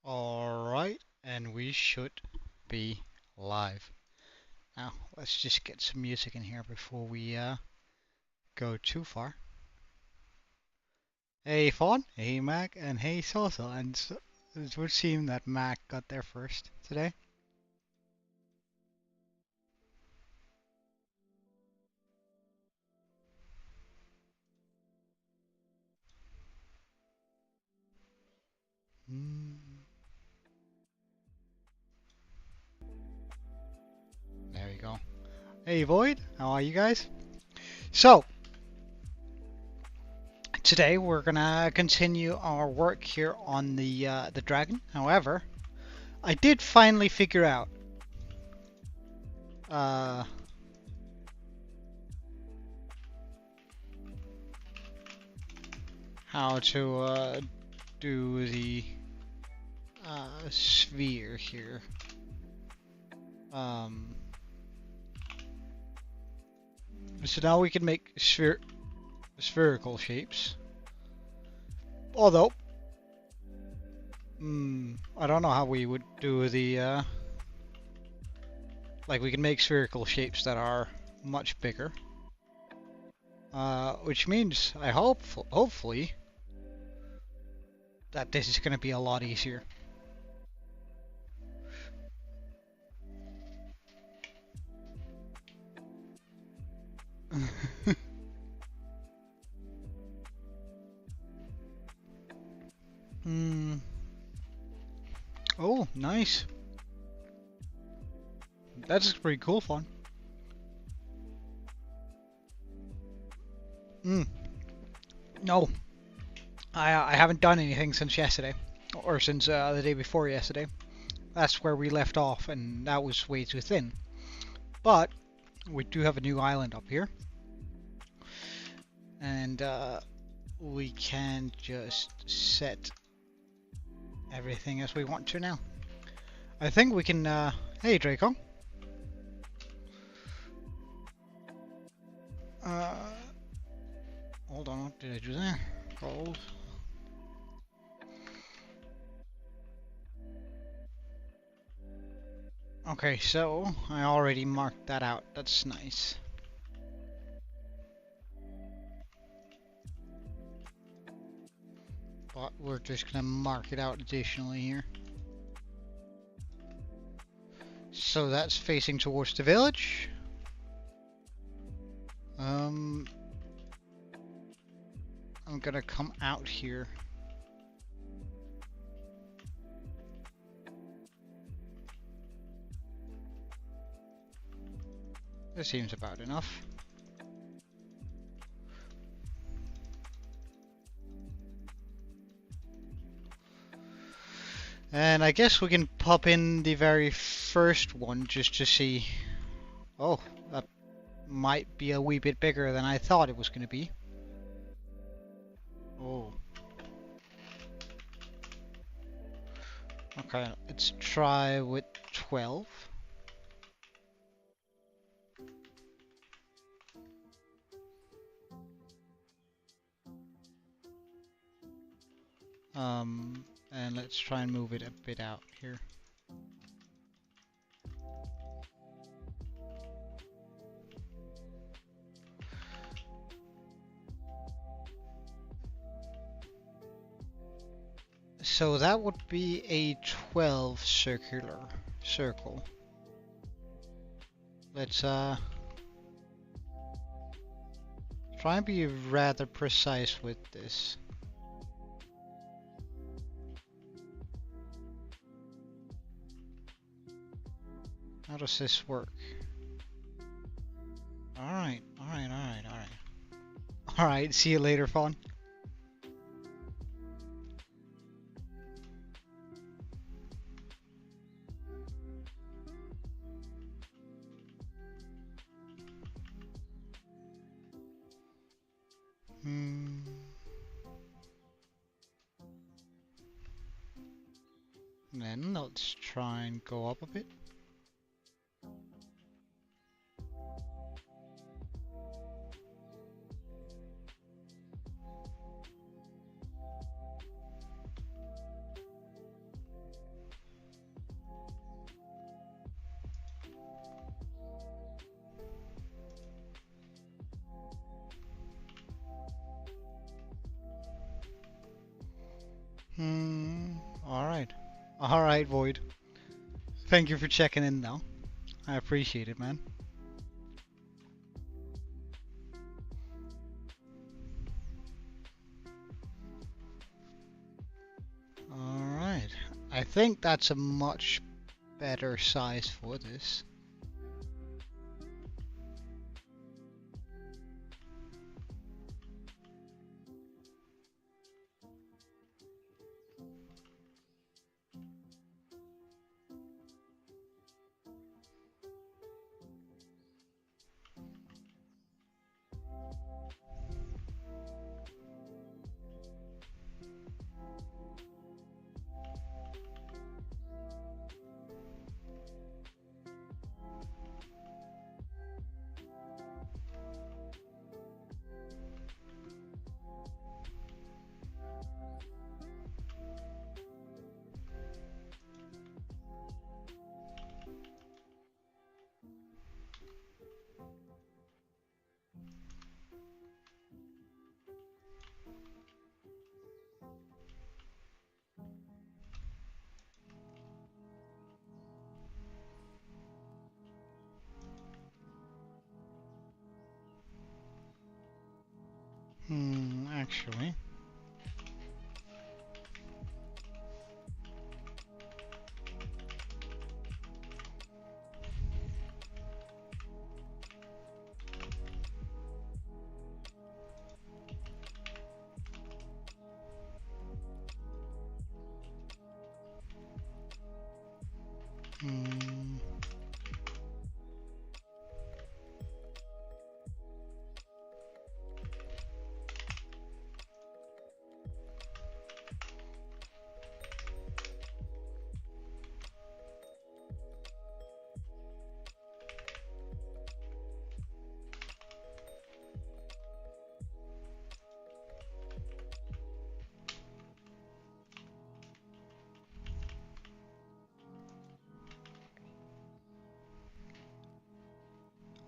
Alright, and we should be live. Now, let's just get some music in here before we go too far. Hey Fawn, hey Mac, and hey Salsa, and it would seem that Mac got there first today. There we go. Hey Void, how are you guys? So, today we're gonna continue our work here on the dragon. However, I did finally figure out how to do the sphere here. So now we can make spherical shapes. Although, I don't know how we would do the like we can make spherical shapes that are much bigger. Which means I hopefully that this is going to be a lot easier. Oh, nice. That's pretty cool fun. No, I haven't done anything since yesterday, or since the day before yesterday. That's where we left off, and that was way too thin. But we do have a new island up here, and we can just set everything as we want to now. I think we can. Hey, Draco. Hold on, what did I do there? Hold. Okay, so I already marked that out. That's nice. But we're just gonna mark it out additionally here. So that's facing towards the village. I'm gonna come out here. This seems about enough. And I guess we can pop in the very first one just to see. Oh, that might be a wee bit bigger than I thought it was going to be. Oh. Okay, let's try with 12. And let's try and move it a bit out here. So that would be a 12 circular circle. Let's try and be rather precise with this. How does this work? Alright. Alright, see you later, Fawn. Then let's try and go up a bit. Alright, Void. Thank you for checking in though. I appreciate it, man. Alright. I think that's a much better size for this. Actually.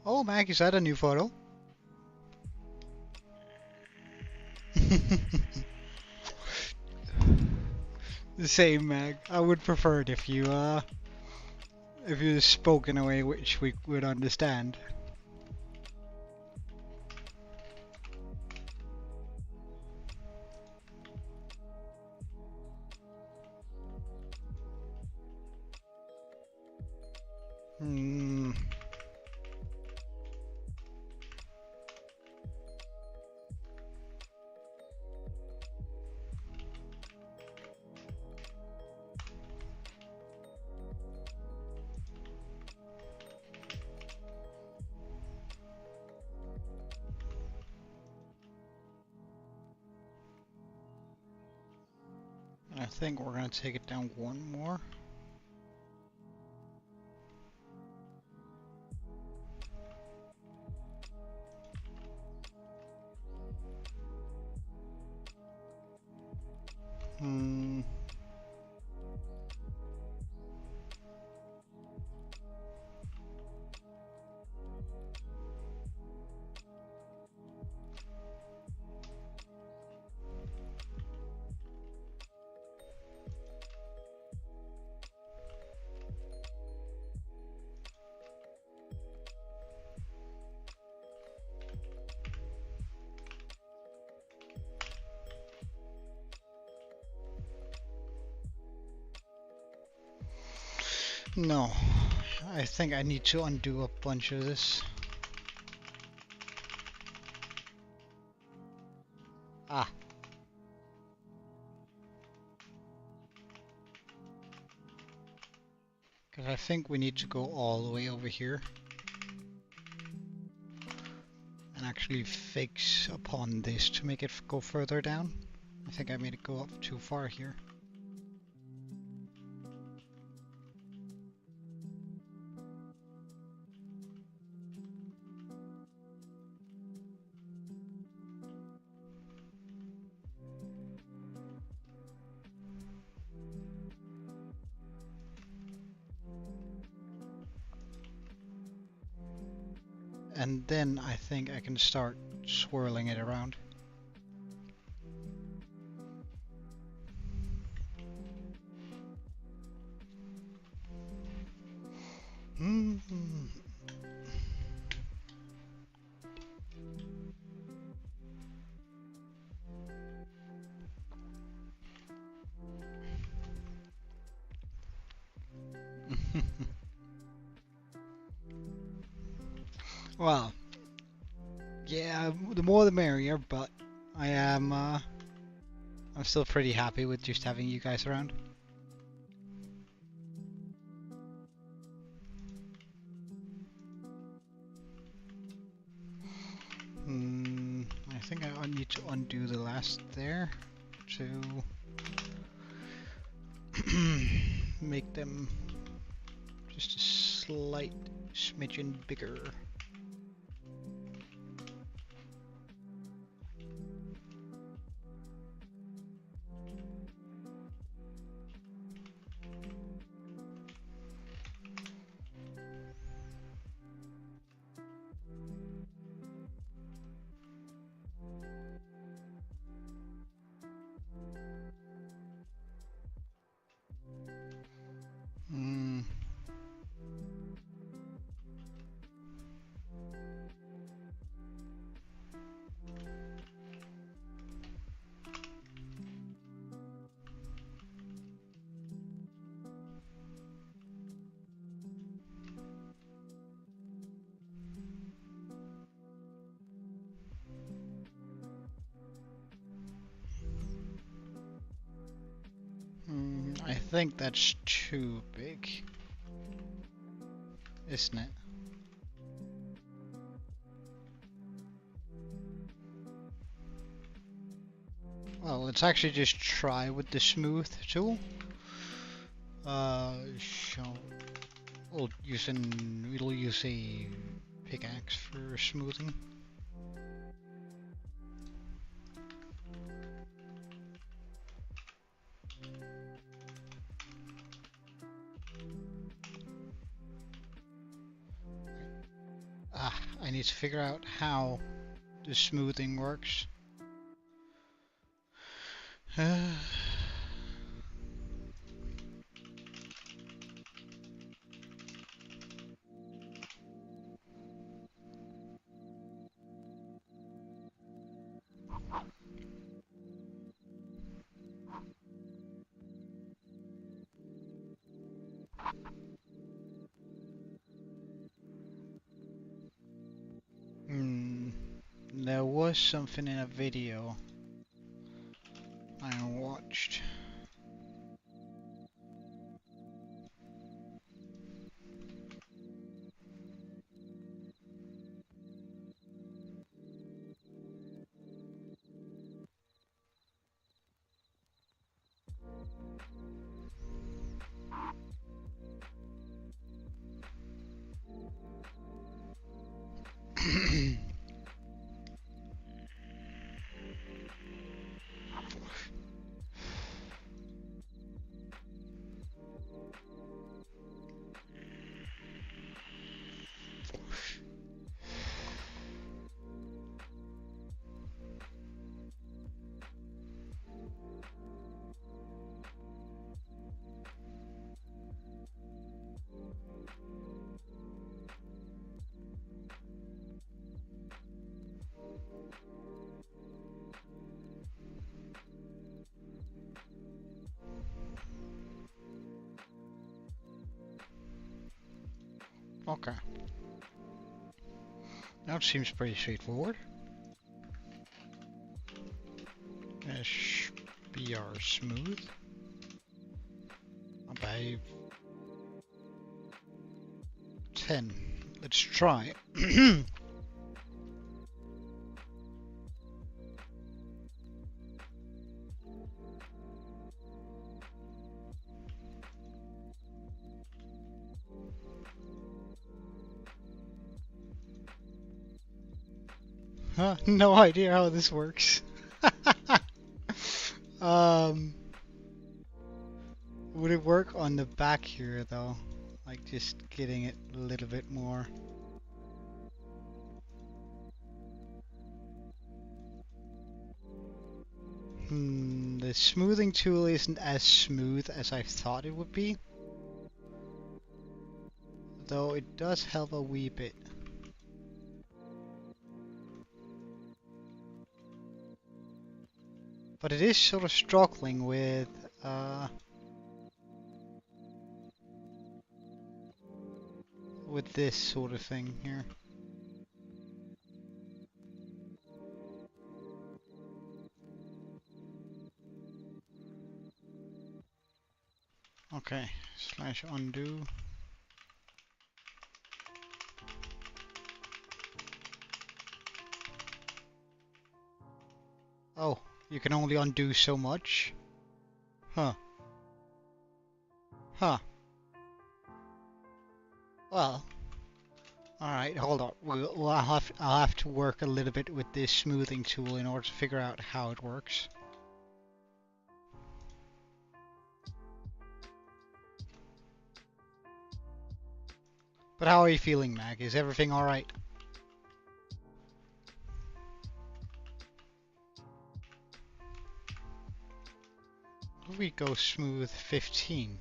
Oh, Mag, is that a new photo? The same, Mag. I would prefer it if you spoke in a way which we would understand. I think we're going to take it down one more. No, I think I need to undo a bunch of this. Ah. Because I think we need to go all the way over here and actually fix upon this to make it go further down. I think I made it go up too far here. And then I think I can start swirling it around. Well, yeah, the more the merrier, but I'm still pretty happy with just having you guys around. I think I need to undo the last there to make them just a slight smidgen bigger. Hmm. I think that's too big, isn't it? Well, let's actually just try with the smooth tool. We'll use a pickaxe for smoothing. I need to figure out how the smoothing works. There was something in a video I watched. Okay. That seems pretty straightforward. SBR smooth. By 10. Let's try. No idea how this works. Would it work on the back here though? Like just getting it a little bit more. The smoothing tool isn't as smooth as I thought it would be. Though it does help a wee bit. But it is sort of struggling with this sort of thing here. Okay, slash undo. Oh, you can only undo so much? Huh. Huh. Well. Alright, hold on. I'll have to work a little bit with this smoothing tool in order to figure out how it works. But how are you feeling, Mag? Is everything alright? If we go smooth 15.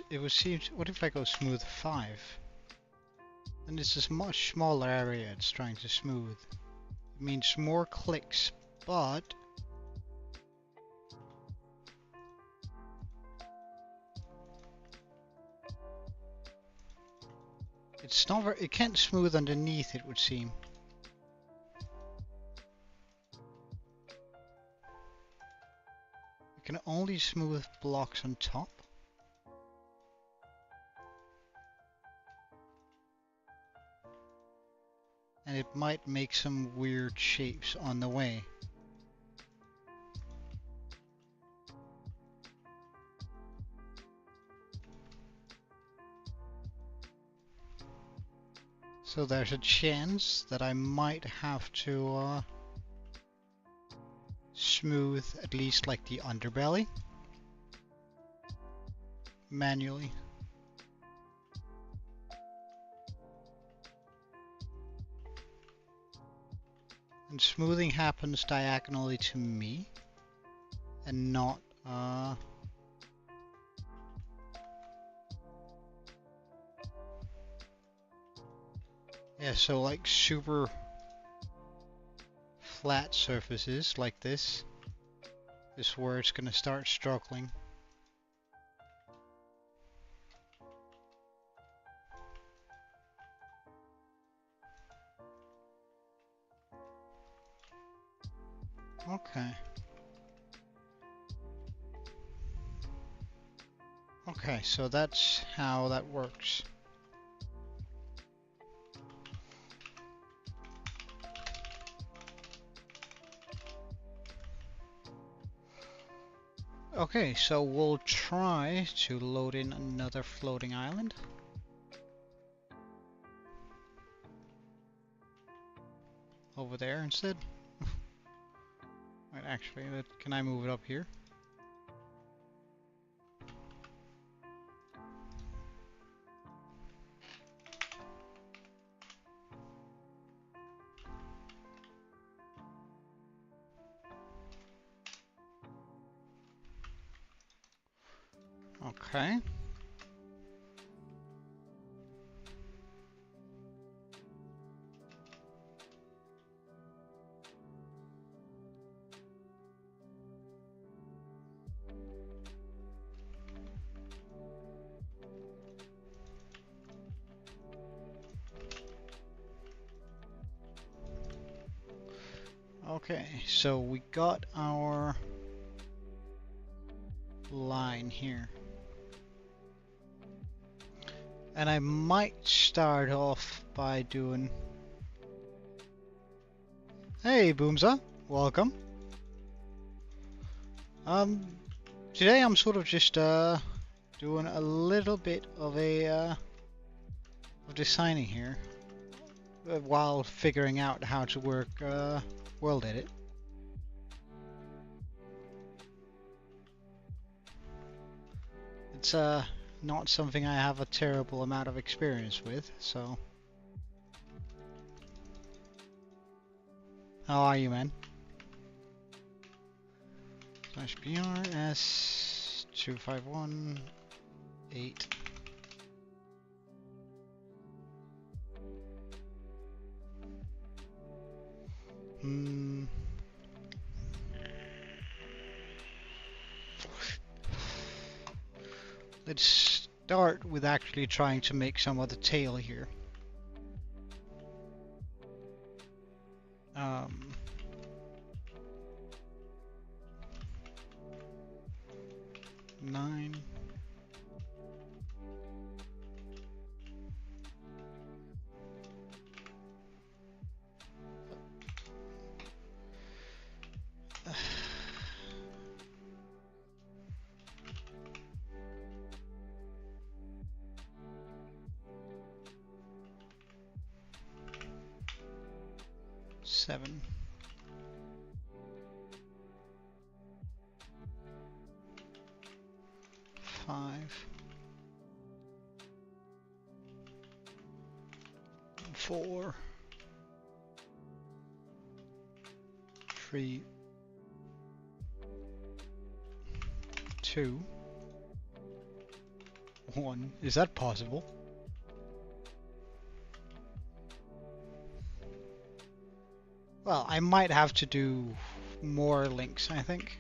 It would seem, what if I go smooth 5? And this is a much smaller area it's trying to smooth. It means more clicks, but it's not very, it can't smooth underneath, it would seem. It can only smooth blocks on top. And it might make some weird shapes on the way. So there's a chance that I might have to smooth at least like the underbelly manually. And smoothing happens diagonally to me and not yeah, so like super flat surfaces like this is where it's gonna start struggling. Okay. Okay, so that's how that works. Okay, so we'll try to load in another floating island. Over there instead. Wait, actually, can I move it up here? Okay. Okay, so we got our line here. And I might start off by doing... Hey Boomza, welcome. Today I'm sort of just doing a little bit of a of designing here while figuring out how to work World Edit. It's not something I have a terrible amount of experience with, so... How are you, man? Slash BRS 2518. Let's start with actually trying to make some of the tail here. Nine. Seven. Five. 4. 3. 2. 1. Is that possible? Well, I might have to do more links, I think.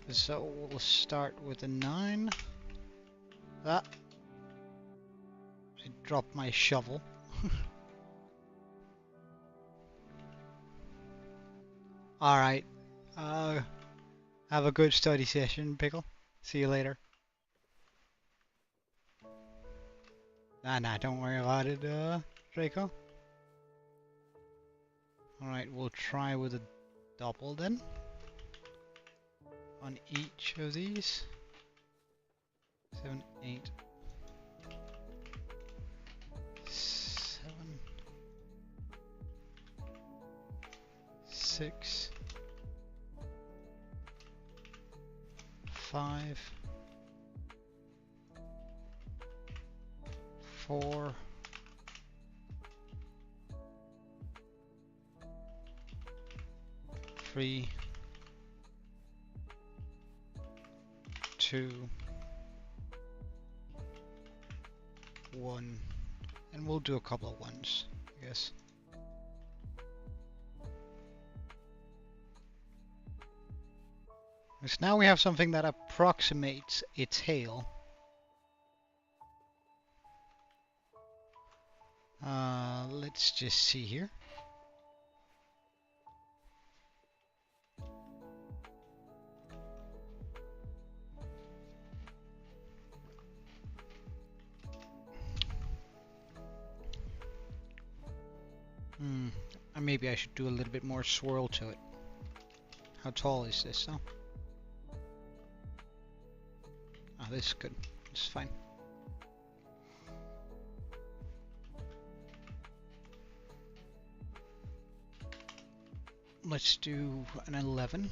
So we'll start with a 9. Ah. I dropped my shovel. Alright. Have a good study session, Pickle. See you later. Nah, don't worry about it, Draco. Alright, we'll try with a double then. On each of these. 7, 8. 7. 6. 5. 4. 3. 2. 1. And we'll do a couple of ones, I guess. Because now we have something that approximates a tail. Let's just see here. Maybe I should do a little bit more swirl to it. How tall is this though? Ah, this is good. This is fine. Let's do an 11.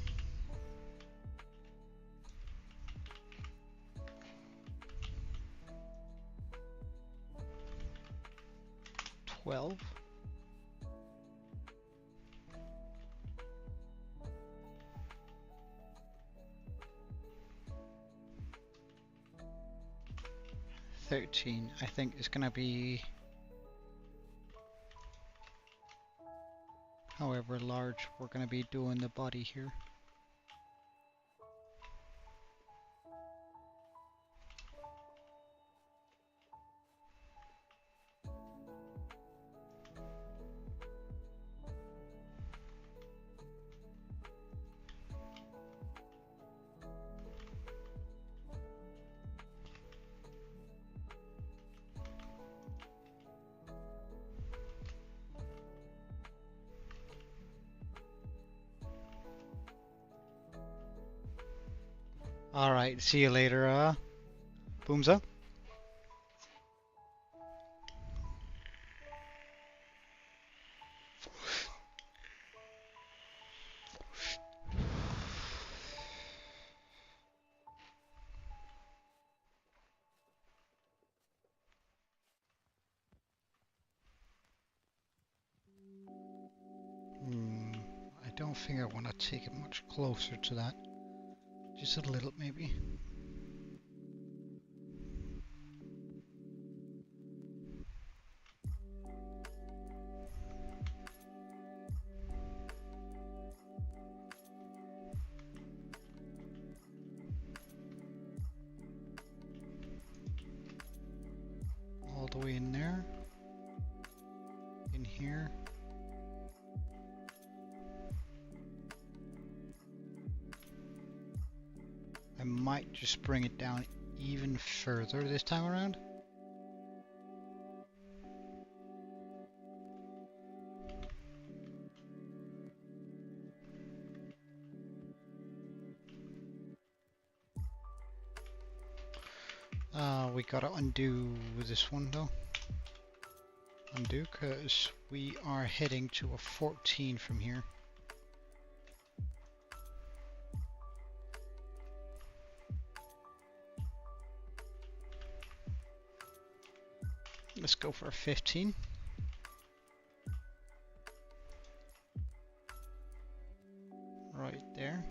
12. 13, I think, is gonna be however large we're gonna be doing the body here. Alright, see you later, Boomza. I don't think I want to take it much closer to that. Just a little, maybe. the way in there. In here. I might just bring it down even further this time around. We gotta undo this one though. Undo, because we are heading to a 14 from here. Let's go for a 15. Right there.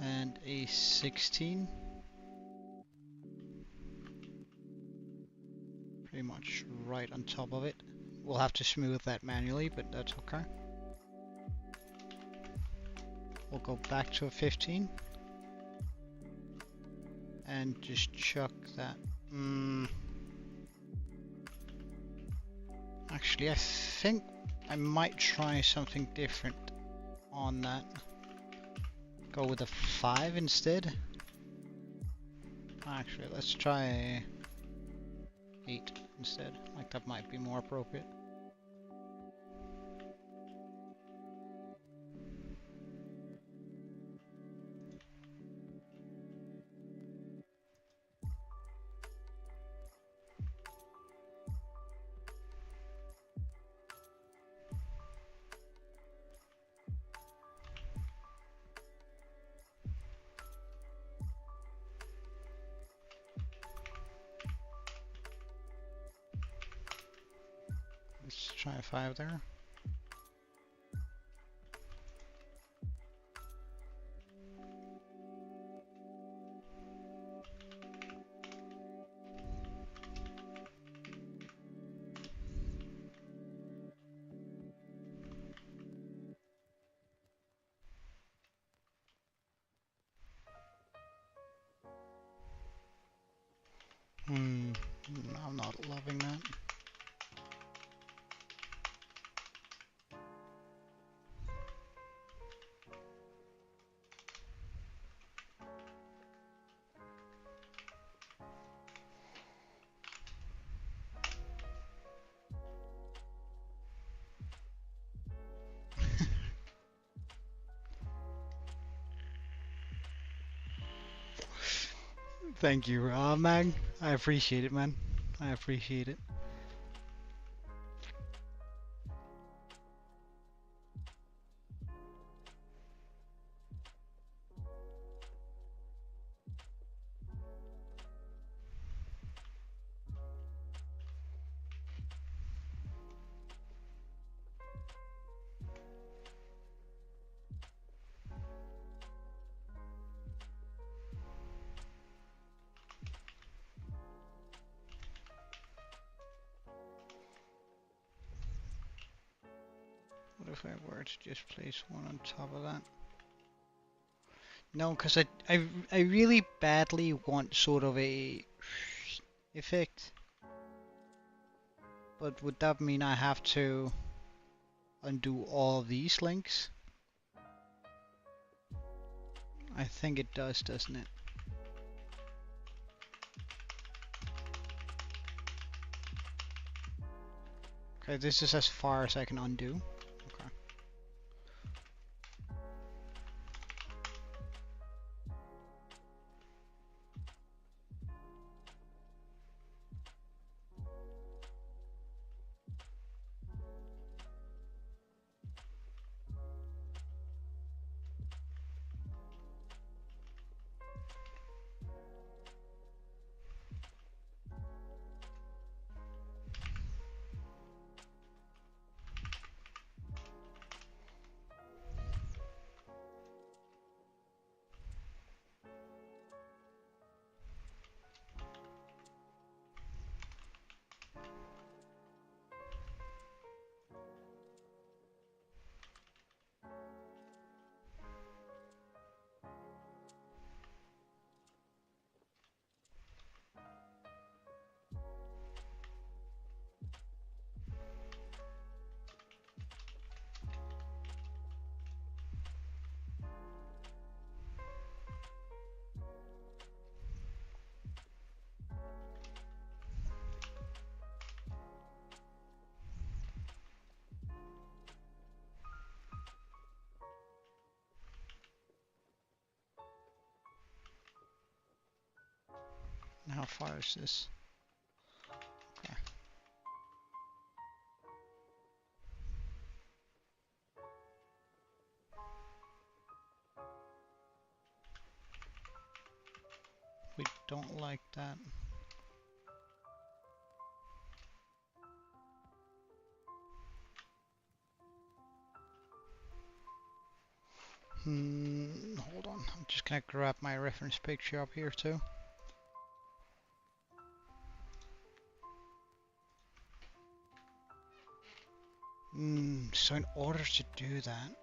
And a 16. Pretty much right on top of it. We'll have to smooth that manually, but that's okay. We'll go back to a 15. And just chuck that. Actually, I think I might try something different on that. Go with a 5 instead. Actually, let's try 8 instead. Like, that might be more appropriate. Let's try a 5 there. I'm not loving that. Thank you, man. I appreciate it, man. I appreciate it. What if I were to just place one on top of that? No, because I really badly want sort of a effect. But would that mean I have to undo all of these links? I think it does, doesn't it? Okay, this is as far as I can undo. Okay. How far is this? Okay. We don't like that. Hold on. I'm just gonna grab my reference picture up here too. So in order to do that,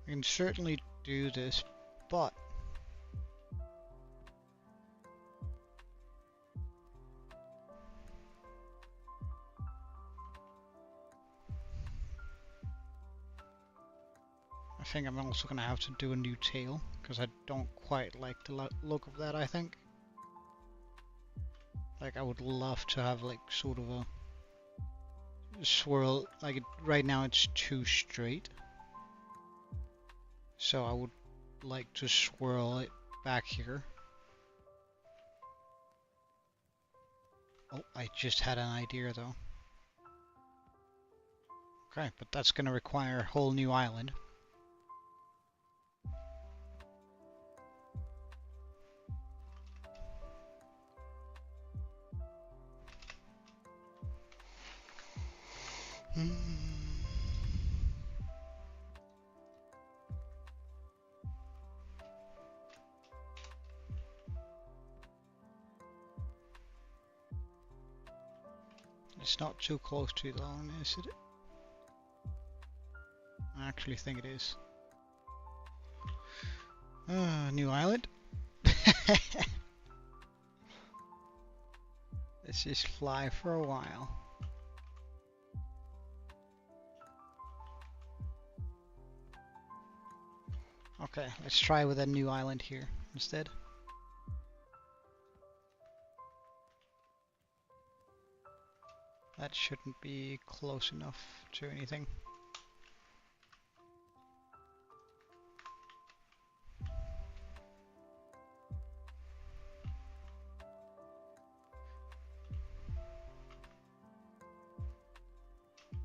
we can certainly do this, but I think I'm also going to have to do a new tail, because I don't quite like the look of that, I think. Like, I would love to have, like, sort of a swirl. Like, right now it's too straight. So I would like to swirl it back here. Oh, I just had an idea, though. Okay, but that's going to require a whole new island. It's not too close to the line, is it? I actually think it is. New island. Let's just fly for a while. Okay, let's try with a new island here instead. That shouldn't be close enough to anything.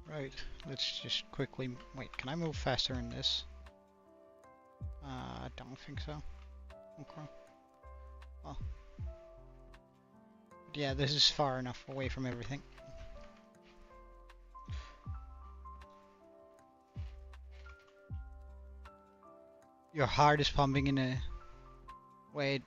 Right, let's just quickly... Wait, can I move faster in this? I don't think so. Okay. Well. Yeah, this is far enough away from everything. Your heart is pumping in a... Wait.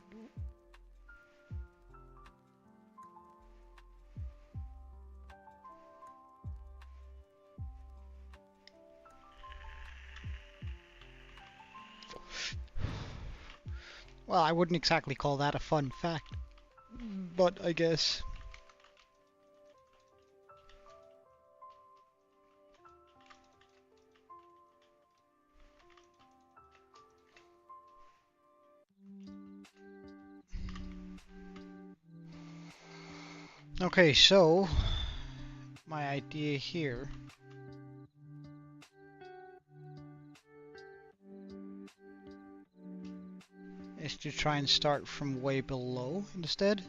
Well, I wouldn't exactly call that a fun fact, but I guess. Okay, so my idea here is to try and start from way below instead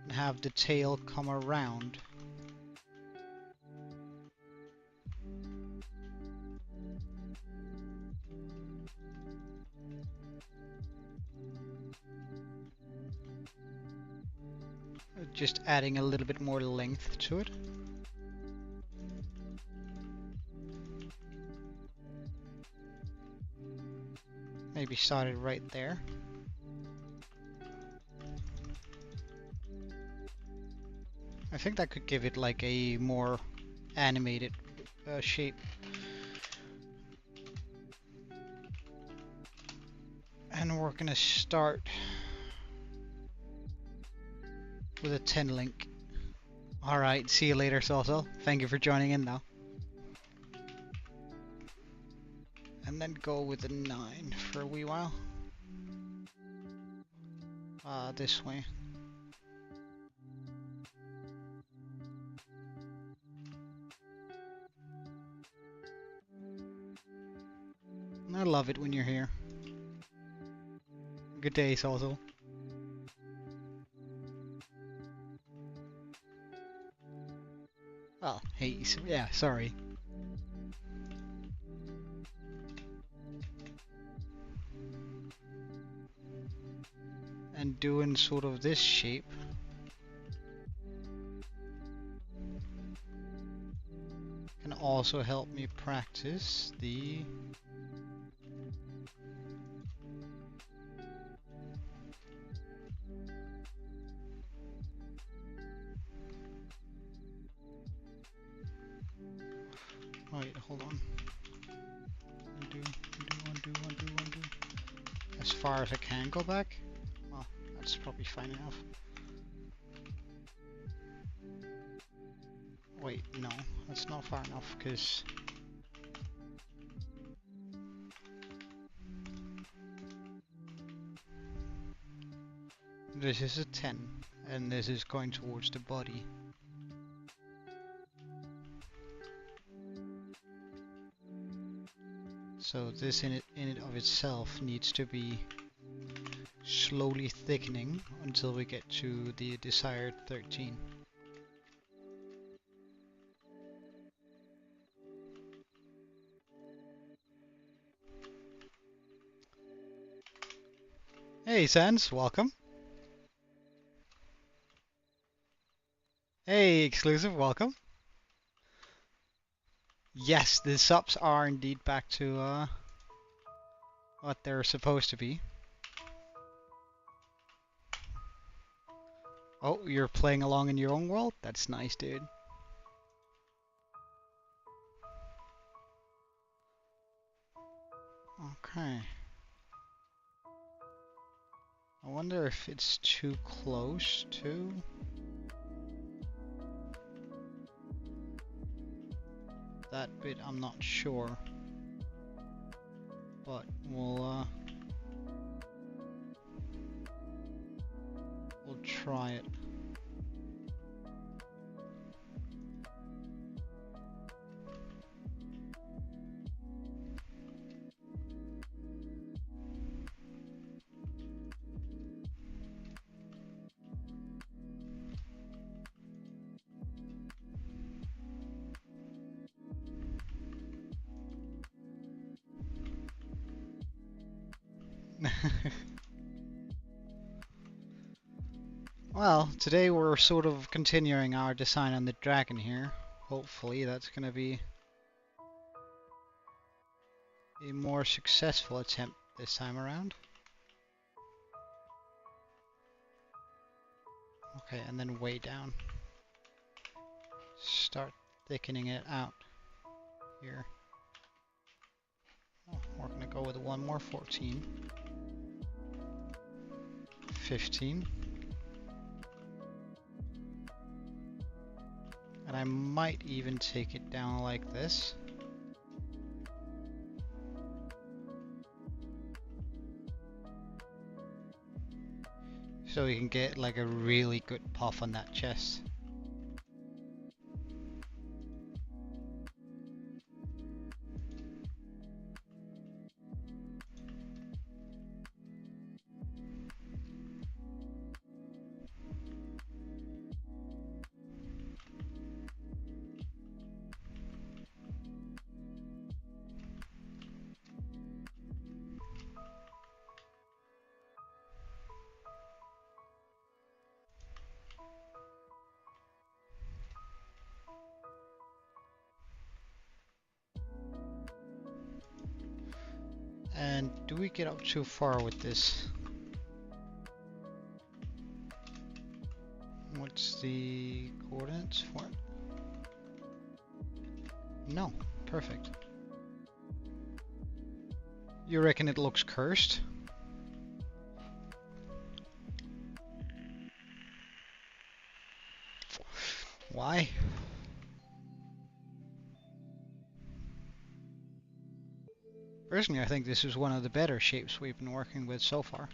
and have the tail come around. Just adding a little bit more length to it. Maybe start it right there. I think that could give it like a more animated shape. And we're gonna start with a 10 link. Alright, see you later, Social. Thank you for joining in now. And then go with a 9 for a wee while. This way. I love it when you're here. Good day, Sozo. Oh, hey, yeah, sorry. And doing sort of this shape. Can also help me practice the wait, hold on. Undo. As far as I can go back. Well, that's probably fine enough. Wait, no, that's not far enough because this is a 10 and this is going towards the body. So this in it of itself needs to be slowly thickening until we get to the desired 13. Hey Sans, welcome. Hey Exclusive, welcome. Yes, the subs are indeed back to what they're supposed to be. Oh, you're playing along in your own world? That's nice, dude. Okay. I wonder if it's too close to... that bit, I'm not sure. But we'll try it. Well, today we're sort of continuing our design on the dragon here. Hopefully that's going to be a more successful attempt this time around. Okay, and then way down. Start thickening it out here. Oh, we're going to go with one more 14. 15. And I might even take it down like this. So we can get like a really good puff on that chest. And do we get up too far with this? What's the coordinates for it? No, perfect. You reckon it looks cursed? Why? Personally, I think this is one of the better shapes we've been working with so far.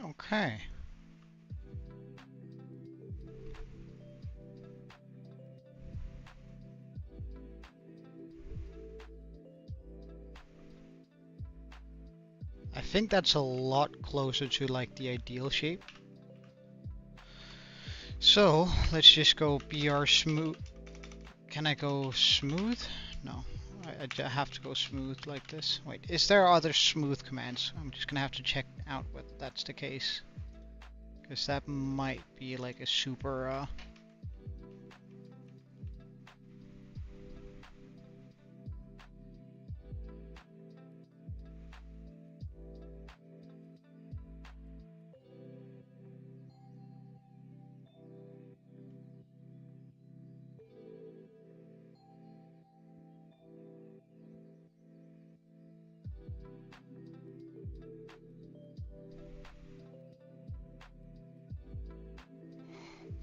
Okay. I think that's a lot closer to like the ideal shape. So let's just go BR smooth. Can I go smooth? No, I have to go smooth like this. Wait, is there other smooth commands? I'm just gonna have to check out whether that's the case. Because that might be like a super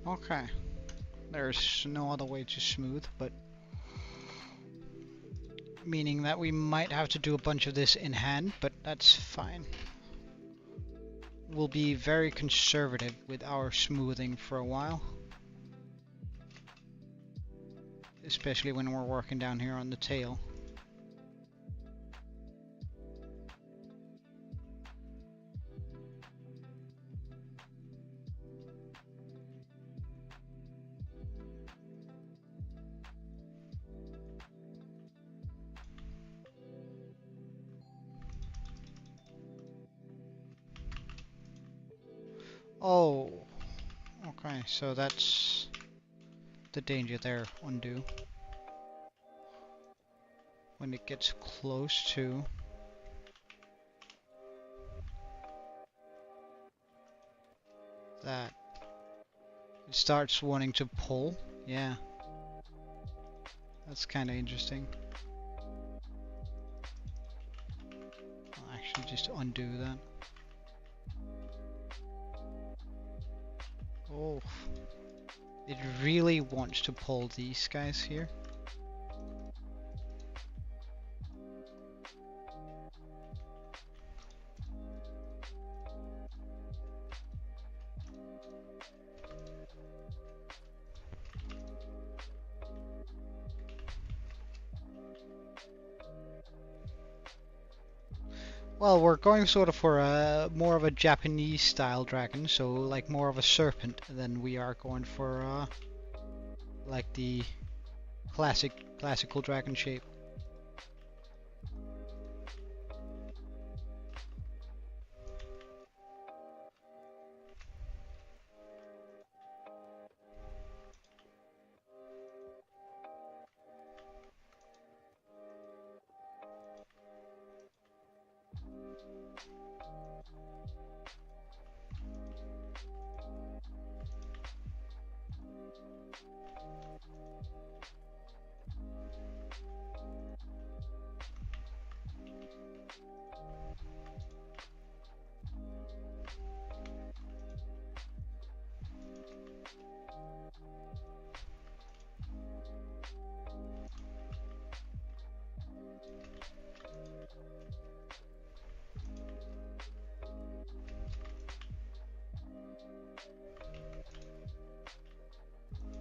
okay. There's no other way to smooth, but meaning that we might have to do a bunch of this in hand, but that's fine. We'll be very conservative with our smoothing for a while. Especially when we're working down here on the tail. Oh, okay, so that's the danger there, undo. When it gets close to that, it starts wanting to pull. Yeah, that's kind of interesting. I'll actually just undo that. Oh, it really wants to pull these guys here. Well, we're going sort of for a more of a Japanese style dragon, so like more of a serpent than we are going for like the classical dragon shape.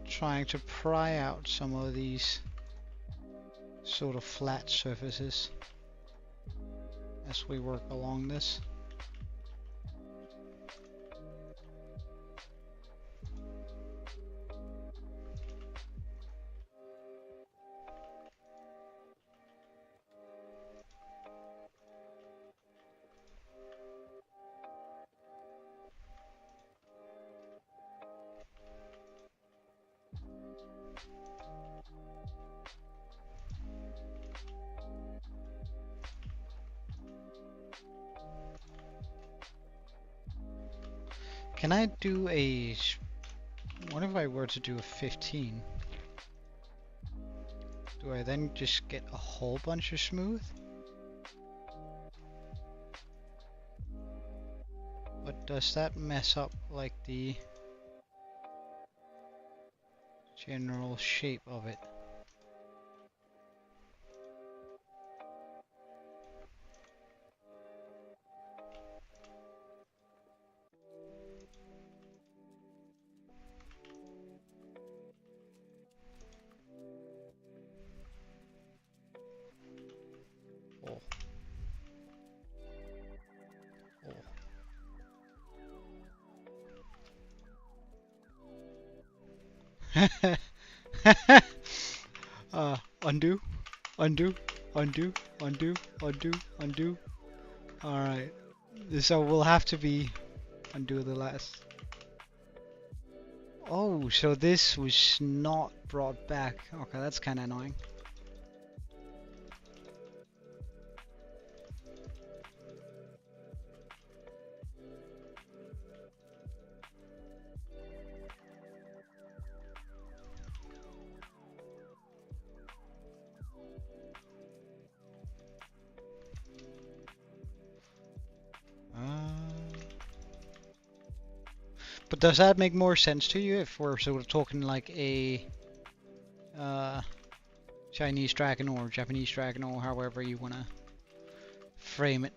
Trying to pry out some of these sort of flat surfaces as we work along this. Can I do a... What if I were to do a 15? Do I then just get a whole bunch of smooth? But does that mess up like the general shape of it? Undo, undo, undo, undo, undo, undo. Alright. So we'll have to be undo the last. Oh, so this was not brought back. Okay, that's kind of annoying. But does that make more sense to you if we're sort of talking like a Chinese dragon or Japanese dragon or however you want to frame it?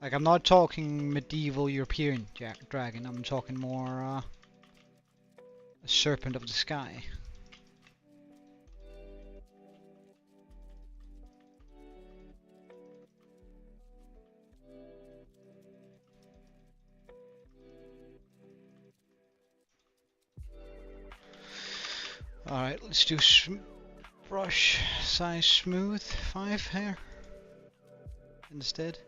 Like, I'm not talking medieval European dragon, I'm talking more a serpent of the sky. Alright, let's do brush size smooth 5 here instead.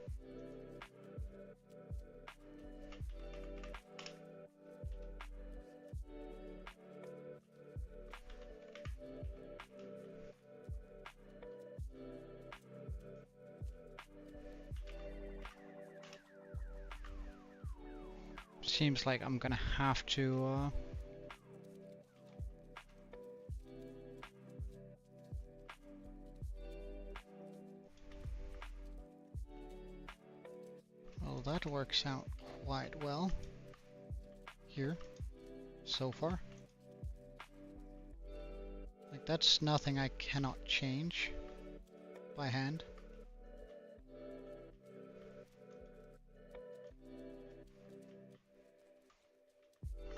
Seems like I'm gonna have to well, that works out quite well here so far. Like, that's nothing I cannot change by hand.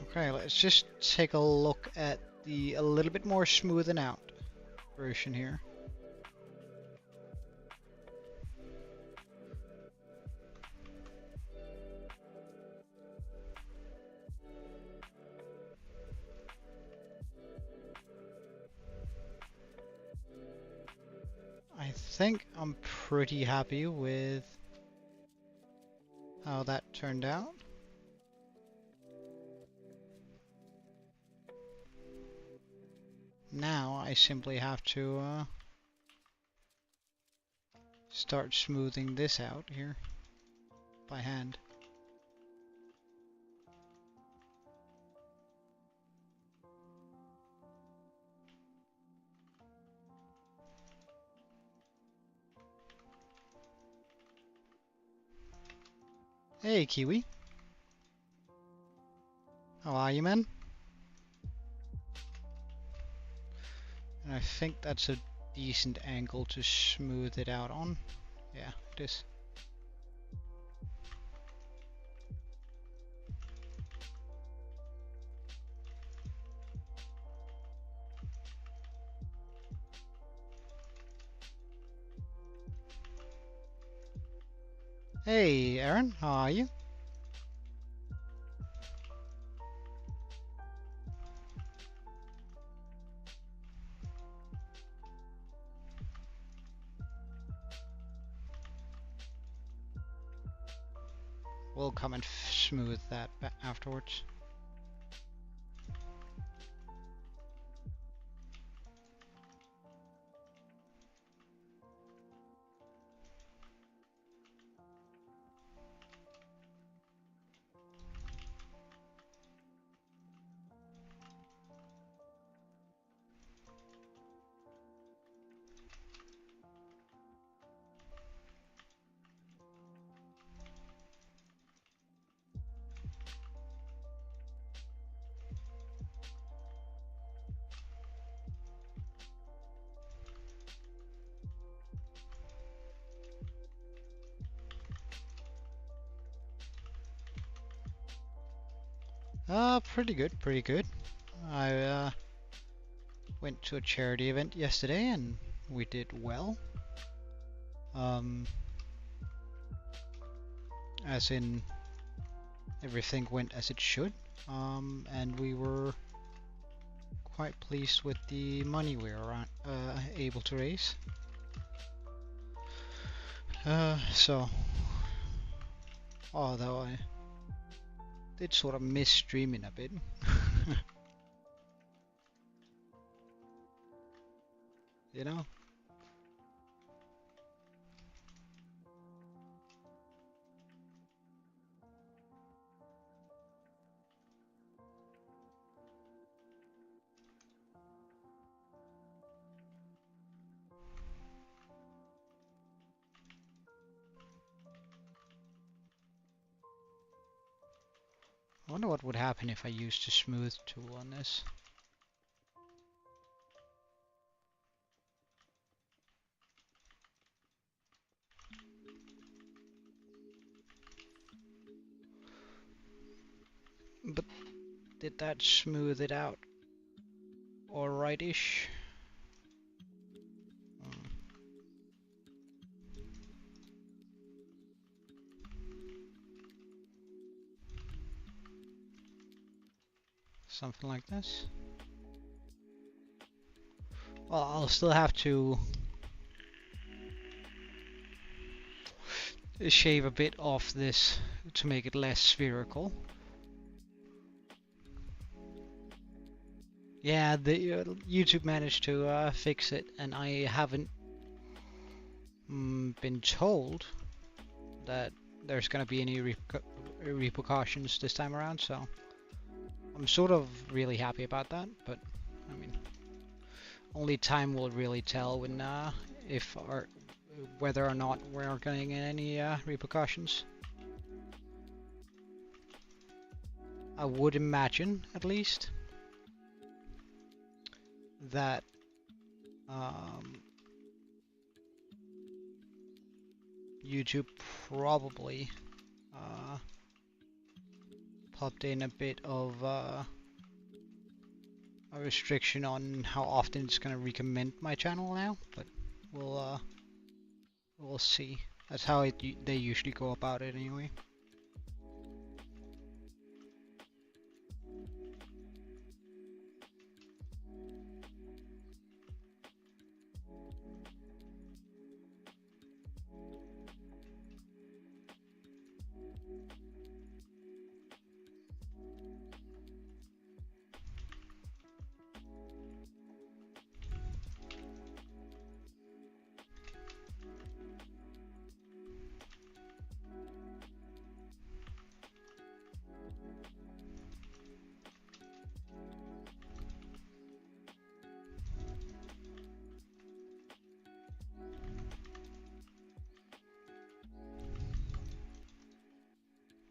Okay, let's just take a look at the a little bit more smoothen out version here. I think I'm pretty happy with how that turned out. Now I simply have to start smoothing this out here by hand. Hey, Kiwi. How are you, man? And I think that's a decent angle to smooth it out on. Yeah, it is. Hey, Aaron, how are you? We'll come and smooth that afterwards. Pretty good, pretty good. I went to a charity event yesterday and we did well. As in, everything went as it should. And we were quite pleased with the money we are able to raise. So, although I did sort of miss streaming a bit. You know? I wonder what would happen if I used the smooth tool on this. But did that smooth it out alright-ish? Something like this. Well, I'll still have to shave a bit off this to make it less spherical. Yeah, the YouTube managed to fix it, and I haven't been told that there's gonna be any repercussions this time around, so I'm sort of really happy about that. But I mean, only time will really tell when whether or not we're getting any repercussions. I would imagine, at least, that YouTube probably popped in a bit of a restriction on how often it's going to recommend my channel now, but we'll see. That's how they usually go about it anyway.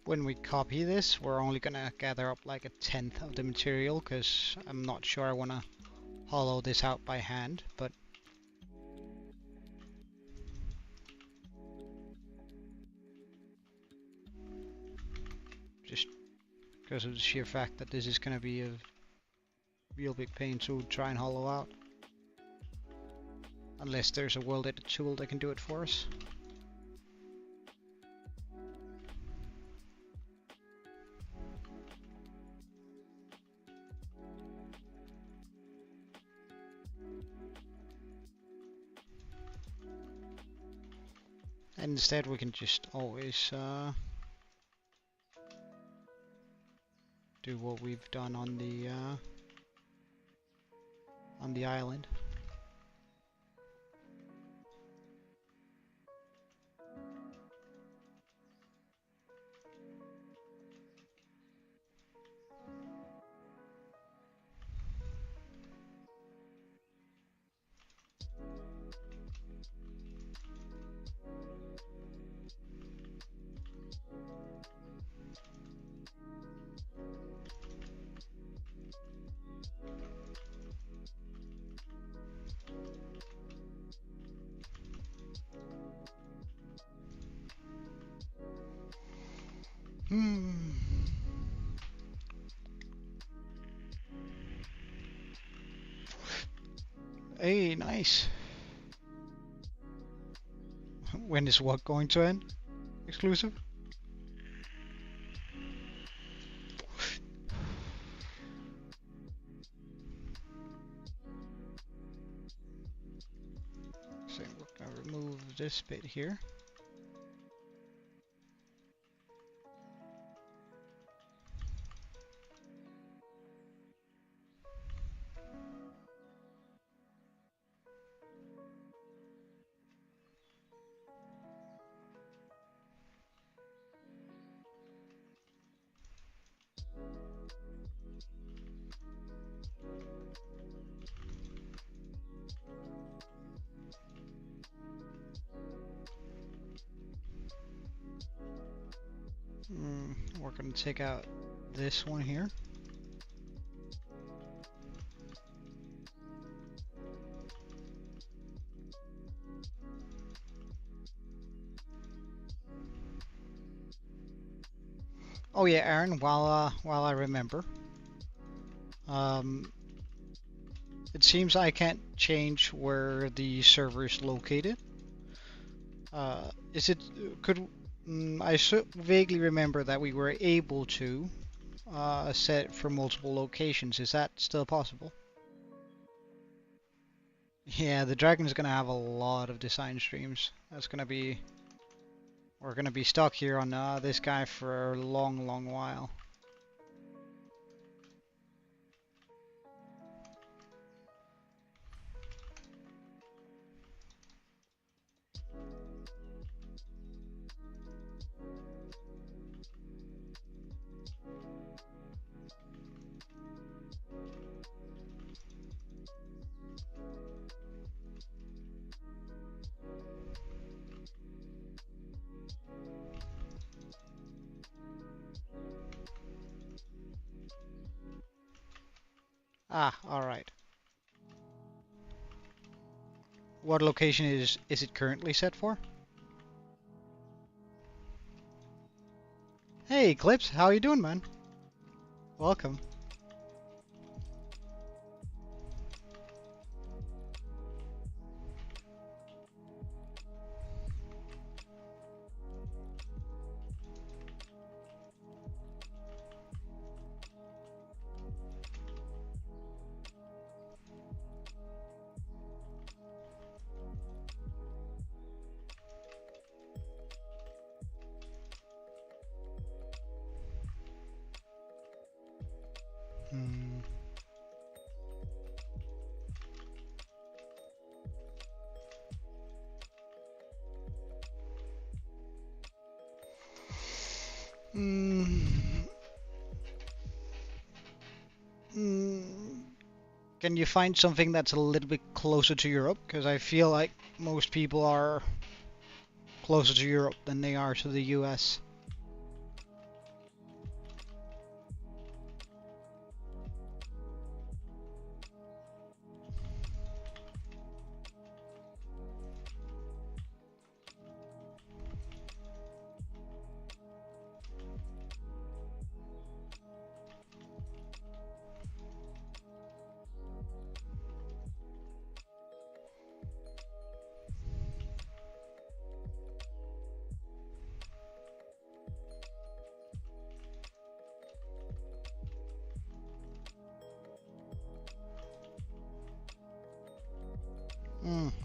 When we copy this, we're only gonna gather up like 1/10 of the material, because I'm not sure I want to hollow this out by hand, but just because of the sheer fact that this is gonna be a real big pain to try and hollow out. Unless there's a world edit tool that can do it for us. And instead we can just always do what we've done on the island. Hey, nice. When is what going to end? Exclusive? this bit here. We're going to take out this one here. Oh yeah, Aaron, while I remember, it seems I can't change where the server is located. Is it, I vaguely remember that we were able to set it for multiple locations. Is that still possible? Yeah, the Dragon's gonna have a lot of design streams. That's gonna be, we're gonna be stuck here on this guy for a long, long while. Ah, alright. What location is it currently set for? Hey, Clips, how you doing, man? Welcome. Can you find something that's a little bit closer to Europe? Because I feel like most people are closer to Europe than they are to the US.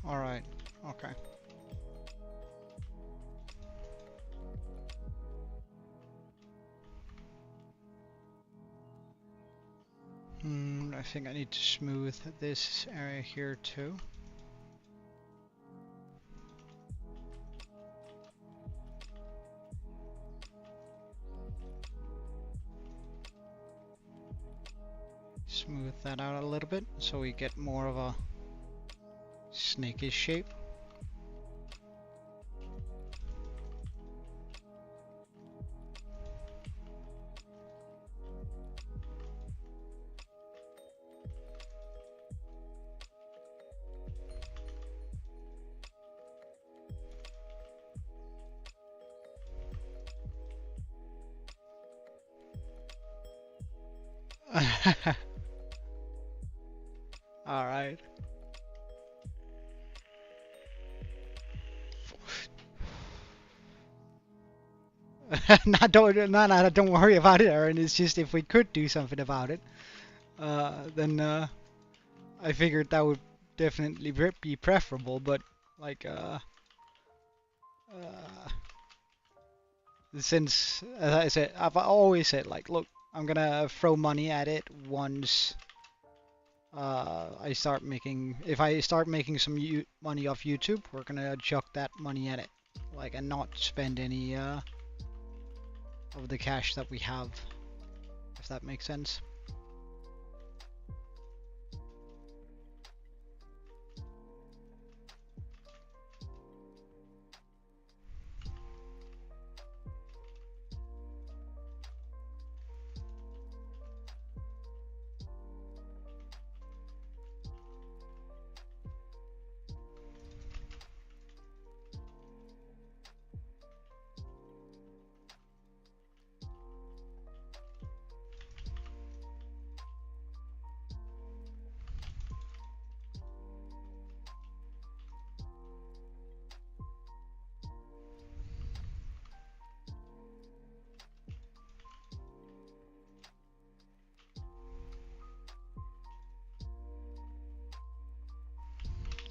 Alright. Okay. I think I need to smooth this area here too. Smooth that out a little bit so we get more of a snakish shape. All right. Don't worry about it, Aaron. It's just if we could do something about it, then I figured that would definitely be preferable. But like, Uh, since, as I said, I've always said, like, look, I'm gonna throw money at it once I start making, if I start making some money off YouTube, we're gonna chuck that money at it, like, and not spend any of the cash that we have, if that makes sense.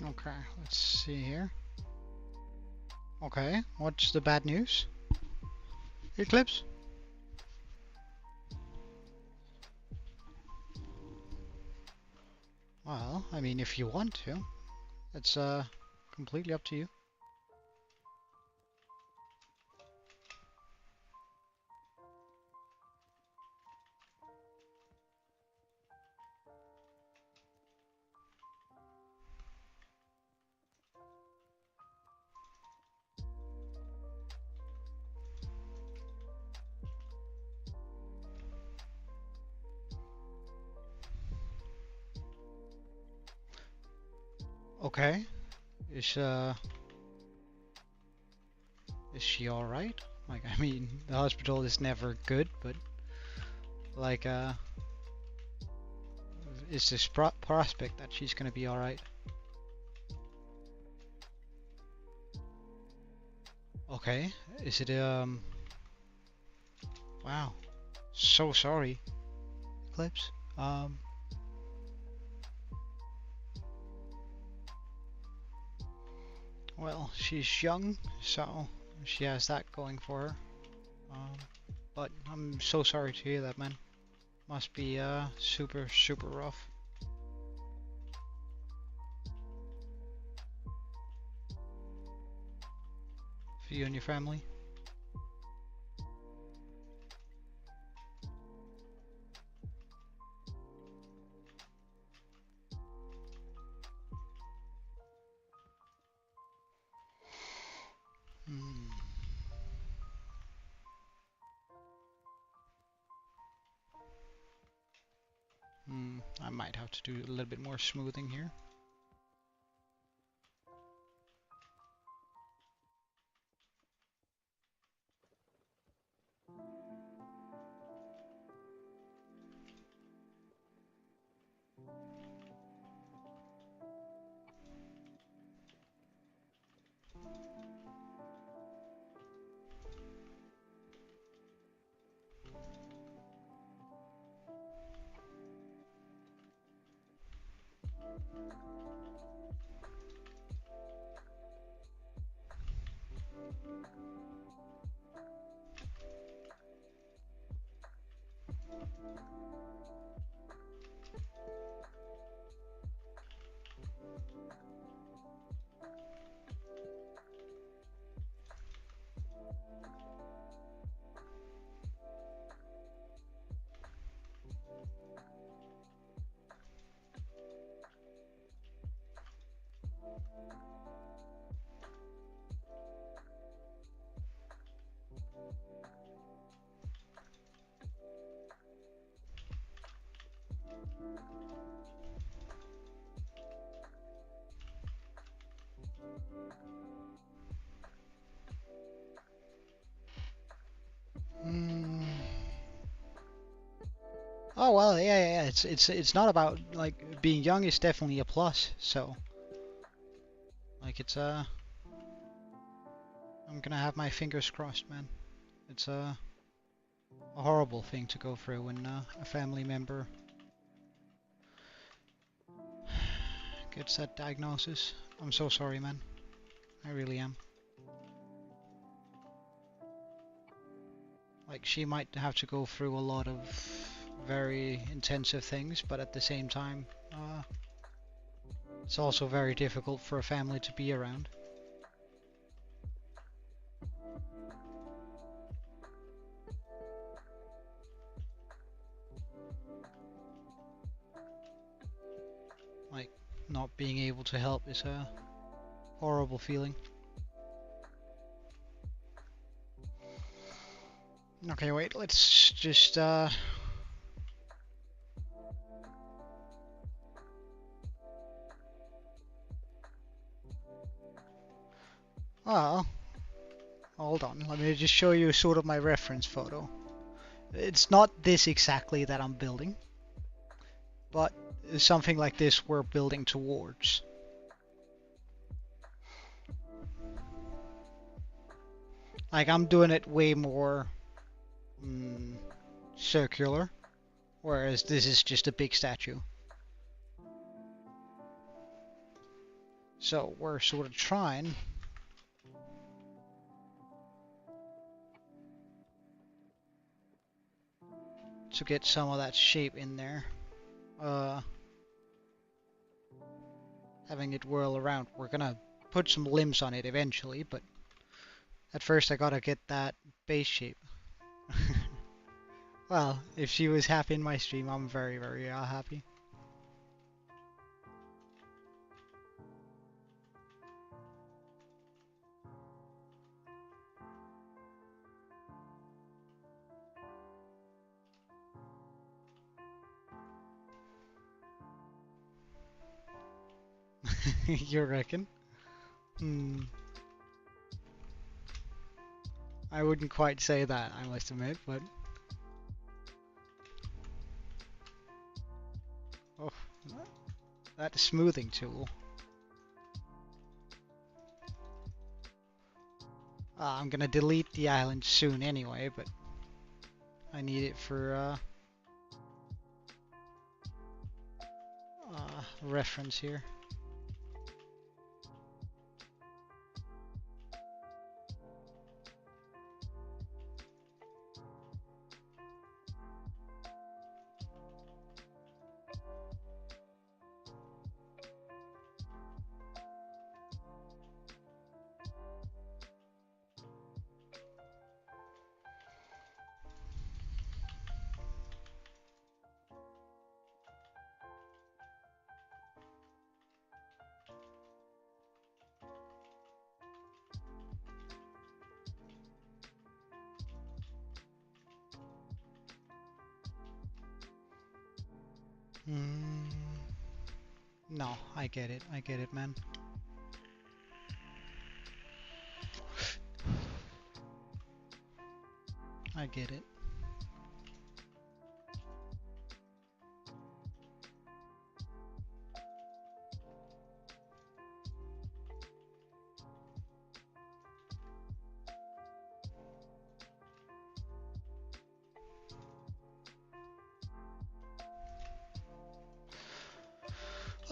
Okay, let's see here. Okay, what's the bad news? Eclipse? Well, I mean, if you want to, it's completely up to you. Okay, is she all right? Like, I mean, the hospital is never good, but like, is this prospect that she's gonna be all right? Okay, is it wow, so sorry, Eclipse. Well, she's young, so she has that going for her. Um, but I'm so sorry to hear that, man. Must be super rough for you and your family. Hmm. I might have to do a little bit more smoothing here. Hmm. Oh well, yeah. It's not about like being young is definitely a plus. So like it's I'm gonna have my fingers crossed, man. It's a horrible thing to go through when a family member gets that diagnosis. I'm so sorry, man. I really am. Like, she might have to go through a lot of very intensive things, but at the same time, it's also very difficult for a family to be around. Like, not being able to help is a horrible feeling. Okay, wait, let's just, oh, hold on, let me just show you sort of my reference photo. It's not this exactly that I'm building, but something like this we're building towards. Like, I'm doing it way more circular, whereas this is just a big statue. So we're sort of trying to get some of that shape in there. Having it whirl around. We're gonna put some limbs on it eventually, but at first I gotta get that base shape. Well, if she was happy in my stream, I'm very, very happy. You reckon? I wouldn't quite say that, I must admit, but... Oh, that smoothing tool. I'm gonna delete the island soon anyway, but I need it for reference here. No, I get it, man. I get it.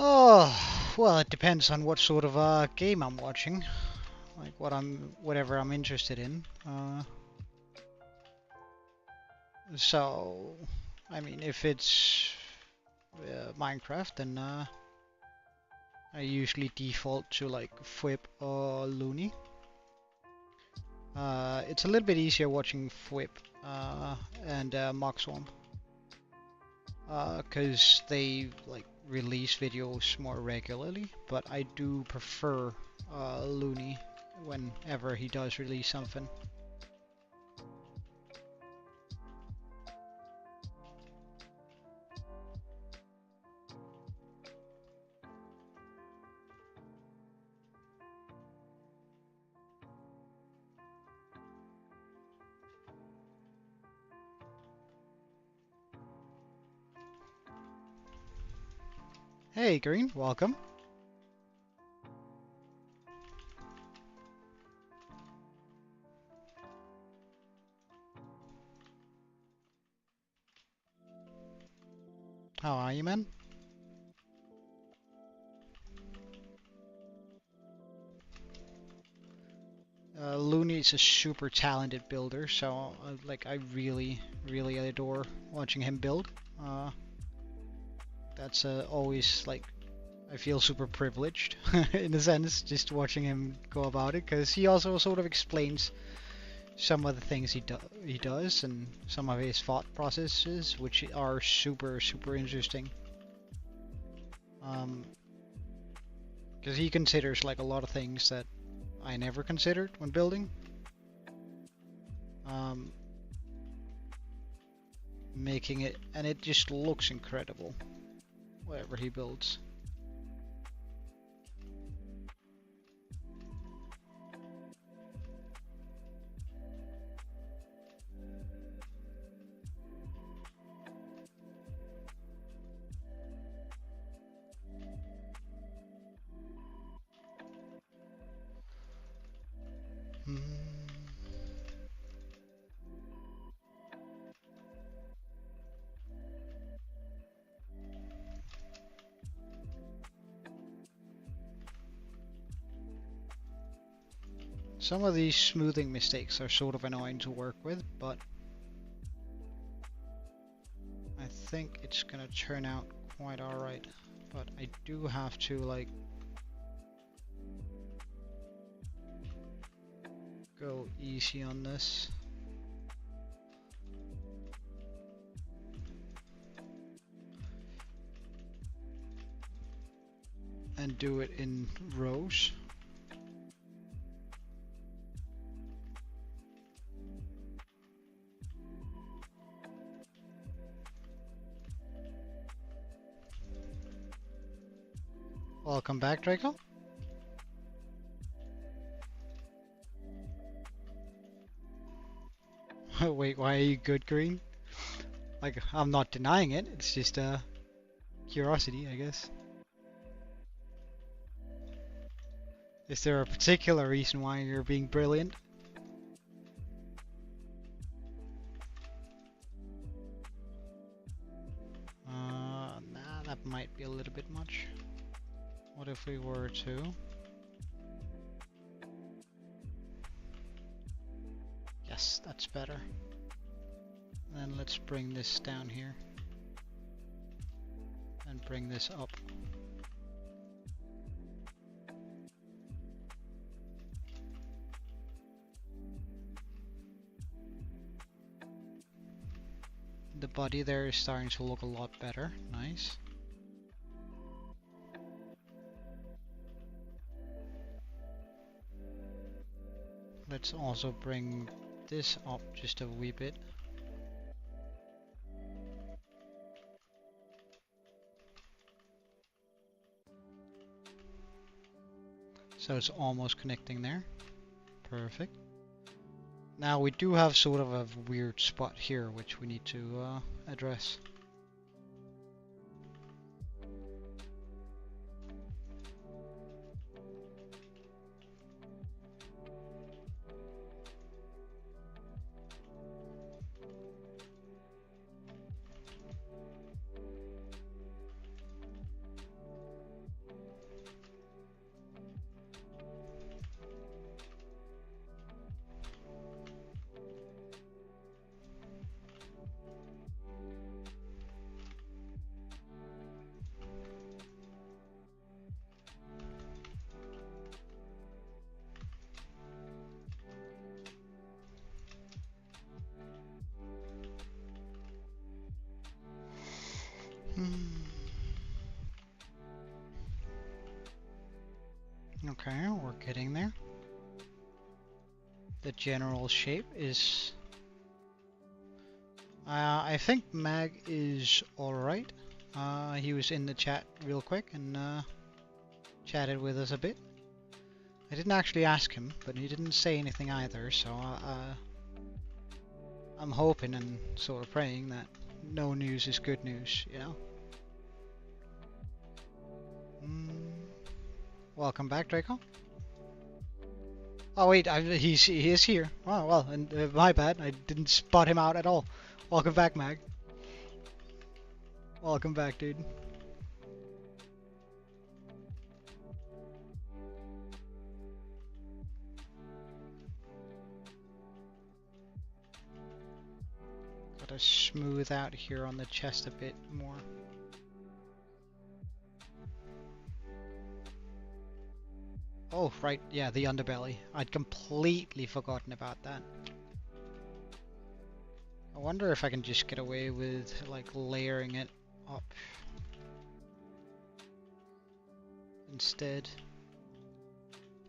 Oh, well, it depends on what sort of game I'm watching. Like whatever I'm interested in. So, I mean, if it's Minecraft, then I usually default to like FWIP or Looney. It's a little bit easier watching FWIP and Mockswamp. Because they like release videos more regularly, but I do prefer Looney whenever he does release something. Hey Green, welcome. How are you, man? Looney he's a super talented builder, so like I really, really adore watching him build. That's always like I feel super privileged in a sense just watching him go about it, because he also sort of explains some of the things he does and some of his thought processes, which are super interesting. Because he considers like a lot of things that I never considered when building. Making it, and it just looks incredible, whatever he builds. Some of these smoothing mistakes are sort of annoying to work with, but I think it's gonna turn out quite alright. But I do have to like go easy on this. And do it in rows. Welcome back, Draco. Wait, why are you good, Green? Like, I'm not denying it, it's just curiosity, I guess. Is there a particular reason why you're being brilliant? Nah, that might be a little bit much. What if we were to... Yes, that's better. Then let's bring this down here. And bring this up. The body there is starting to look a lot better. Nice. Let's also bring this up just a wee bit. So it's almost connecting there. Perfect. Now we do have sort of a weird spot here which we need to address. Okay, we're getting there. The general shape is... I think Mag is alright. He was in the chat real quick and chatted with us a bit. I didn't actually ask him, but he didn't say anything either, so I'm hoping and sort of praying that no news is good news, you know? Welcome back, Draco. Oh wait, he is here. Oh well, and my bad, I didn't spot him out at all. Welcome back, Mag. Welcome back, dude. gotta smooth out here on the chest a bit more. Oh, right, yeah, the underbelly. I'd completely forgotten about that. I wonder if I can just get away with, like, layering it up instead.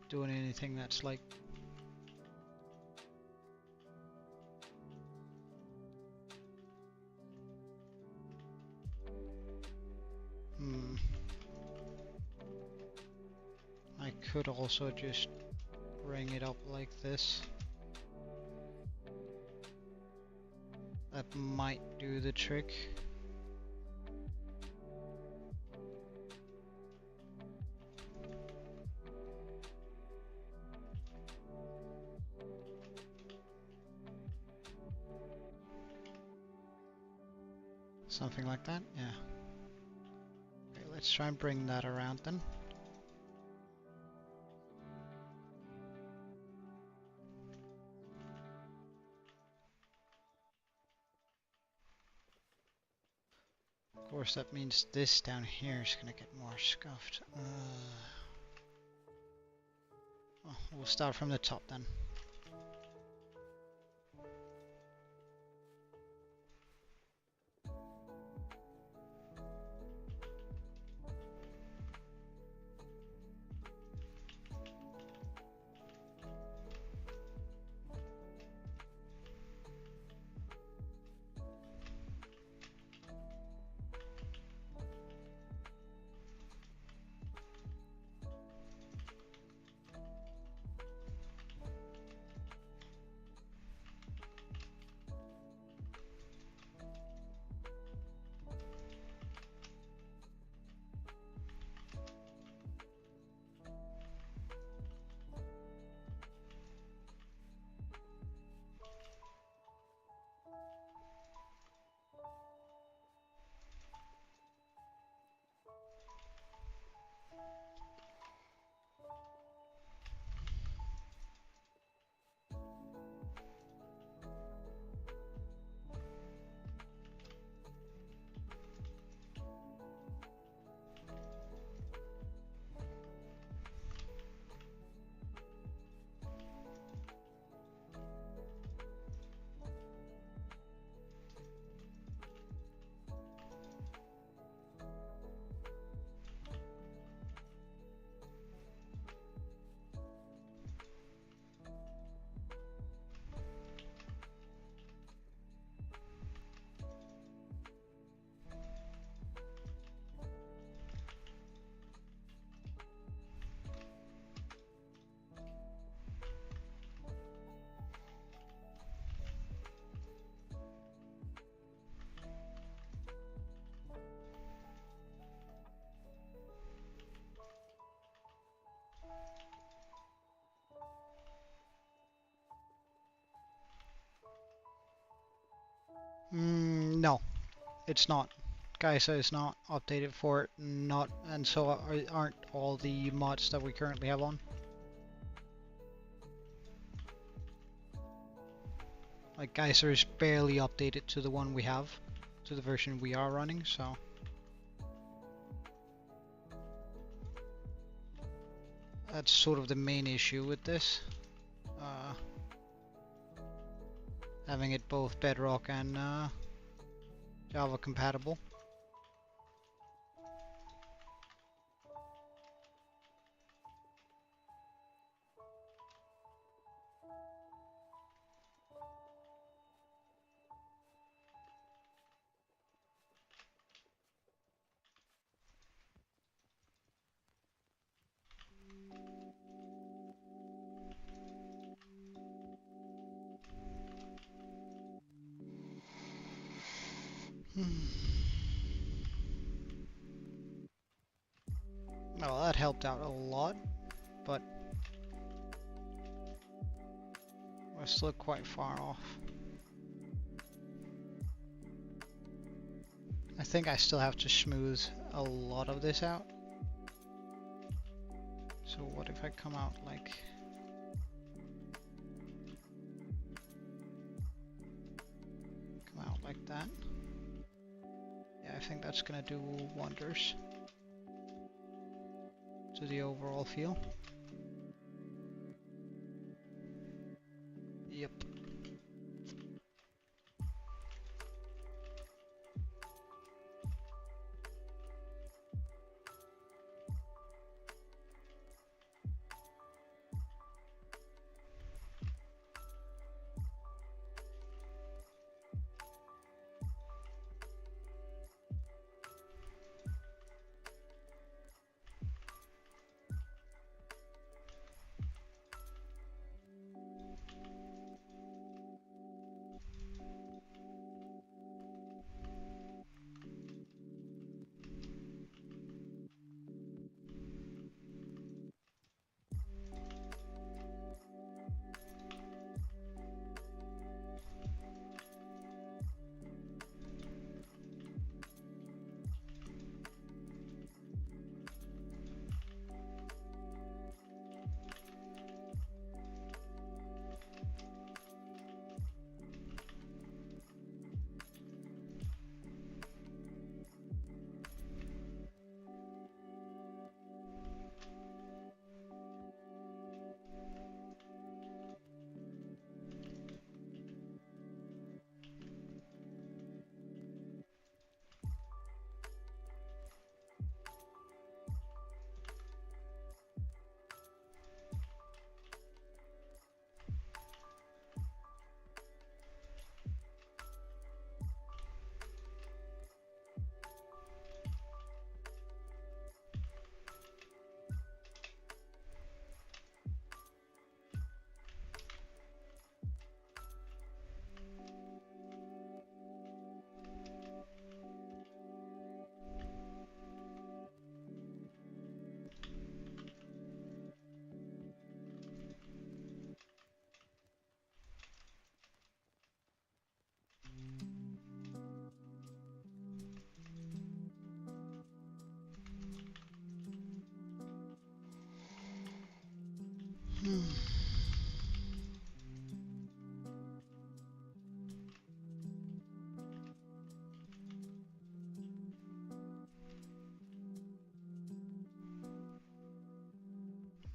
Doing anything that's like... I could also just bring it up like this. That might do the trick. Something like that, yeah. Okay, let's try and bring that around then. Of course, that means this down here is gonna get more scuffed. Oh, we'll start from the top then. No, it's not. Kaisa is not updated for it, and so aren't all the mods that we currently have on. Like Geyser is barely updated to the one we have, to the version we are running, so. That's sort of the main issue with this. Having it both Bedrock and Java compatible. Well, that helped out a lot, but we're still quite far off. I think I still have to smooth a lot of this out. So what if I come out like... Come out like that. Yeah, I think that's gonna do wonders to the overall feel. Yep.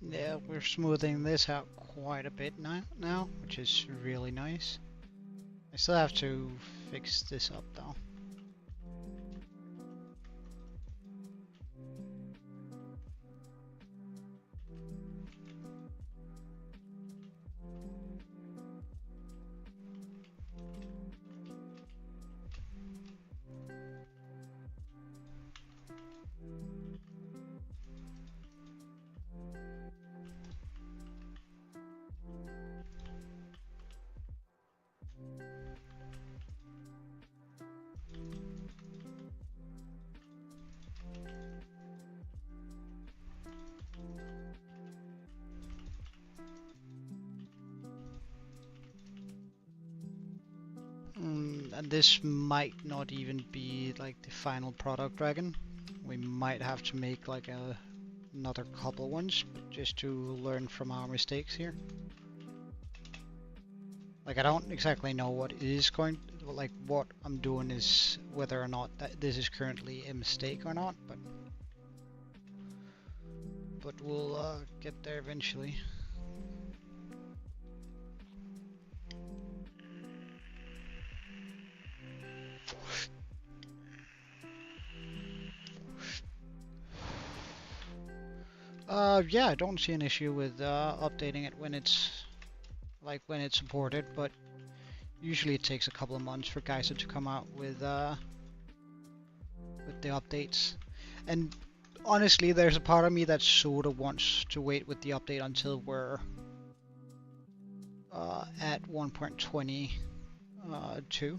Yeah, we're smoothing this out quite a bit now, which is really nice. I still have to fix this up though. And this might not even be like the final product dragon. We might have to make like another couple ones just to learn from our mistakes here. Like I don't exactly know what is going, like what I'm doing is whether or not that this is currently a mistake or not, but we'll get there eventually. Yeah, I don't see an issue with updating it when it's supported, but usually it takes a couple of months for guys to come out with the updates. And honestly, there's a part of me that sort of wants to wait with the update until we're at 1.22.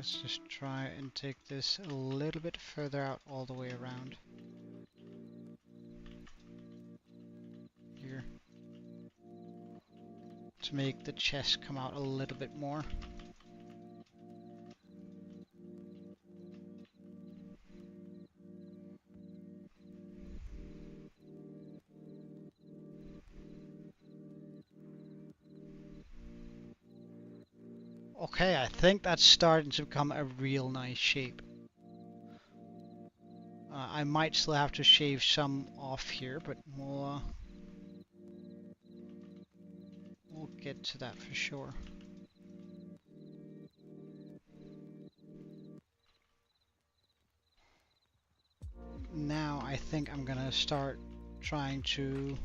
Let's just try and take this a little bit further out all the way around. Here. To make the chest come out a little bit more. Okay, I think that's starting to become a real nice shape. I might still have to shave some off here, but we'll get to that for sure. Now I think I'm gonna start trying to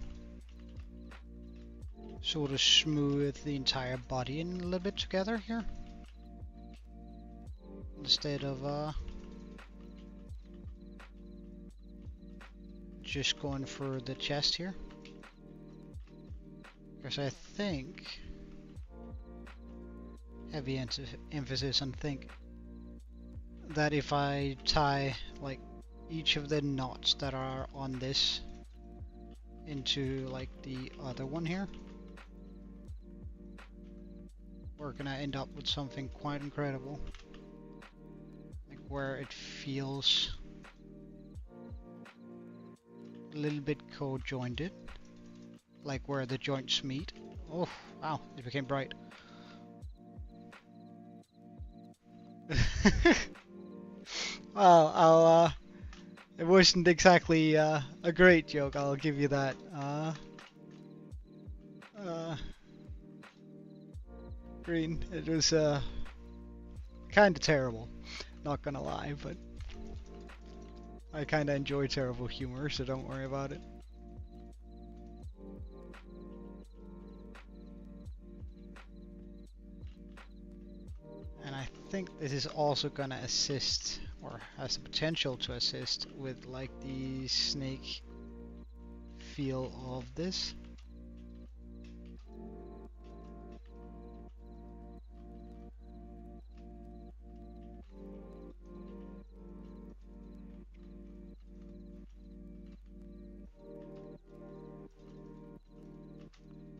sort of smooth the entire body in a little bit together here. Instead of just going for the chest here. Because I think, heavy emphasis on think, that if I tie like each of the knots that are on this into like the other one here, we're gonna end up with something quite incredible. Like where it feels a little bit co-jointed, like where the joints meet. Oh, wow, it became bright. Well, it wasn't exactly a great joke, I'll give you that. Green, it was kind of terrible, not gonna lie, but I kind of enjoy terrible humor, so don't worry about it. And I think this is also gonna assist, or has the potential to assist, with like the snake feel of this.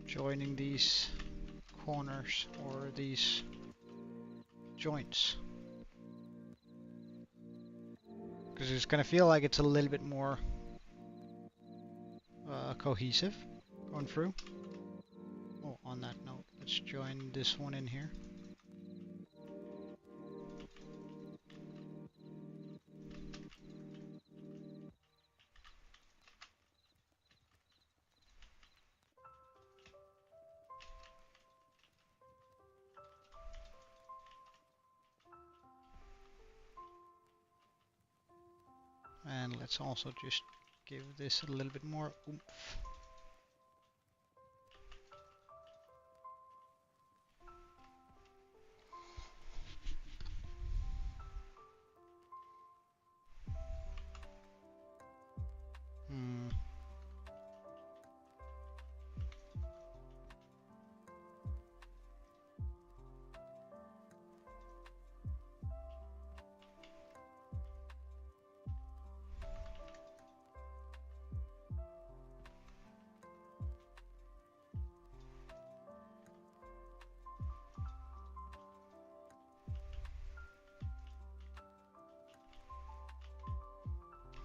Joining these corners or these joints, because it's gonna feel like it's a little bit more cohesive going through. Oh, on that note, let's join this one in here. And let's also just give this a little bit more oomph.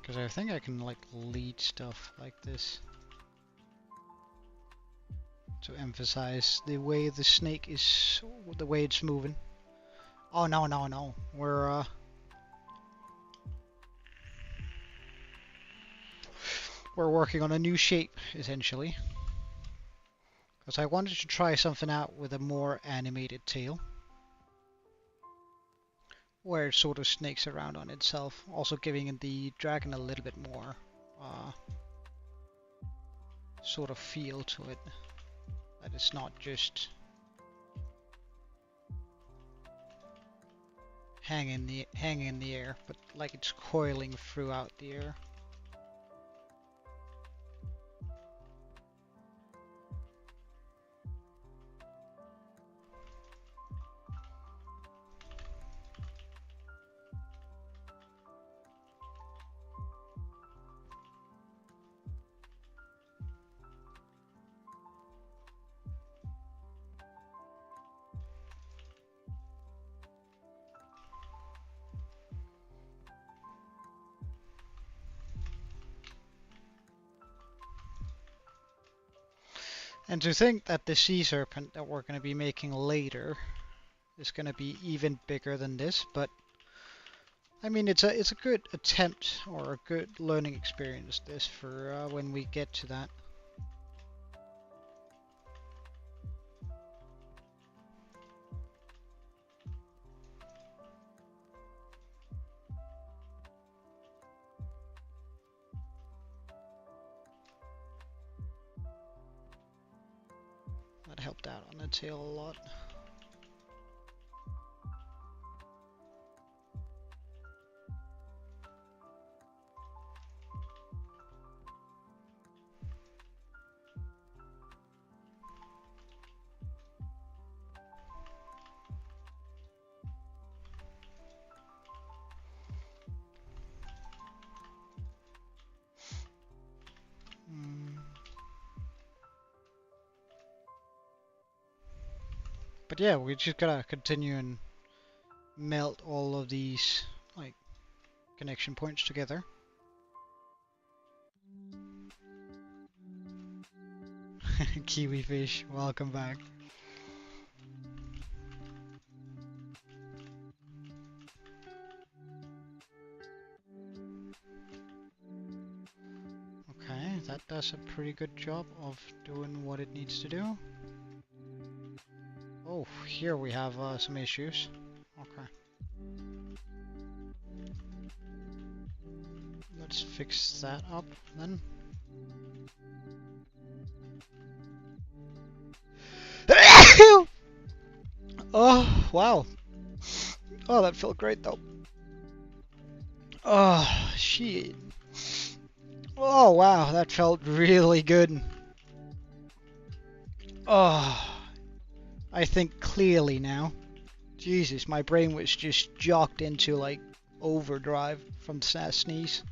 Because I think I can like lead stuff like this to emphasize the way the snake is, the way it's moving. Oh no, no, no, we're working on a new shape essentially. Because I wanted to try something out with a more animated tail, where it sort of snakes around on itself, also giving the dragon a little bit more sort of feel to it, that it's not just hanging in the air, but like it's coiling throughout the air. And to think that the sea serpent that we're going to be making later is going to be even bigger than this, but I mean it's a good attempt or a good learning experience this for when we get to that. That helped out on the tail a lot. But yeah, we just gotta continue and melt all of these like connection points together. Kiwi fish, welcome back. Okay, that does a pretty good job of doing what it needs to do. Oh, here we have some issues. Okay. Let's fix that up then. Oh, wow. Oh, that felt great though. Oh, shit. Oh, wow, that felt really good. Oh, I think clearly now. Jesus, my brain was just jocked into like overdrive from that sneeze.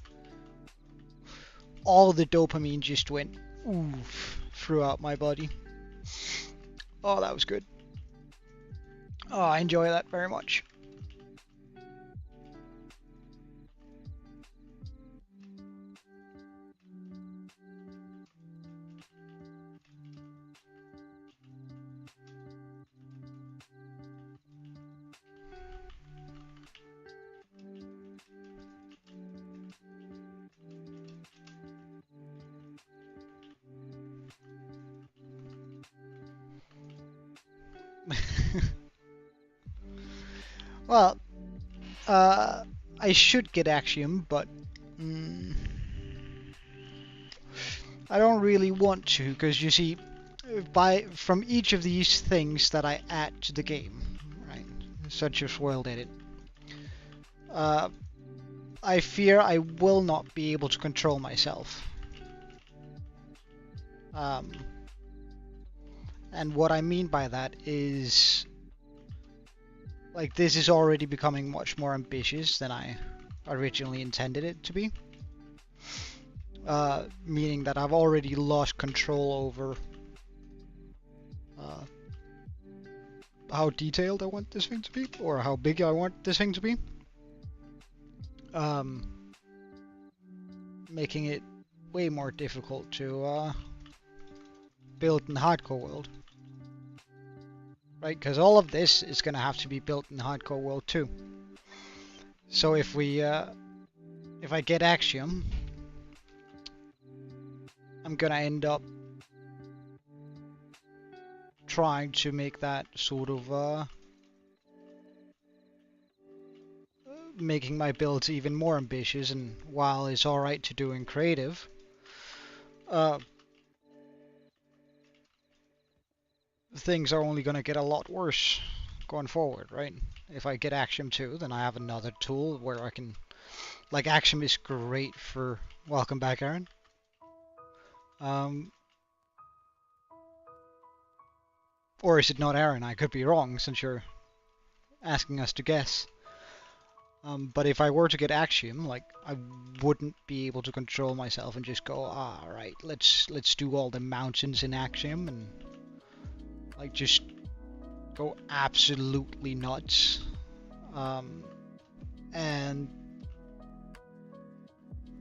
All the dopamine just went oof throughout my body. Oh, that was good. Oh, I enjoy that very much. Well, I should get Axiom, but I don't really want to, because you see, from each of these things that I add to the game, right, such as World Edit, I fear I will not be able to control myself. And what I mean by that is, like, this is already becoming much more ambitious than I originally intended it to be. Meaning that I've already lost control over how detailed I want this thing to be, or how big I want this thing to be. Making it way more difficult to build in Hardcore World. Right, because all of this is going to have to be built in Hardcore World too. So if I get Axiom, I'm going to end up trying to make that sort of making my builds even more ambitious, and while it's alright to do in creative, things are only going to get a lot worse going forward, right? If I get Axiom 2, then I have another tool where I can... Like, Axiom is great for... Welcome back, Aaron. Or is it not Aaron? I could be wrong, since you're asking us to guess. But if I were to get Axiom, like, I wouldn't be able to control myself and just go, right, let's do all the mountains in Axiom and like just go absolutely nuts. And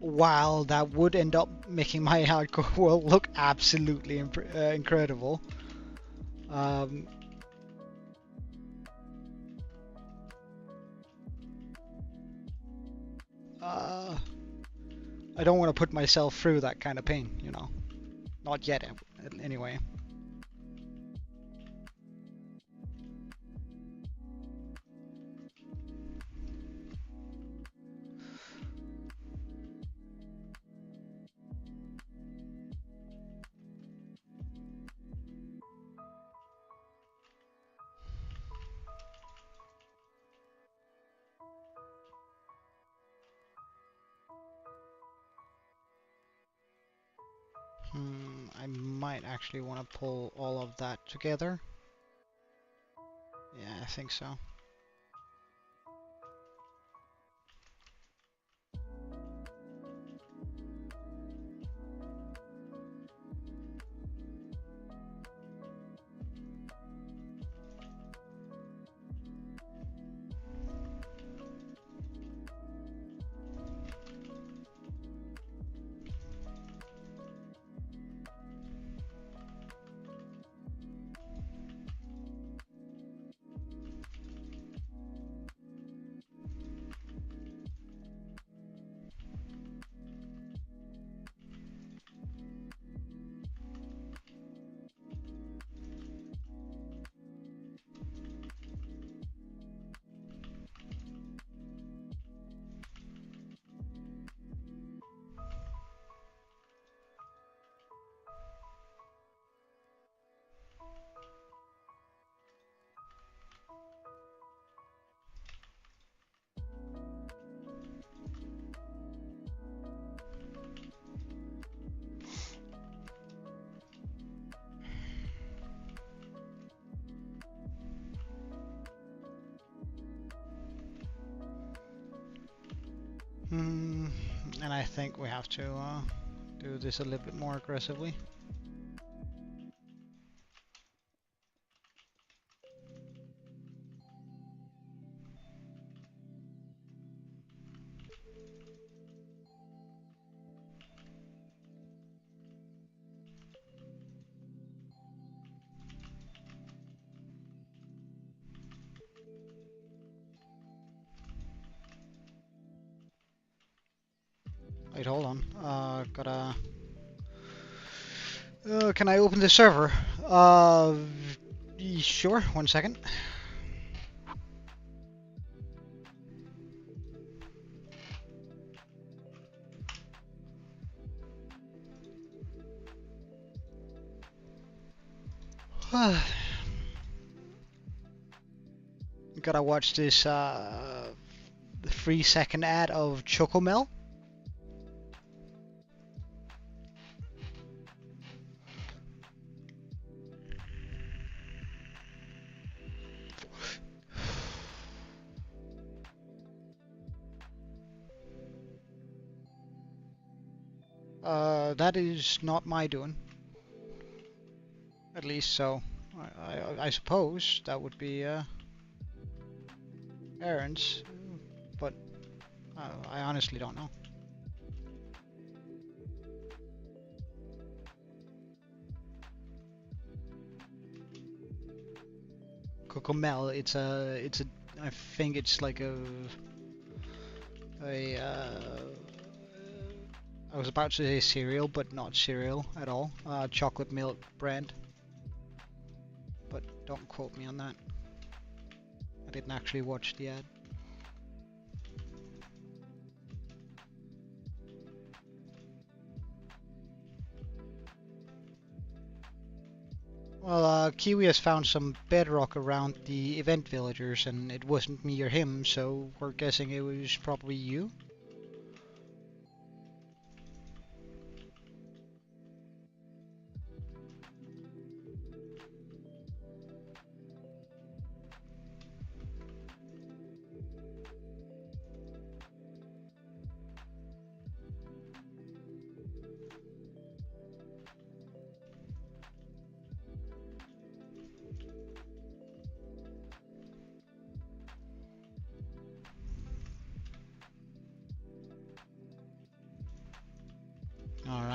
while that would end up making my hardcore world look absolutely incredible. Um, uh, I don't want to put myself through that kind of pain, you know. Not yet, anyway. I might actually want to pull all of that together. Yeah, I think so. And I think we have to do this a little bit more aggressively. Wait, hold on. Gotta. Can I open the server? Sure. 1 second. Gotta watch this 3-second ad of Chocomel. That is not my doing. At least so. I suppose that would be Aaron's, but I honestly don't know. Cocomel, it's a, I think it's like I was about to say cereal, but not cereal at all. Chocolate milk brand. But don't quote me on that. I didn't actually watch the ad. Well, Kiwi has found some bedrock around the event villagers, and it wasn't me or him, so we're guessing it was probably you.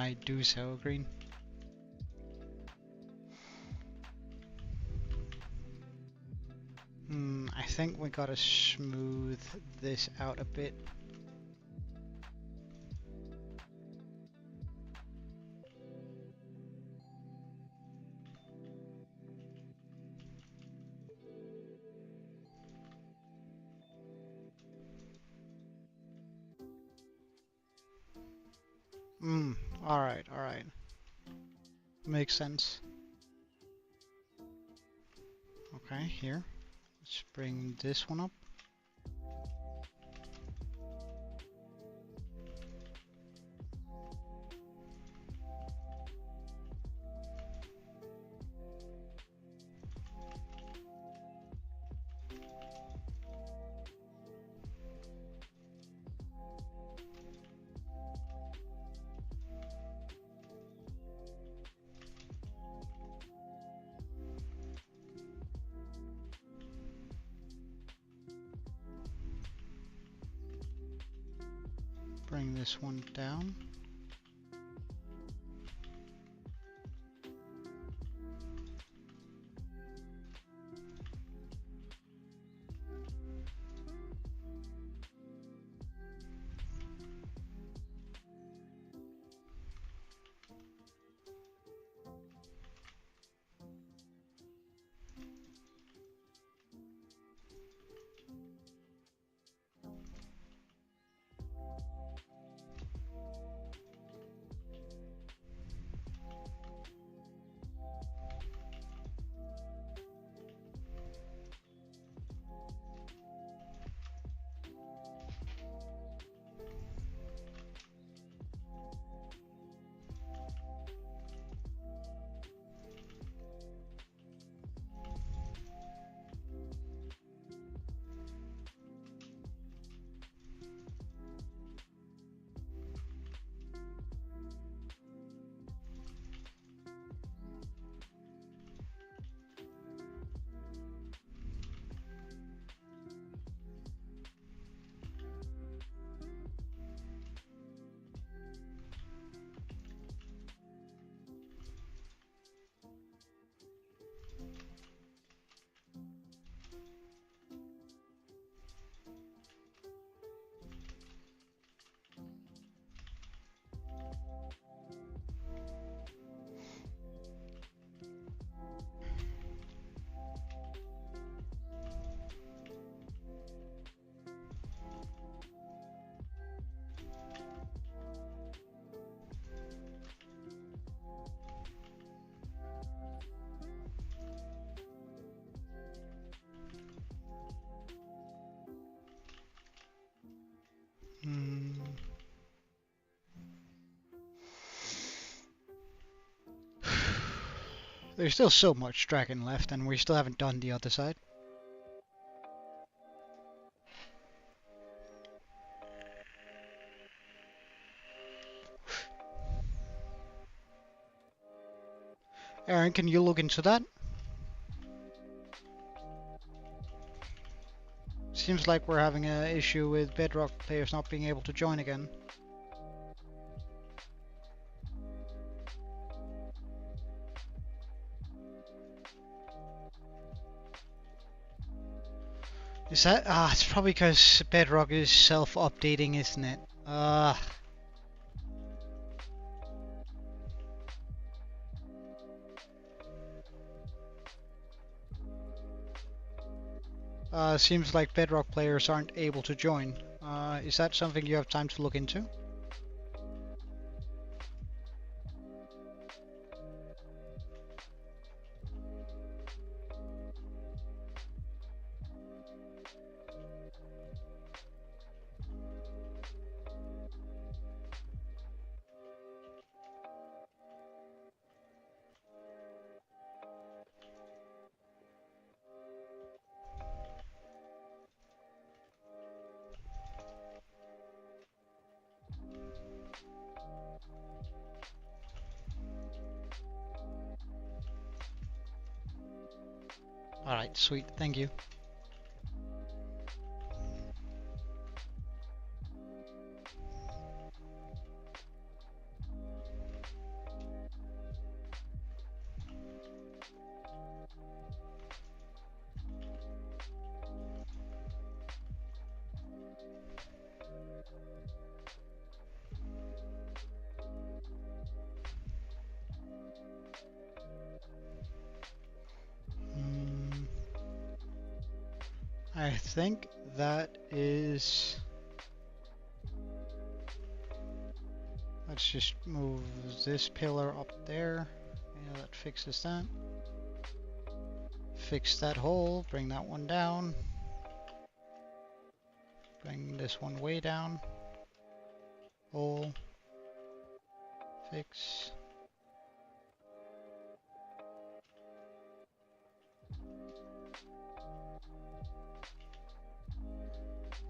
I do so, Green. I think we gotta smooth this out a bit. Alright, alright. Makes sense. Okay, here. Let's bring this one up. Bring this one down. There's still so much dragon left, and we still haven't done the other side. Aaron, can you look into that? Seems like we're having an issue with Bedrock players not being able to join again. Is that? It's probably because Bedrock is self-updating, isn't it? Seems like Bedrock players aren't able to join. Is that something you have time to look into? Alright, sweet, thank you. I think that is... Let's just move this pillar up there. Yeah, that fixes that. Fix that hole, bring that one down. Bring this one way down. Hole. Fix.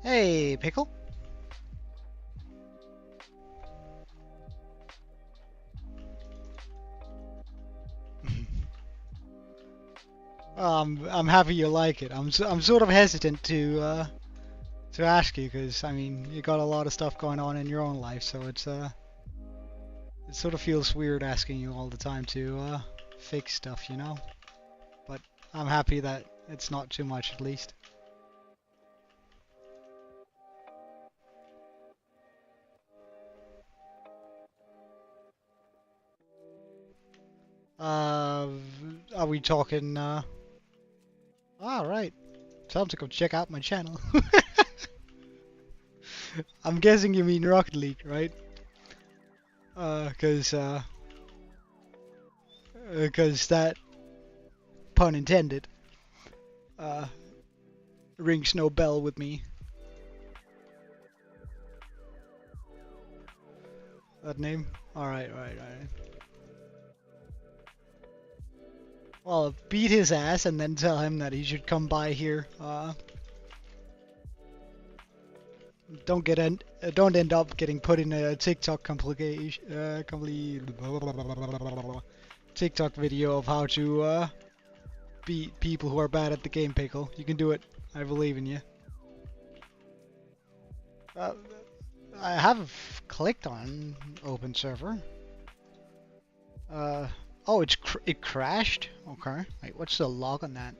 Hey, Pickle. I'm happy you like it. I'm sort of hesitant to ask you because I mean you got a lot of stuff going on in your own life, so it's it sort of feels weird asking you all the time to fix stuff, you know. But I'm happy that it's not too much, at least. Are we talking? Right. Time to go check out my channel. I'm guessing you mean Rocket League, right? Because that pun intended rings no bell with me. That name? Alright, right. Well, beat his ass and then tell him that he should come by here. Don't end up getting put in a TikTok TikTok video of how to beat people who are bad at the game, Pickle. You can do it. I believe in you. I have clicked on open server. Oh, it crashed? Okay. Wait, what's the log on that?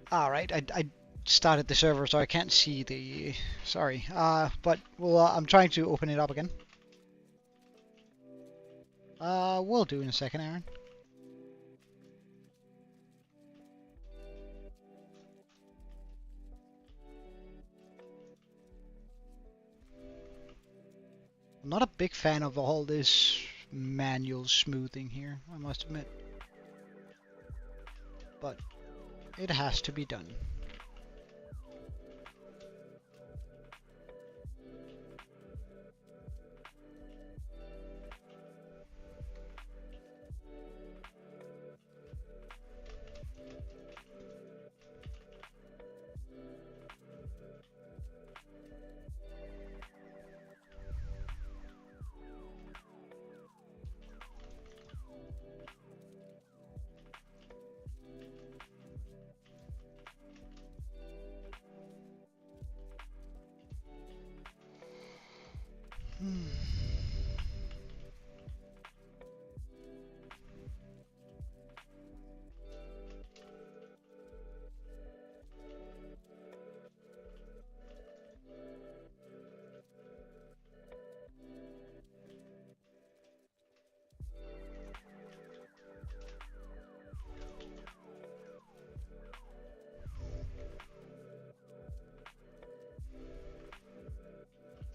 Alright, I started the server so I can't see the... Sorry. But, well, I'm trying to open it up again. We'll do in a second, Aaron. I'm not a big fan of all this manual smoothing here, I must admit. But it has to be done.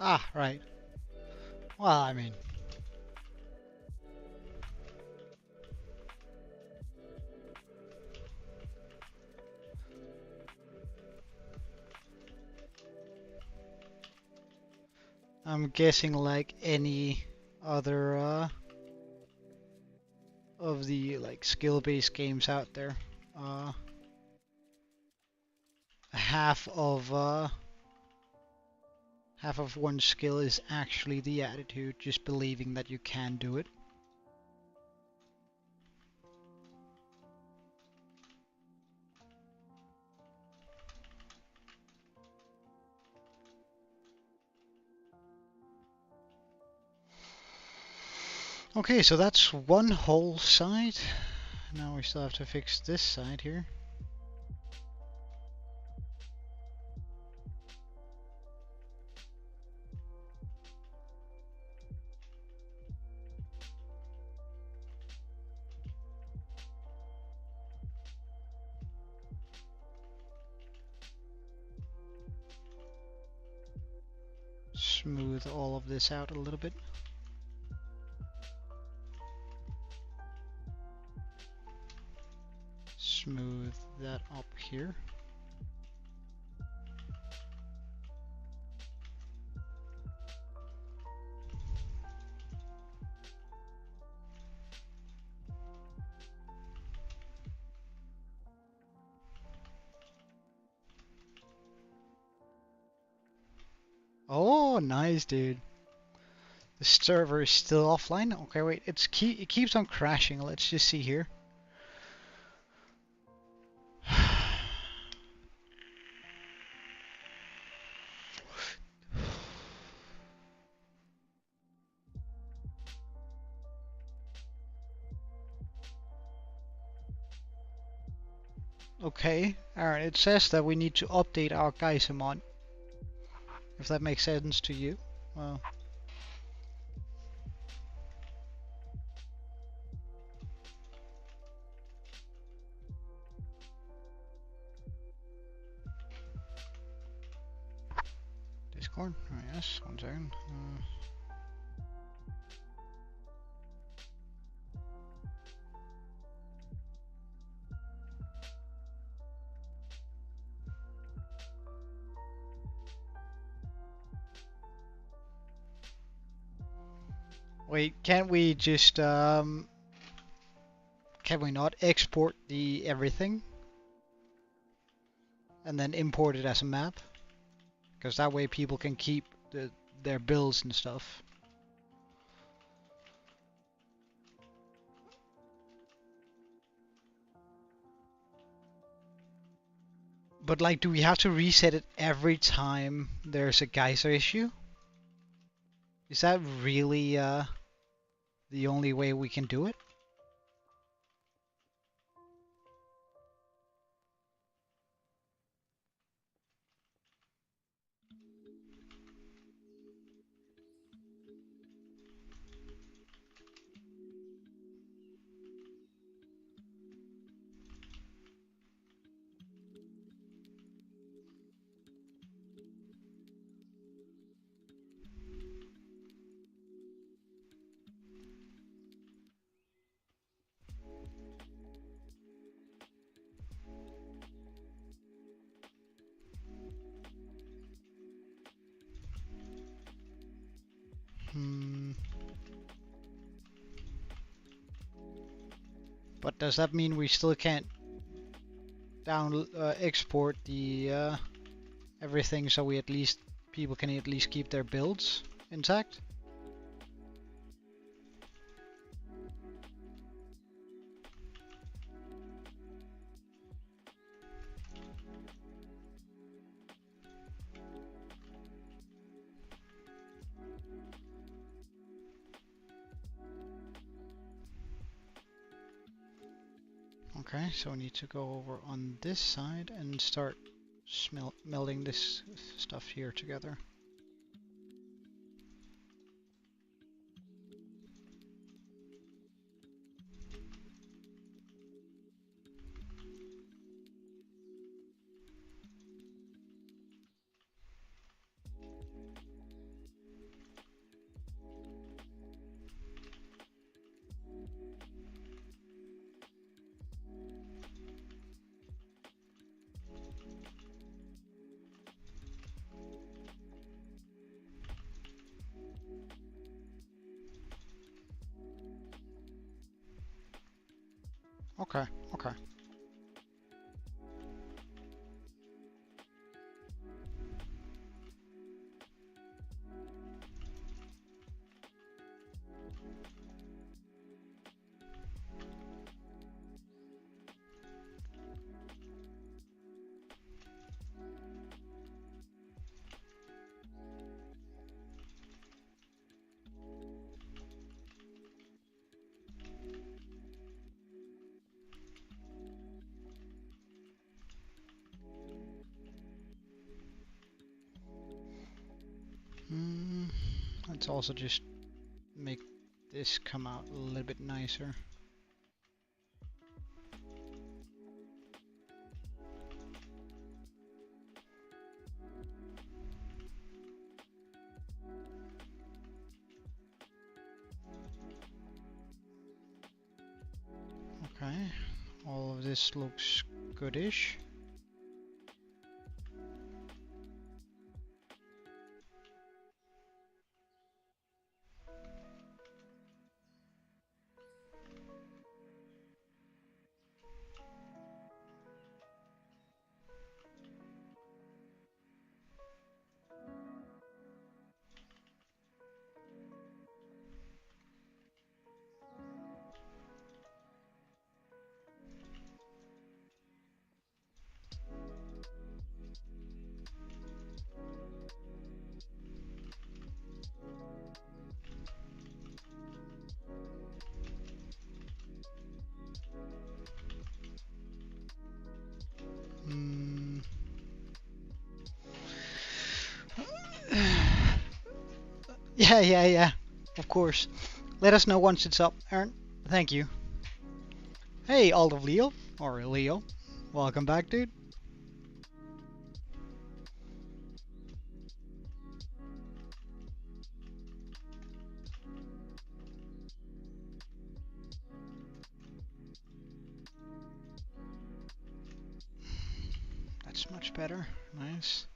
Ah, right. Well, I mean... I'm guessing like any other of the like skill-based games out there, half of one's skill is actually the attitude, just believing that you can do it. Okay, so that's one whole side. Now we still have to fix this side here. smooth all of this out a little bit. Smooth that up here. Oh, nice, dude. The server is still offline. Okay, wait. It keeps on crashing. Let's just see here. Okay, alright. It says that we need to update our Geyser mod. If that makes sense to you. Well. Discord? Oh, yes, one second. Wait, can't we just, can we not export the everything? And then import it as a map? Because that way people can keep their builds and stuff. But like, do we have to reset it every time there's a geyser issue? Is that really the only way we can do it? But does that mean we still can't export the everything so we people can at least keep their builds intact? Okay, so we need to go over on this side and start melding this stuff here together. Okay, okay. Let's also just make this come out a little bit nicer. Okay, all of this looks goodish. Yeah. Of course. Let us know once it's up, Aaron. Thank you. Hey, all of Leo, or Leo. Welcome back, dude. That's much better. Nice.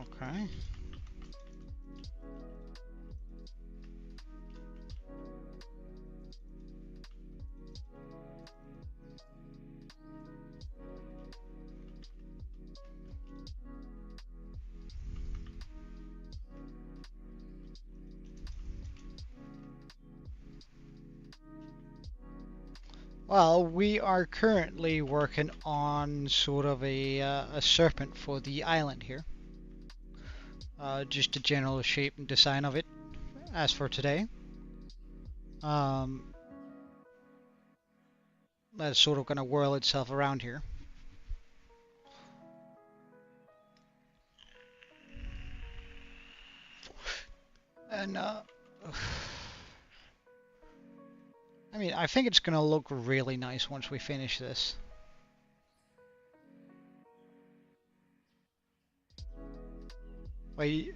Okay. Well, we are currently working on sort of a serpent for the island here. Just the general shape and design of it. As for today, um, that's sort of going to whirl itself around here. And I mean, I think it's going to look really nice once we finish this. Wait,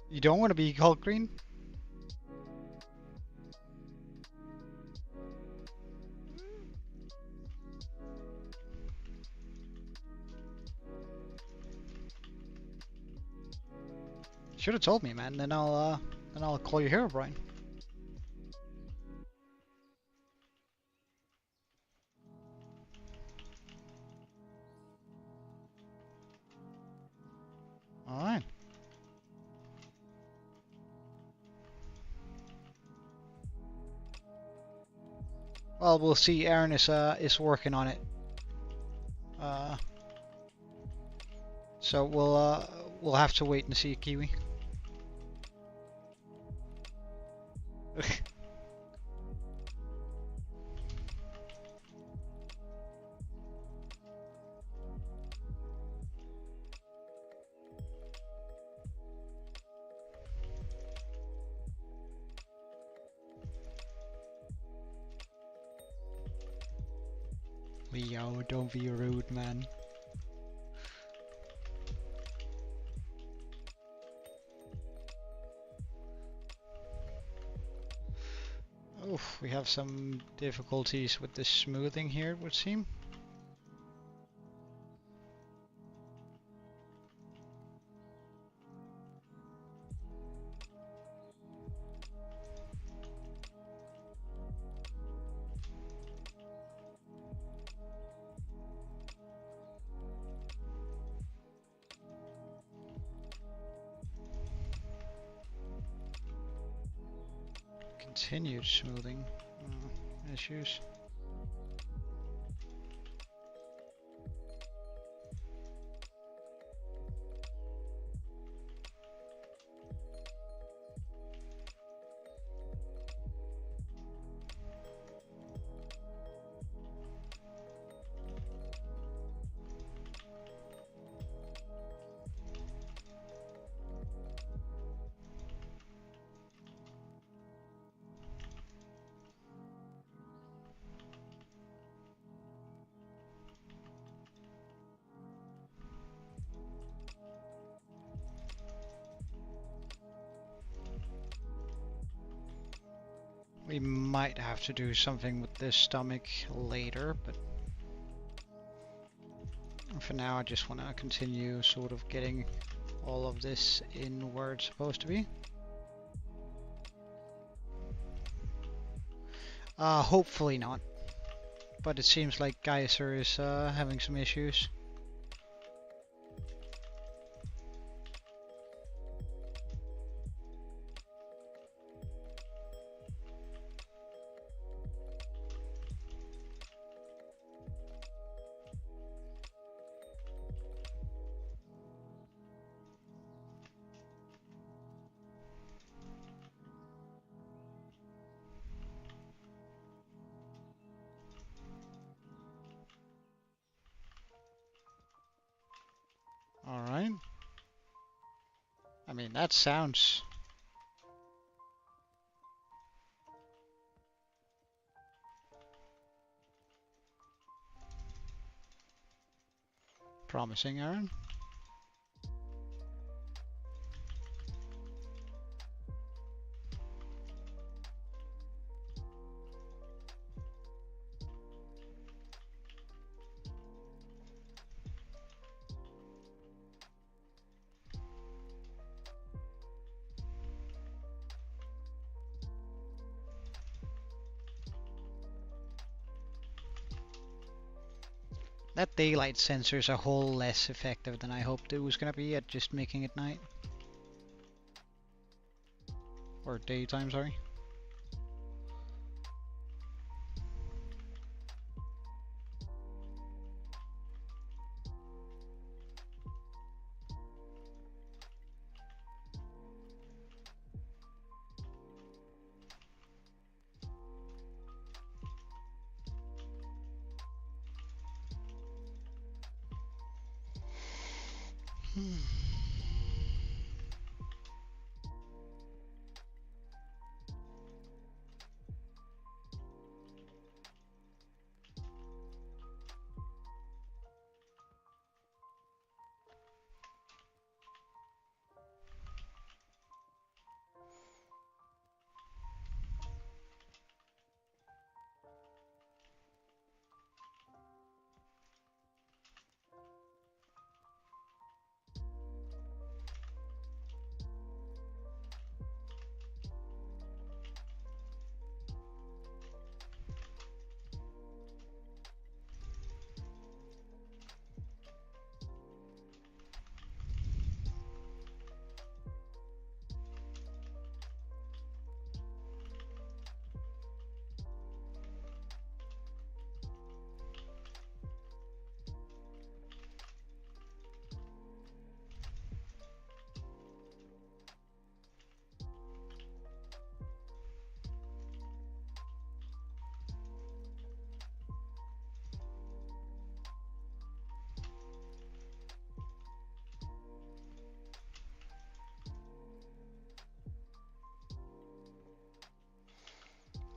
you don't want to be called green? Should have told me, man. Then I'll call you Herobrine. All right. Well, we'll see. Aaron is working on it. So we'll have to wait and see, Kiwi. Leo, don't be rude, man. Oh, we have some difficulties with the smoothing here, it would seem. Continued smoothing issues. We might have to do something with this stomach later, but for now I just want to continue sort of getting all of this in where it's supposed to be. Hopefully not, but it seems like Geyser is having some issues. Alright. I mean, that sounds promising, Aaron. That daylight sensor is a whole less effective than I hoped it was going to be at just making it night. Or daytime, sorry.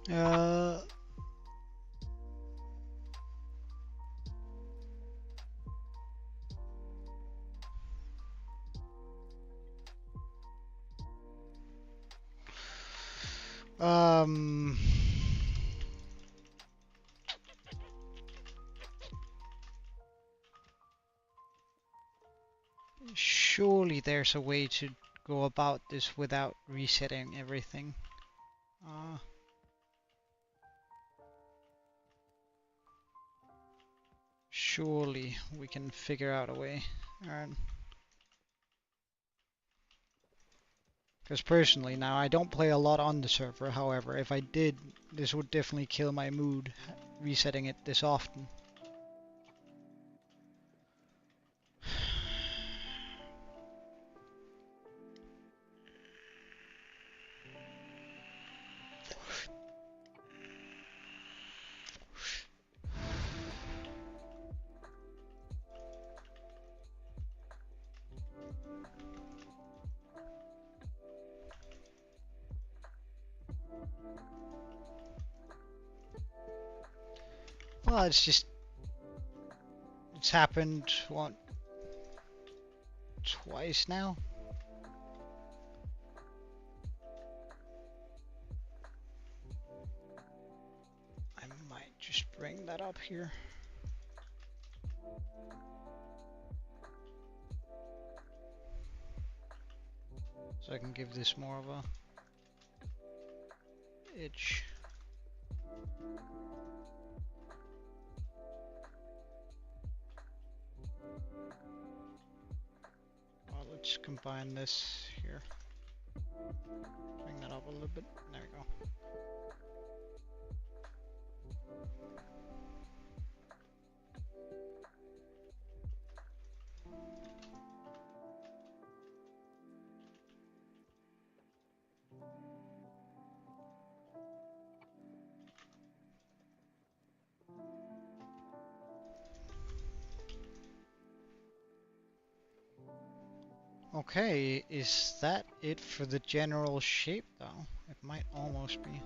Uh, um, surely there's a way to go about this without resetting everything. Surely we can figure out a way. Alright. Because personally, now I don't play a lot on the server, however, if I did, this would definitely kill my mood, resetting it this often. Well, it's happened, what, twice now? that up here. So I can give this more of a edge. Well, let's combine this here. Bring that up a little bit. There we go. Okay, is that it for the general shape though? It might almost be.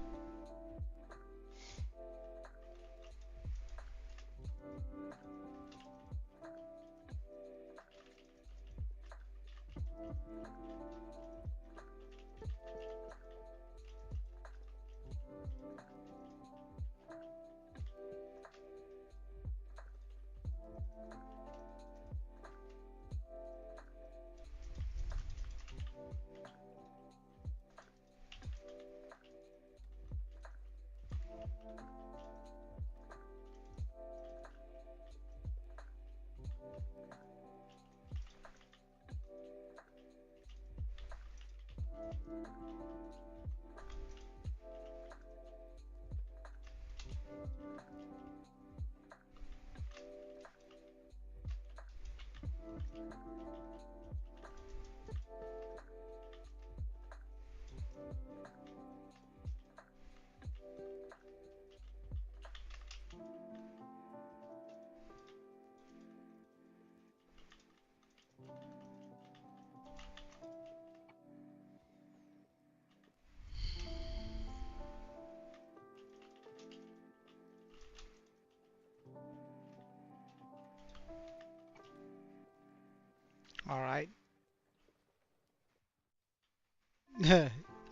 Alright.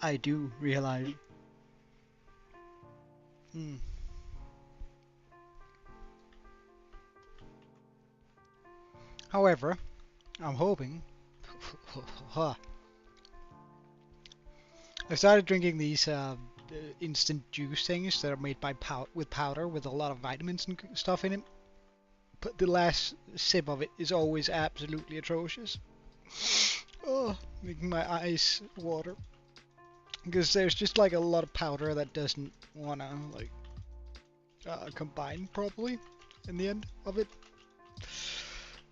I do realize. However, I'm hoping. I started drinking these instant juice things that are made by with powder with a lot of vitamins and stuff in it. But the last sip of it is always absolutely atrocious. Oh, making my eyes water. Because there's just like a lot of powder that doesn't wanna like combine properly in the end of it.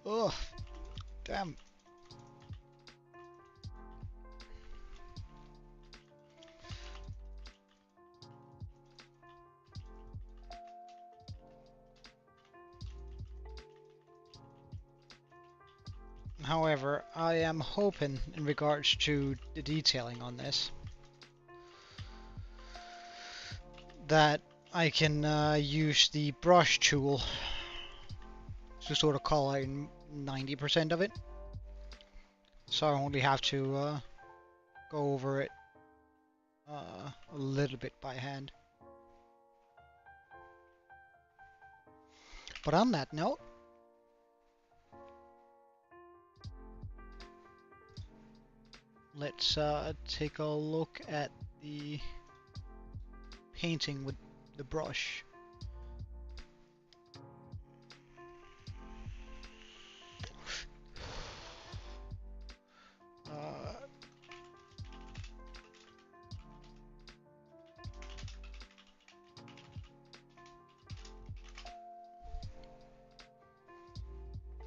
Oh, damn. However, I am hoping in regards to the detailing on this that I can use the brush tool to sort of color in 90% of it. So I only have to go over it a little bit by hand. But on that note, let's take a look at the painting with the brush.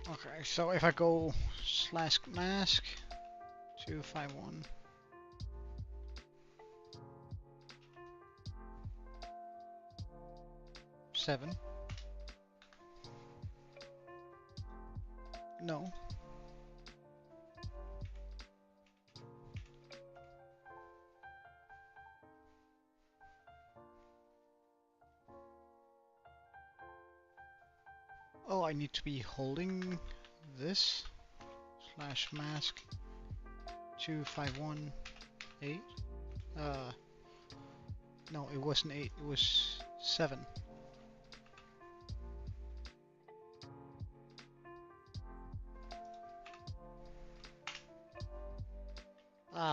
Okay, so if I go /mask 251 7. No. Oh, I need to be holding this /mask 2518. No, it wasn't 8, it was 7.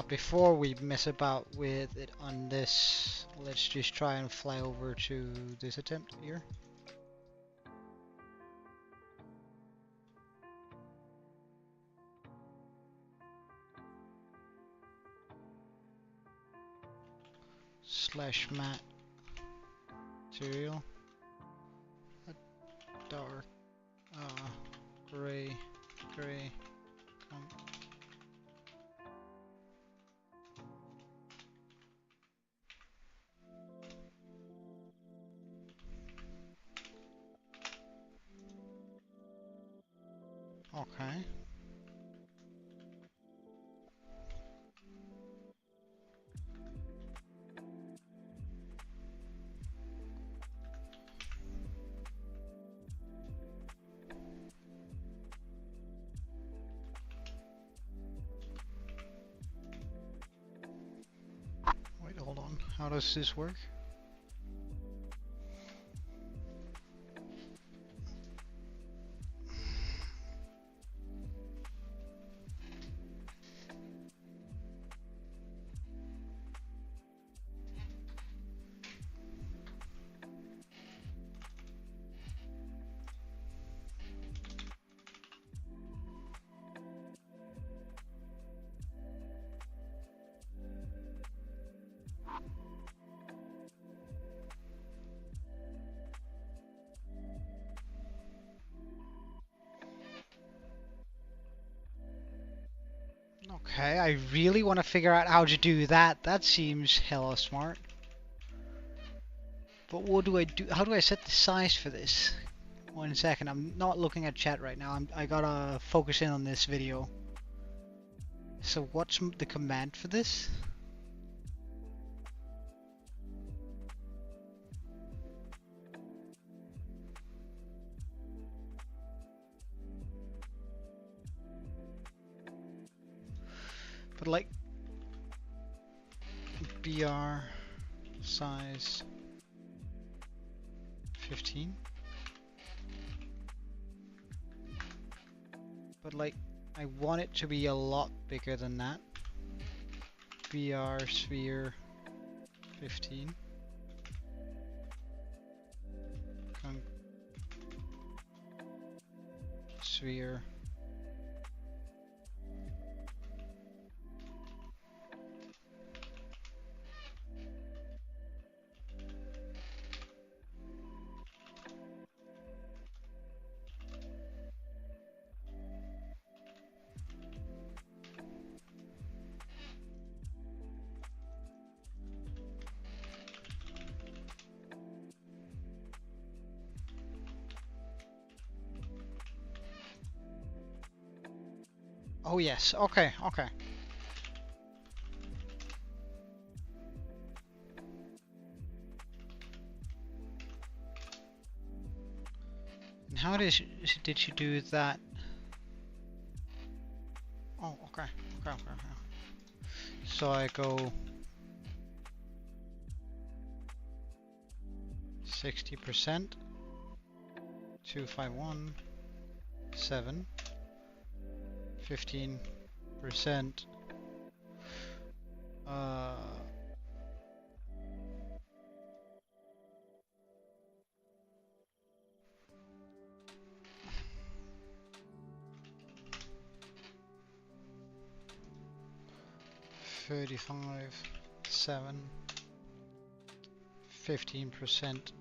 Before we mess about with it on this, let's just try and fly over to this attempt here. Slash matte material, dark, gray, okay. Wait, hold on. How does this work? Okay, I really want to figure out how to do that. That seems hella smart. But what do I do? How do I set the size for this? 1 second, I'm not looking at chat right now. I gotta focus in on this video. So what's the command for this? But like BR size 15. But like I want it to be a lot bigger than that. BR sphere 15. Sphere. Oh yes, okay, okay. And how did you do that? Oh, okay. So I go 60%, 251, 7, 15%, 35, 7, 15%. 15%.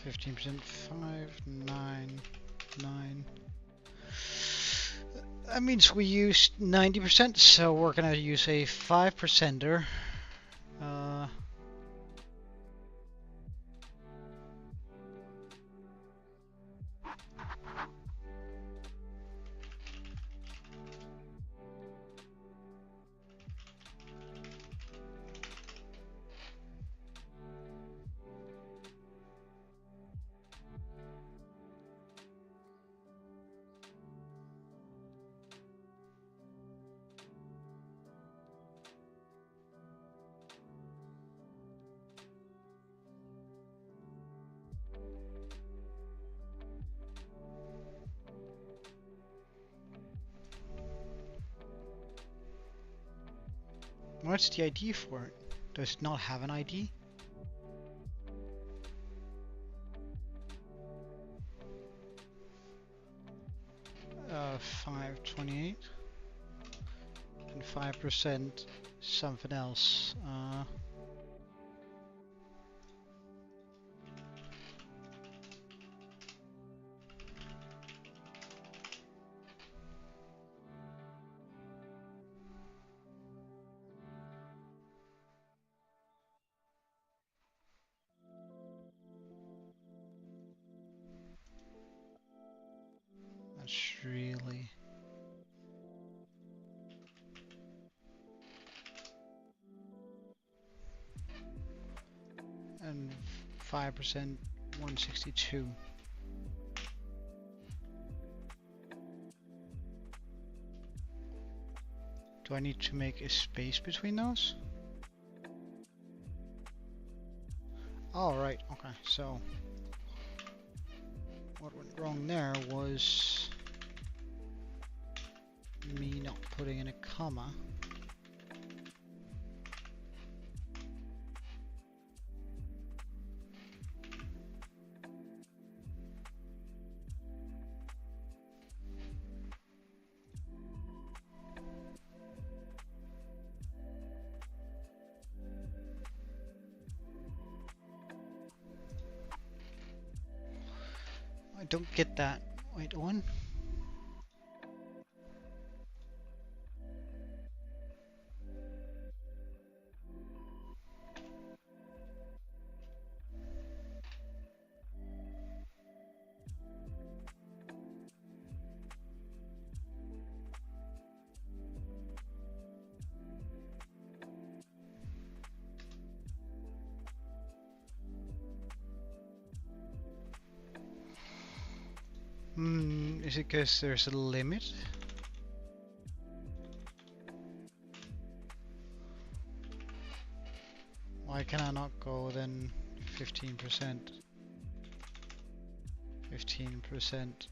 15%, 599. That means we used 90%, so we're gonna use a 5%er. What's the ID for it? Does it not have an ID? 528 and 5% something else. That's really... And 5%, 162. Do I need to make a space between those? Oh, right, okay, so what went wrong there was me not putting in a comma. I don't get that. Wait, one? Is it because there's a limit? Why can I not go then 15%? 15%.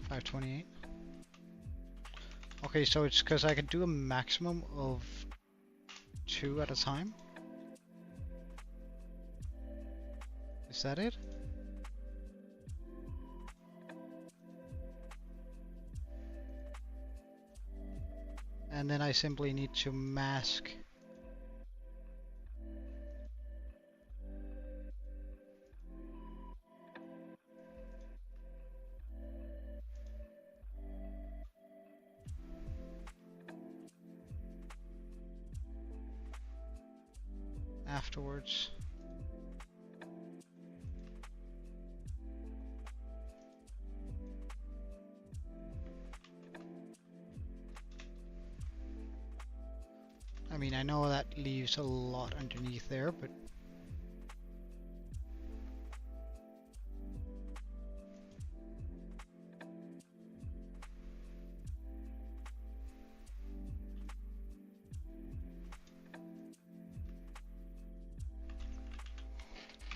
528. Okay, so it's because I can do a maximum of 2 at a time? Is that it? And then I simply need to mask afterwards. I mean, I know that leaves a lot underneath there, but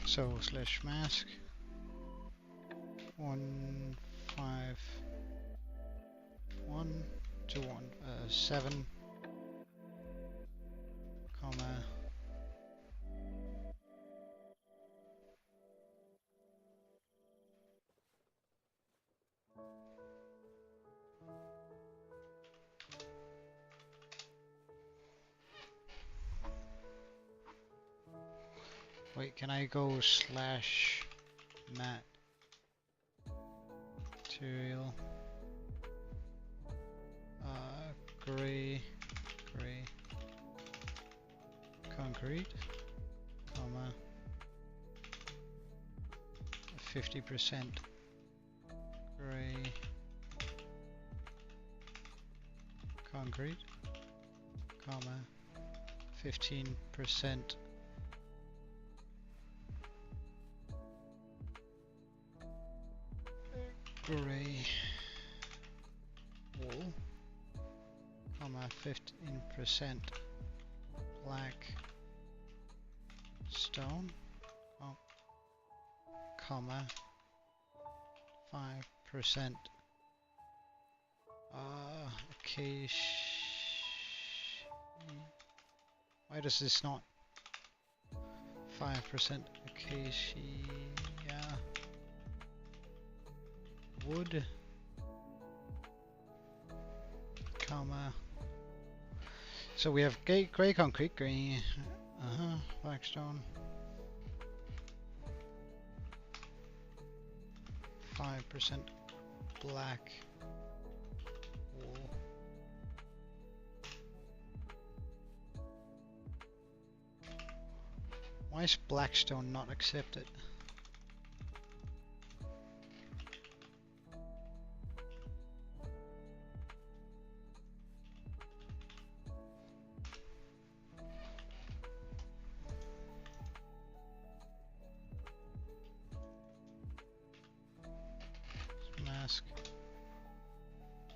so slash mask 15121 7 comma wait, can I go slash mat material gray concrete, comma 50% gray concrete, comma 15% gray wool, comma 15% black stone, oh, comma 5% acacia. Why does this not? 5% acacia wood, comma. So we have grey concrete, grey, black stone, 5% black wool. Why is blackstone not accepted? Mask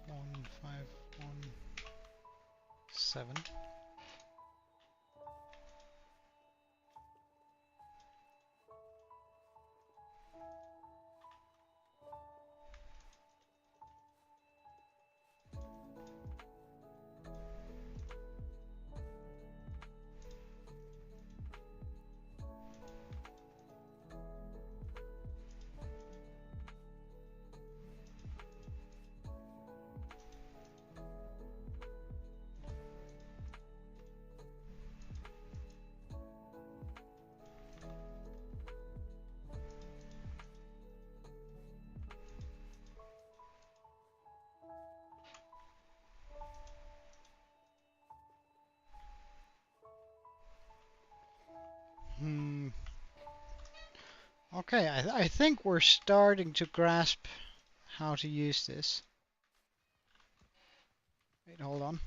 1517. Okay, I think we're starting to grasp how to use this. Wait, hold on.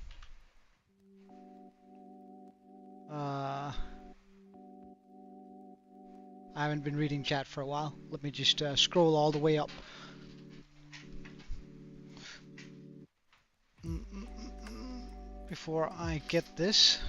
I haven't been reading chat for a while. Let me just scroll all the way up. Before I get this.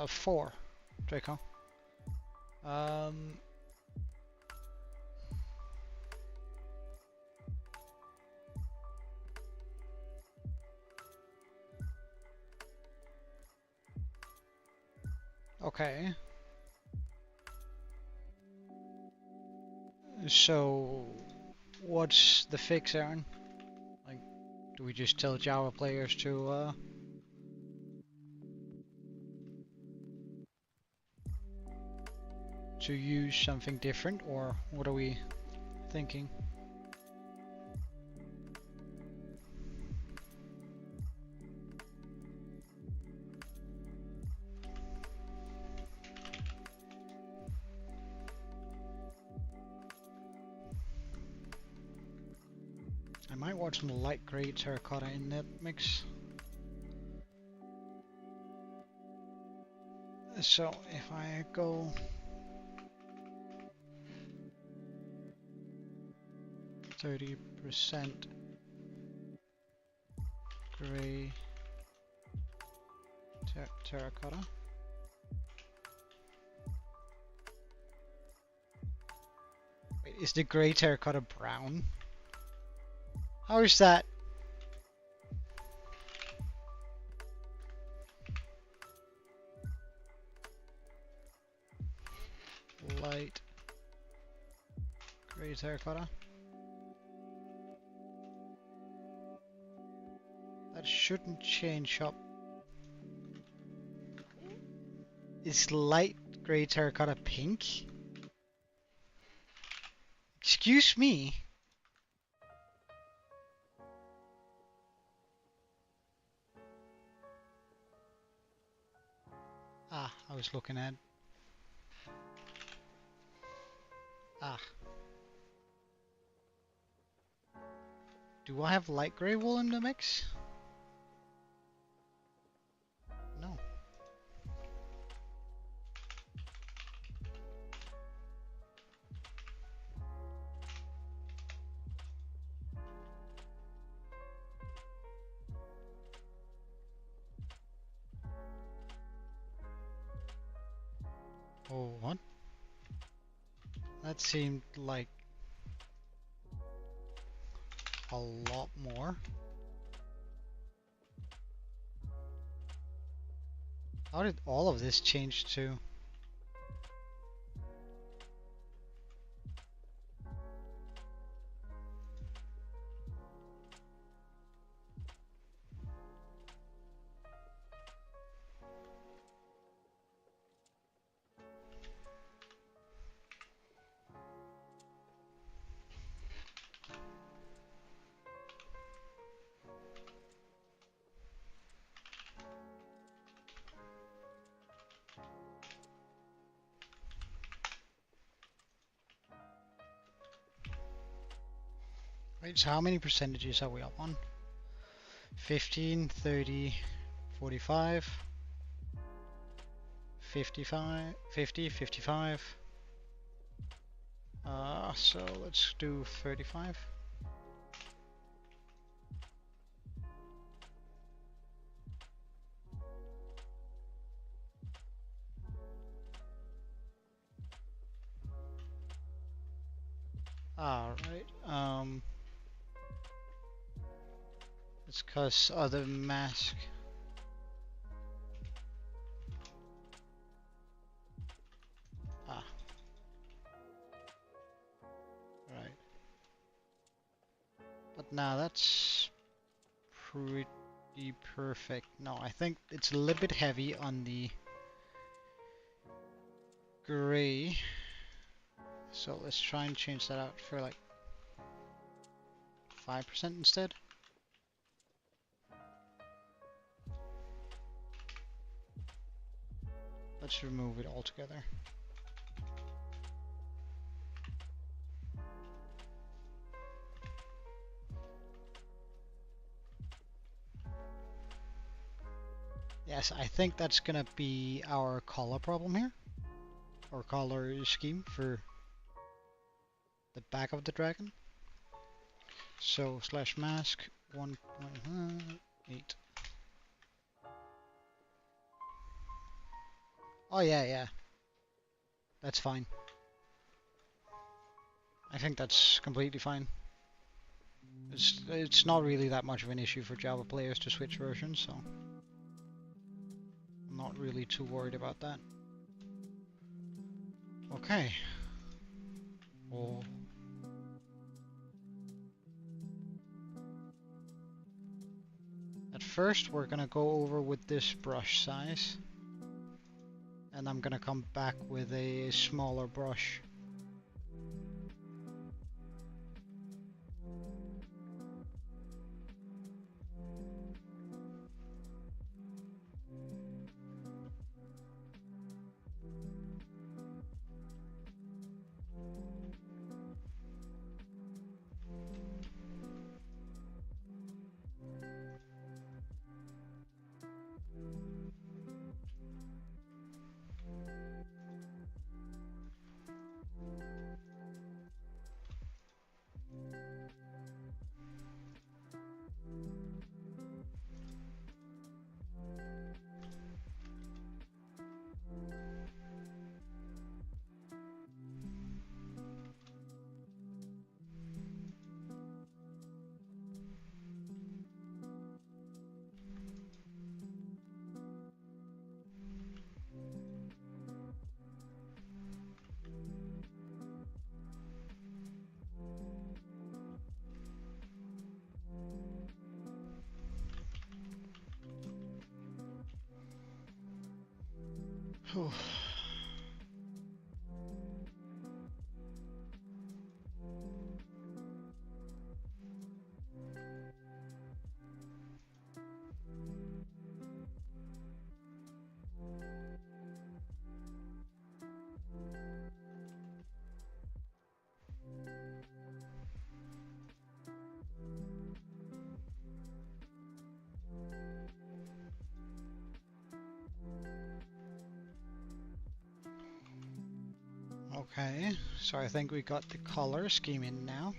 Four, Draco. Okay. So, what's the fix, Aaron? Like, do we just tell Java players to use something different, or what are we thinking? I might want some light grey terracotta in that mix. So if I go 30% grey terracotta. Wait, is the grey terracotta brown? How is that? Light grey terracotta. That shouldn't change up. Is light grey terracotta pink? Excuse me. Ah, I was looking at. Ah. Do I have light grey wool in the mix? No. Oh, what? That seemed like a lot more. How did all of this change to? Right, so how many percentages are we up on? 15, 30, 45, 55, 50, 55. So let's do 35. Alright, it's cause other mask. Ah. Right. But now that's pretty perfect. No, I think it's a little bit heavy on the gray. So let's try and change that out for like 5% instead. Let's remove it altogether. Yes, I think that's gonna be our color problem here. Or color scheme for the back of the dragon. So slash mask 1.8. Oh yeah. That's fine. I think that's completely fine. It's not really that much of an issue for Java players to switch versions, so I'm not really too worried about that. Okay. Oh. At first we're gonna go over with this brush size, and I'm gonna come back with a smaller brush. Whew. Okay, so I think we got the color scheme in now.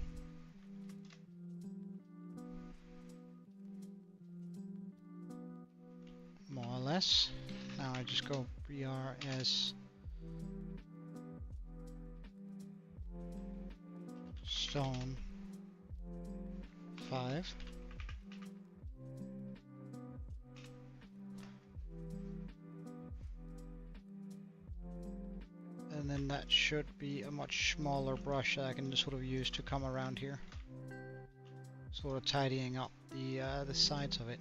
More or less. Now I just go BRS stone 5. And then that should be a much smaller brush that I can just sort of use to come around here. Sort of tidying up the sides of it.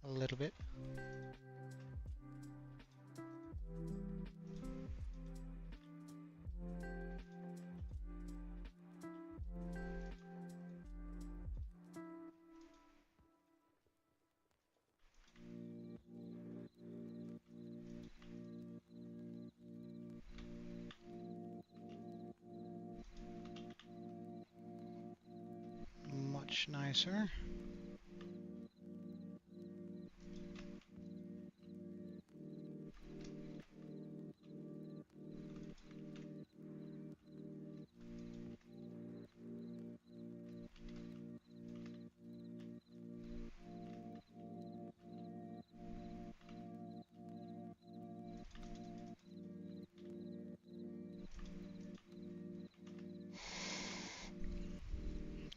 A little bit. Much nicer.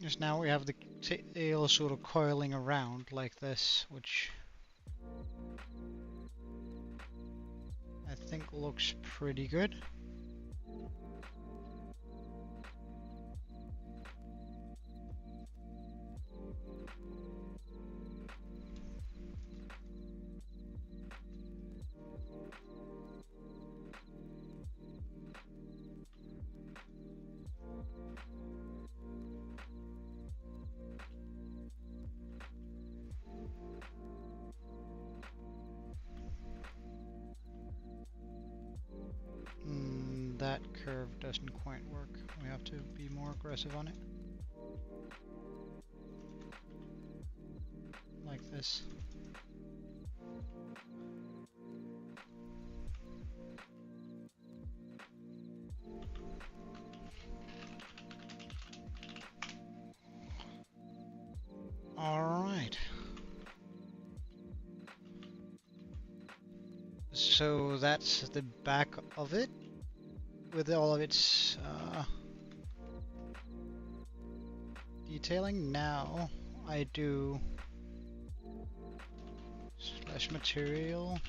Just now we have the tail sort of coiling around like this, which I think looks pretty good. That curve doesn't quite work. We have to be more aggressive on it. Like this. Alright. So that's the back of it, with all of its detailing. Now I do slash material,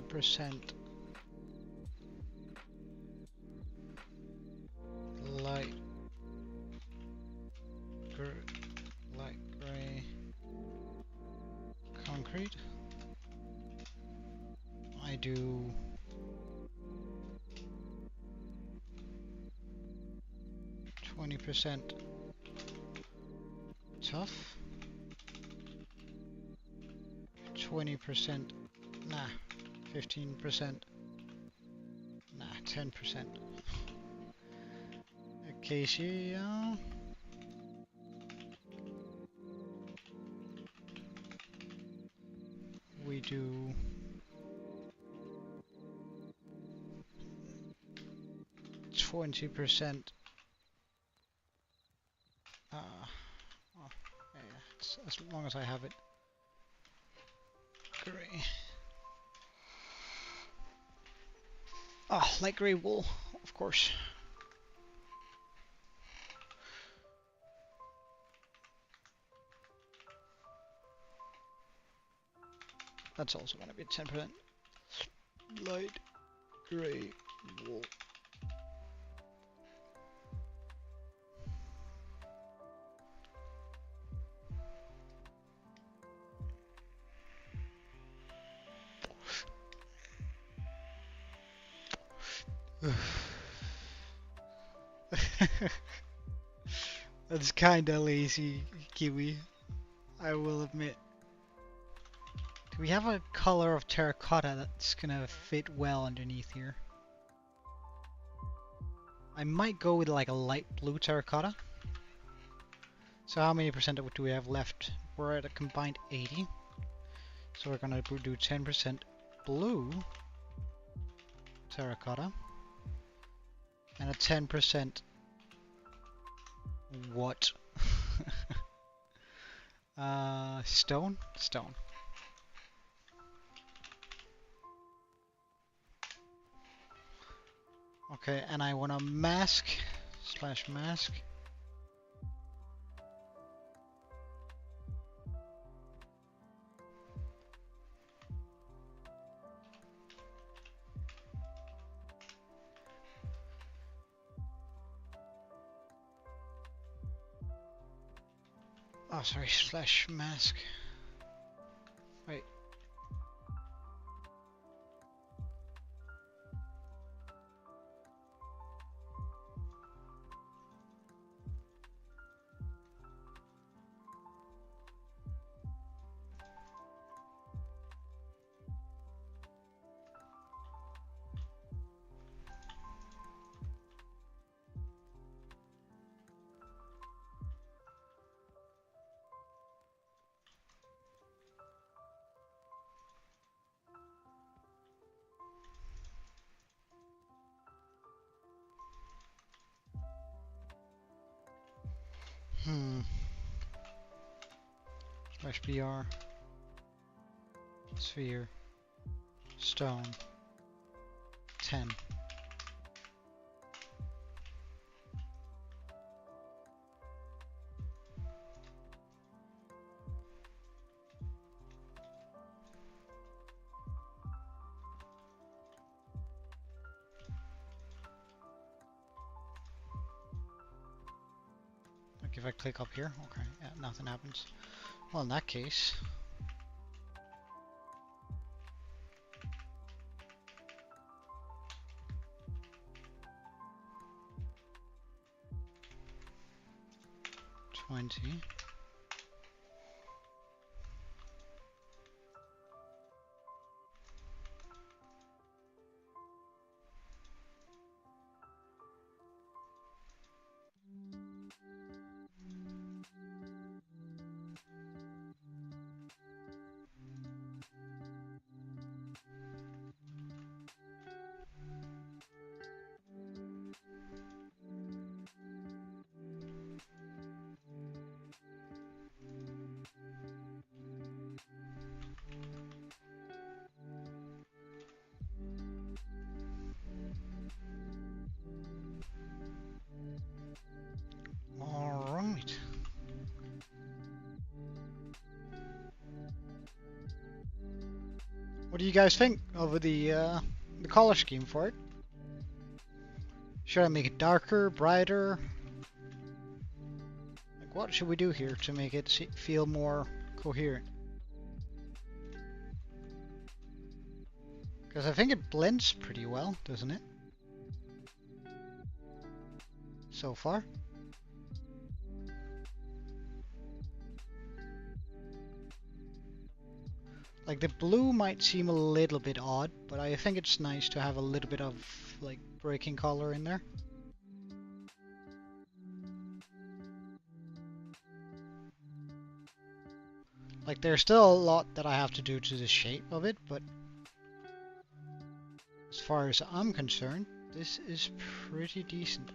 %, light gray concrete. I do %, tough, 20%, nah, 15%, nah, 10%. Acacia, we do 20%. Oh, yeah, it's, as long as I have it. Gray. Ah, light gray wool, of course. That's also going to be 10% light Grey wool. That's kinda lazy, Kiwi. I will admit. Do we have a color of terracotta that's gonna fit well underneath here? I might go with like a light blue terracotta. So how many percent do we have left? We're at a combined 80. So we're gonna do 10% blue terracotta and a 10% what? Stone? Stone. Okay, and I want to mask / mask. Oh, sorry, / mask. Wait. / BR. Sphere. Stone. 10. Like if I click up here, okay, yeah, nothing happens. Well, in that case, $20. Alright. What do you guys think of the color scheme for it? Should I make it darker, brighter? Like, what should we do here to make it feel more coherent? Because I think it blends pretty well, doesn't it? So far. Like the blue might seem a little bit odd, but I think it's nice to have a little bit of like breaking color in there. Like there's still a lot that I have to do to the shape of it, but as far as I'm concerned, this is pretty decent.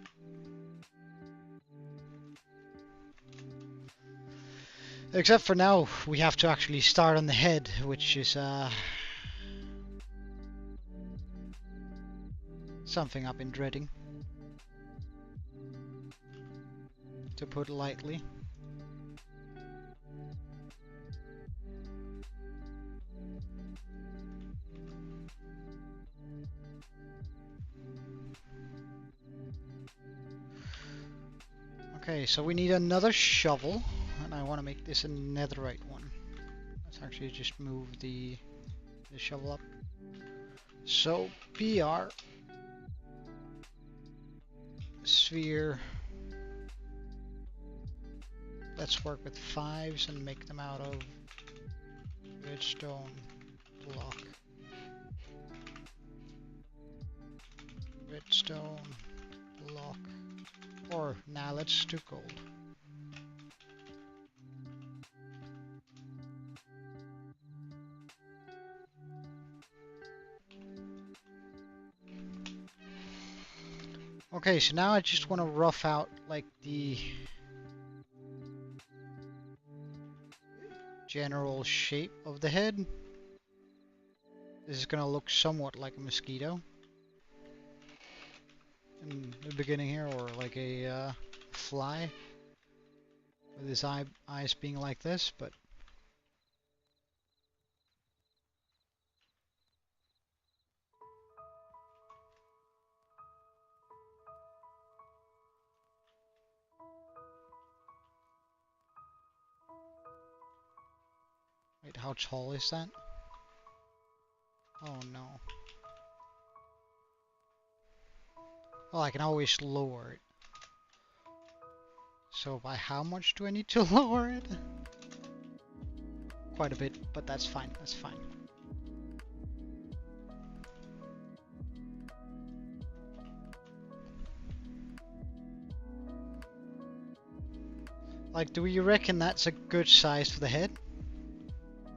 Except for now, we have to actually start on the head, which is something I've been dreading, to put it lightly. Okay, so we need another shovel, and I want to make this a netherite one. Let's actually just move the shovel up. So PR sphere. Let's work with 5s and make them out of redstone block. Redstone block. Or now let's do gold. Okay, so now I just want to rough out like the general shape of the head. This is gonna look somewhat like a mosquito in the beginning here, or like a fly, with his eyes being like this, but wait, how tall is that? Oh no. Well, I can always lower it. So by how much do I need to lower it? Quite a bit, but that's fine, that's fine. Like, do you reckon that's a good size for the head?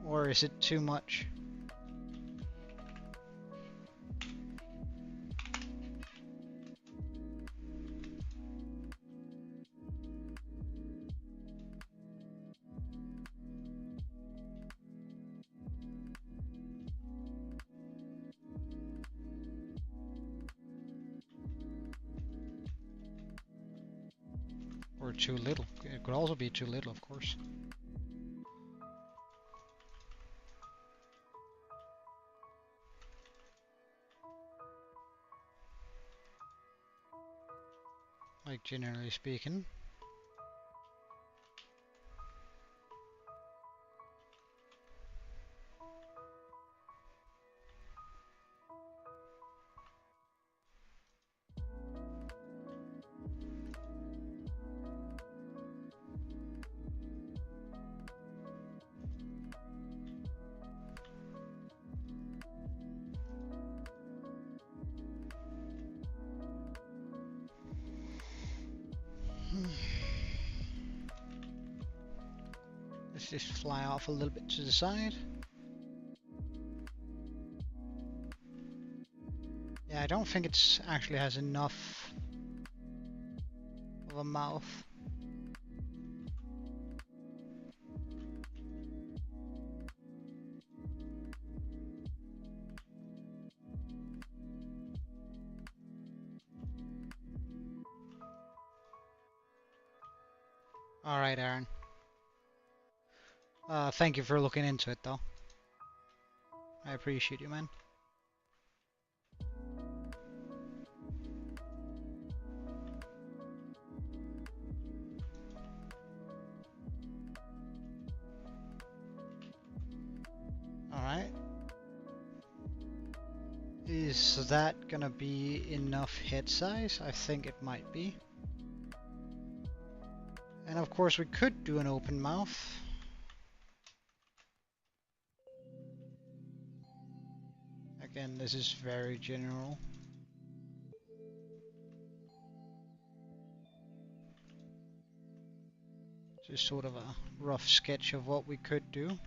Or is it too much? Or too little? It could also be too little, of course. Like, generally speaking. Let's just fly off a little bit to the side. Yeah, I don't think it's actually has enough of a mouth. Alright, Aaron. Thank you for looking into it, though. I appreciate you, man. Alright. Is that gonna be enough head size? I think it might be. And of course we could do an open mouth. Again, this is very general. Just sort of a rough sketch of what we could do.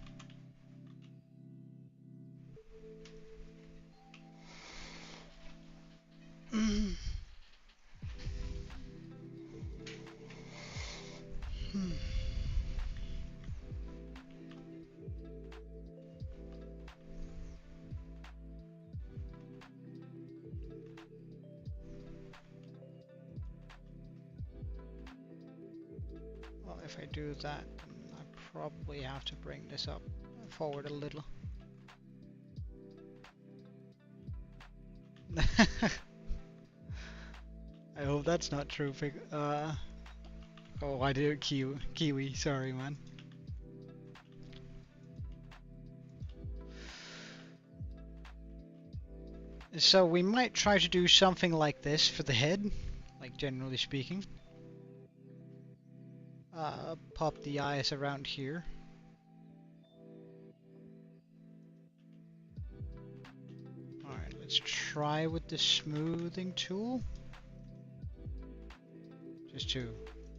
Well, if I do that, then I probably have to bring this up forward a little. I hope that's not true. Oh, I did Kiwi. Sorry, man. So we might try to do something like this for the head, like generally speaking. Pop the eyes around here. Alright, let's try with the smoothing tool. Just to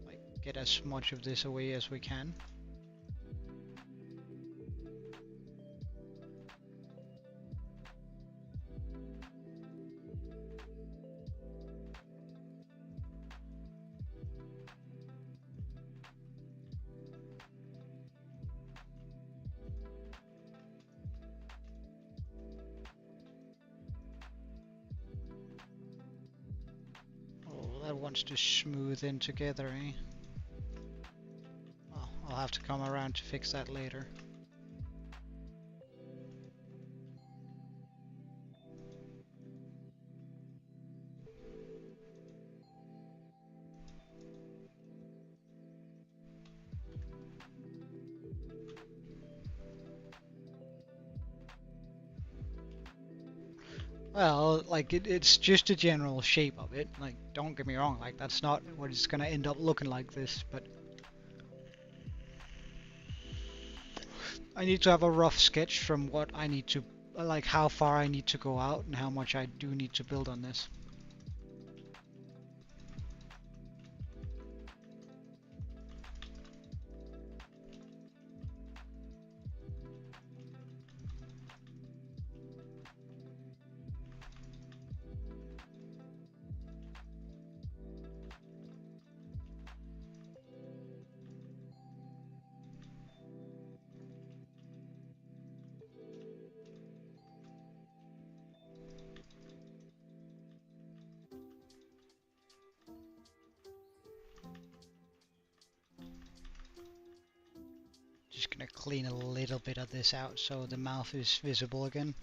like get as much of this away as we can. That wants to smooth in together, eh? Well, I'll have to come around to fix that later. Well, like it's just a general shape of it. Like, don't get me wrong, like that's not what it's gonna end up looking like this, but I need to have a rough sketch from what I need to, like how far I need to go out and how much I do need to build on this. Just gonna clean a little bit of this out so the mouth is visible again.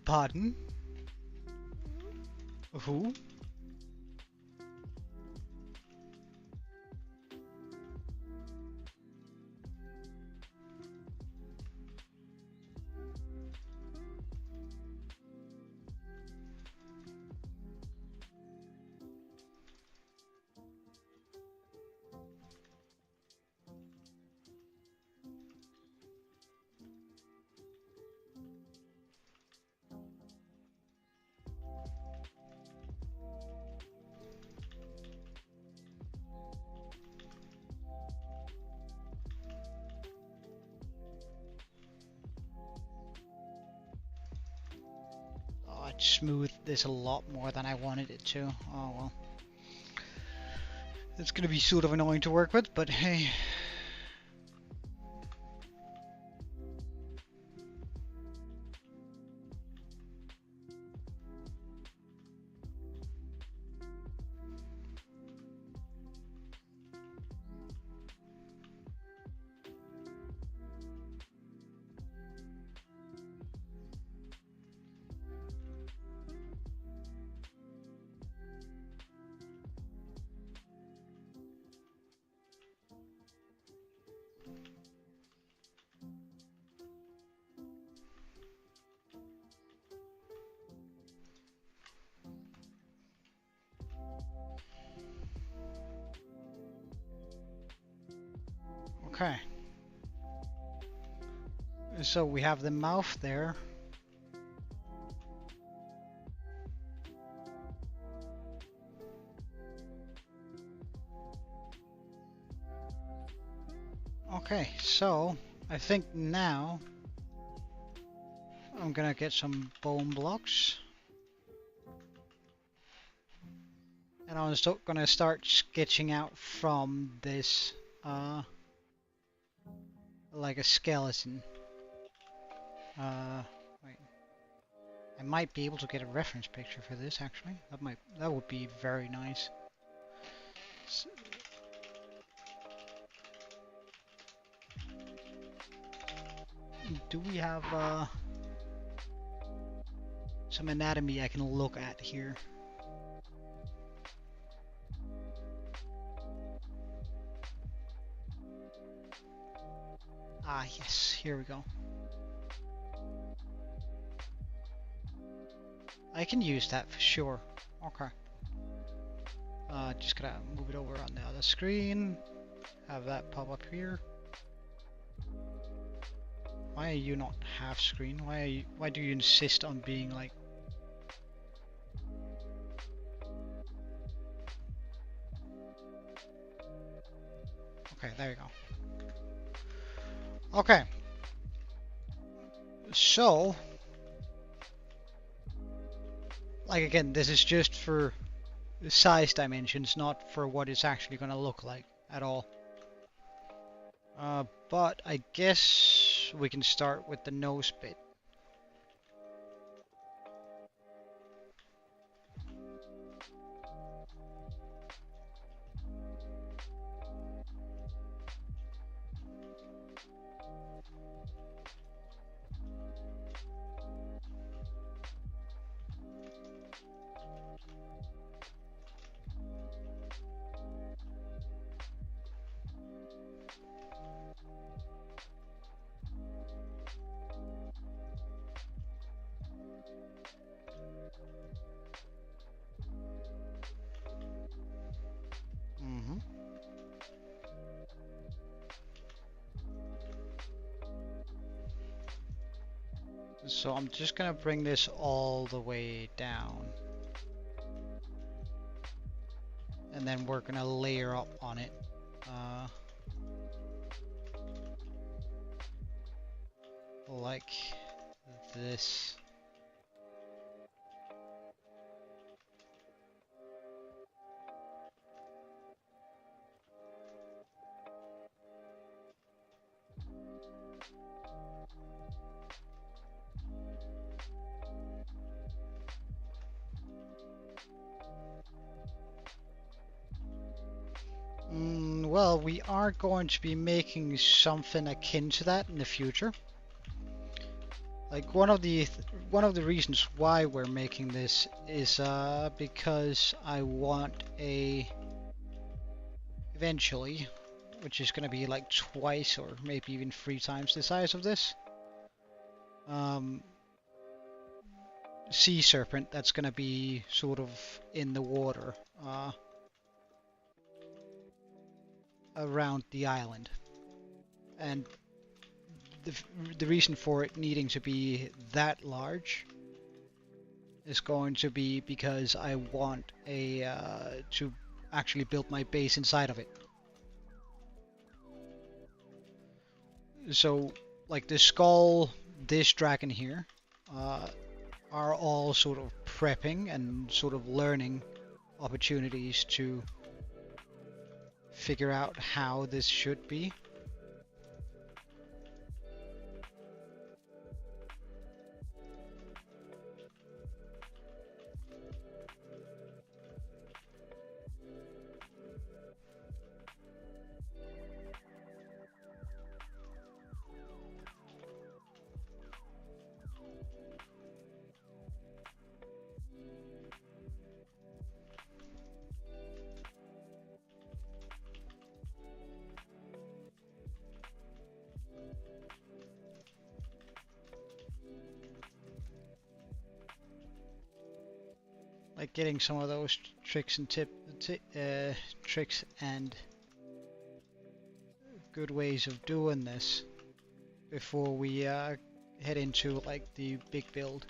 Pardon? Who? Oh, it smoothed this a lot more than I wanted it to. Oh well. It's gonna be sort of annoying to work with, but hey. Okay. So we have the mouth there. Okay, so I think now I'm gonna get some bone blocks. And I'm gonna start sketching out from this, like a skeleton. Wait. I might be able to get a reference picture for this actually. That would be very nice. S do we have some anatomy I can look at here? Ah, yes, here we go. I can use that for sure. Okay. Just gotta move it over on the other screen. Have that pop up here. Why are you not half screen? Why do you insist on being like... Okay, there you go. Okay. So, like again, this is just for the size dimensions, not for what it's actually going to look like at all. But I guess we can start with the nose bit. So I'm just gonna bring this all the way down. And then we're gonna layer up on it. Like this. Well, we are going to be making something akin to that in the future. Like one of the reasons why we're making this is because I want eventually, which is going to be like twice or maybe even 3 times the size of this, sea serpent that's going to be sort of in the water around the island. And the reason for it needing to be that large is going to be because I want to actually build my base inside of it. So, like the skull, this dragon here, are all sort of prepping and sort of learning opportunities to figure out how this should be. Like getting some of those tricks and tricks and good ways of doing this before we head into like the big build.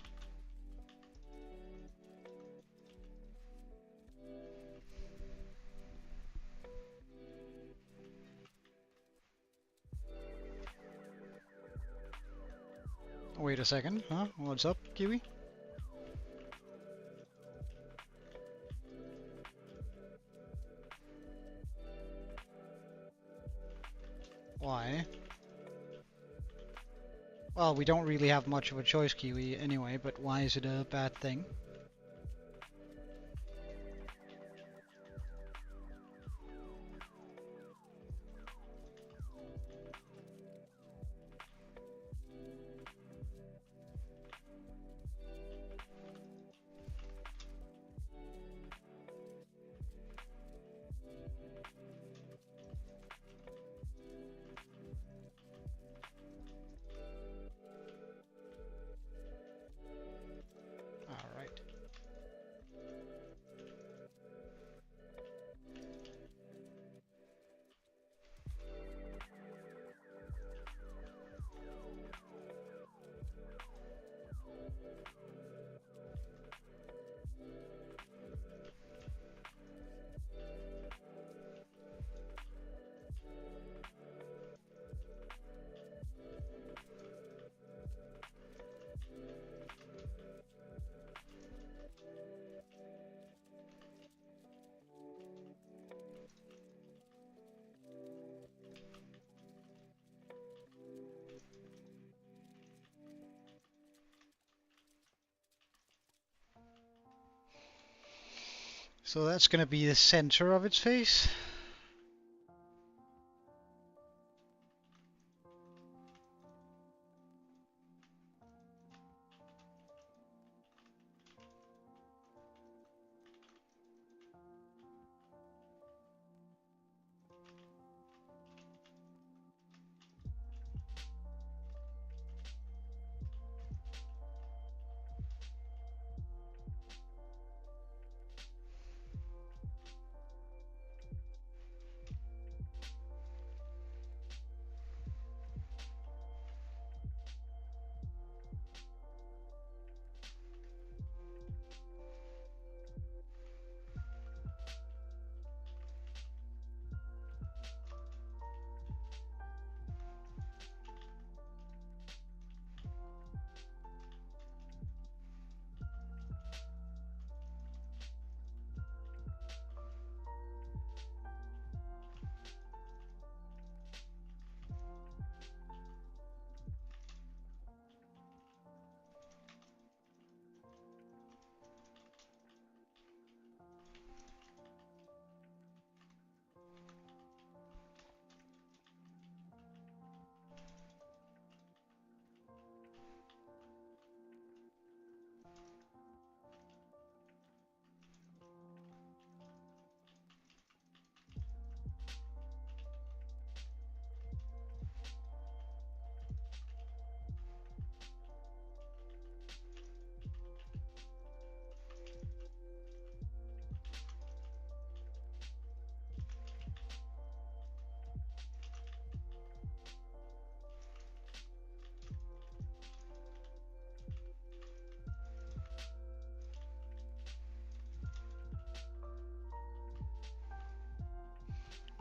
Wait a second, huh? What's up, Kiwi? Well, we don't really have much of a choice, Kiwi, anyway, but why is it a bad thing? Alright. So that's going to be the center of its face.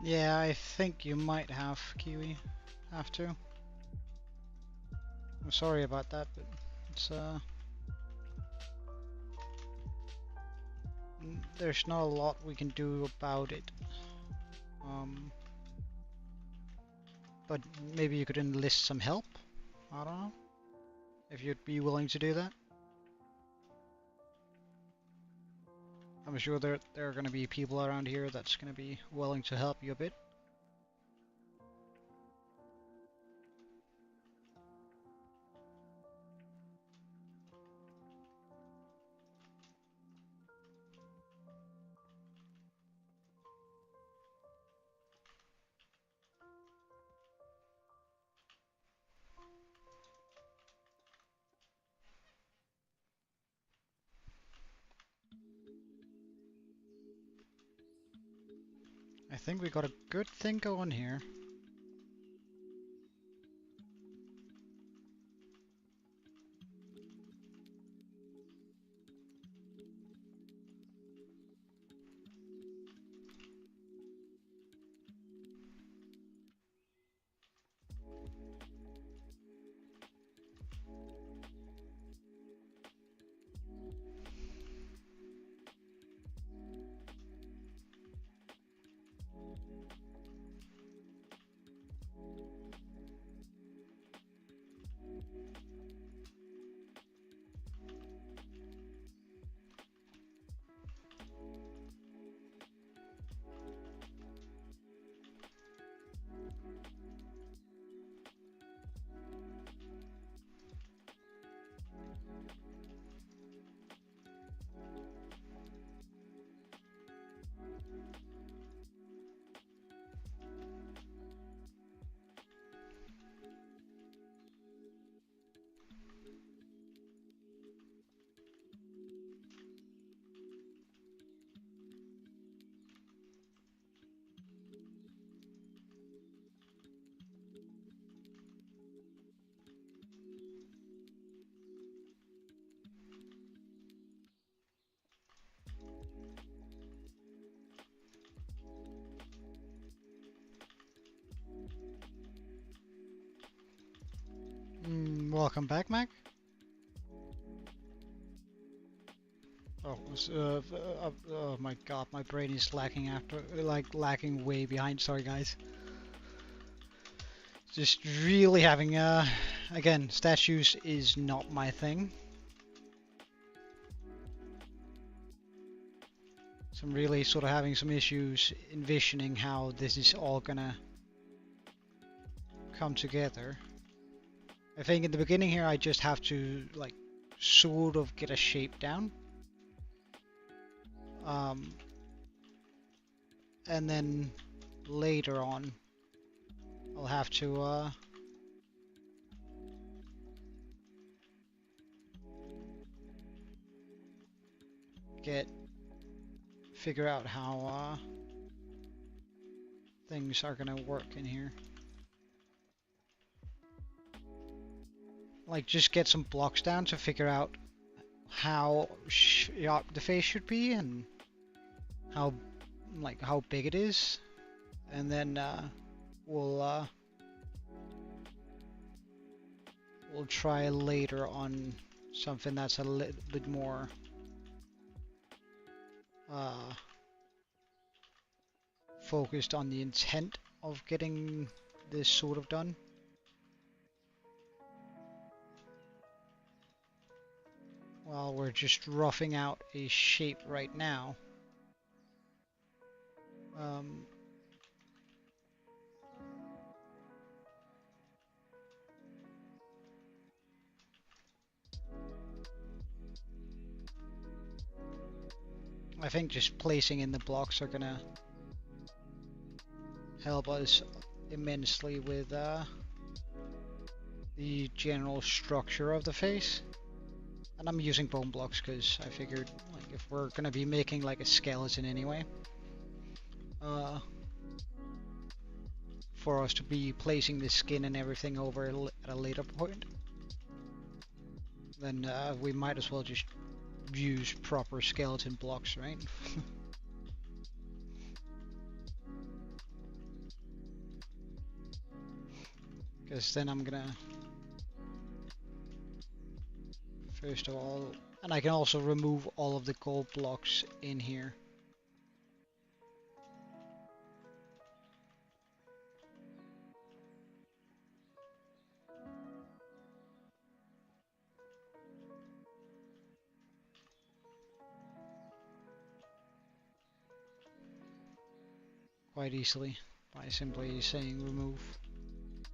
Yeah, I think you might have, Kiwi. Have to. I'm sorry about that, but it's there's not a lot we can do about it. But maybe you could enlist some help? I don't know. If you'd be willing to do that. I'm sure there are going to be people around here that's going to be willing to help you a bit. I think we got a good thing going here. Welcome back, Mac. Oh, oh my god, my brain is lacking lacking way behind. Sorry, guys. Just really having again, statues is not my thing. So I'm really sort of having some issues envisioning how this is all gonna come together. I think in the beginning here I just have to like sort of get a shape down. And then later on I'll have to figure out how things are gonna work in here. Like just get some blocks down to figure out how sharp the face should be and how big it is, and then we'll try later on something that's a little bit more focused on the intent of getting this sort of done. Well, we're just roughing out a shape right now. I think just placing in the blocks are gonna help us immensely with the general structure of the face. And I'm using bone blocks because I figured like if we're gonna be making like a skeleton anyway, for us to be placing the skin and everything over at a later point, then we might as well just use proper skeleton blocks, right? Because then I'm gonna first of all, and I can also remove all of the gold blocks in here. Quite easily by simply saying remove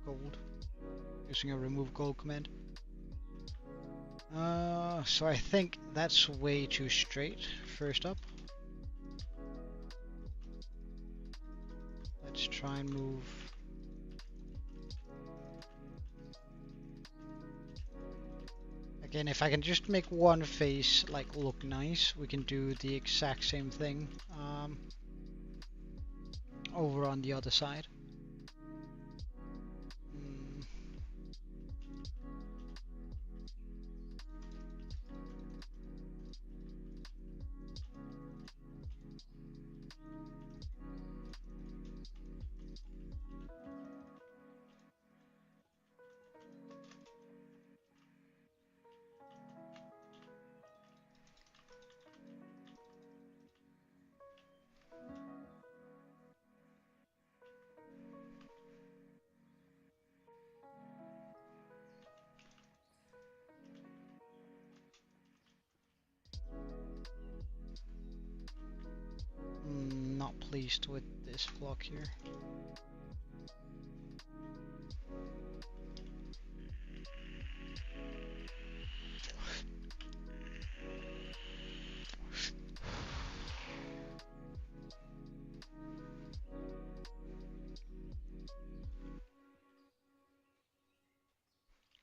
gold, using a remove gold command. So I think that's way too straight. First up, let's try and move. Again, if I can just make one face like look nice, we can do the exact same thing over on the other side. Not pleased with this block here.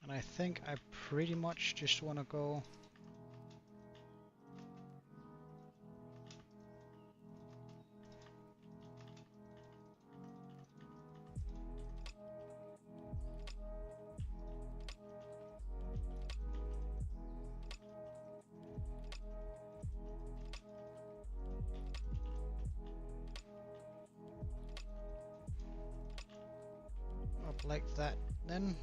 And I think I pretty much just want to go up like that then.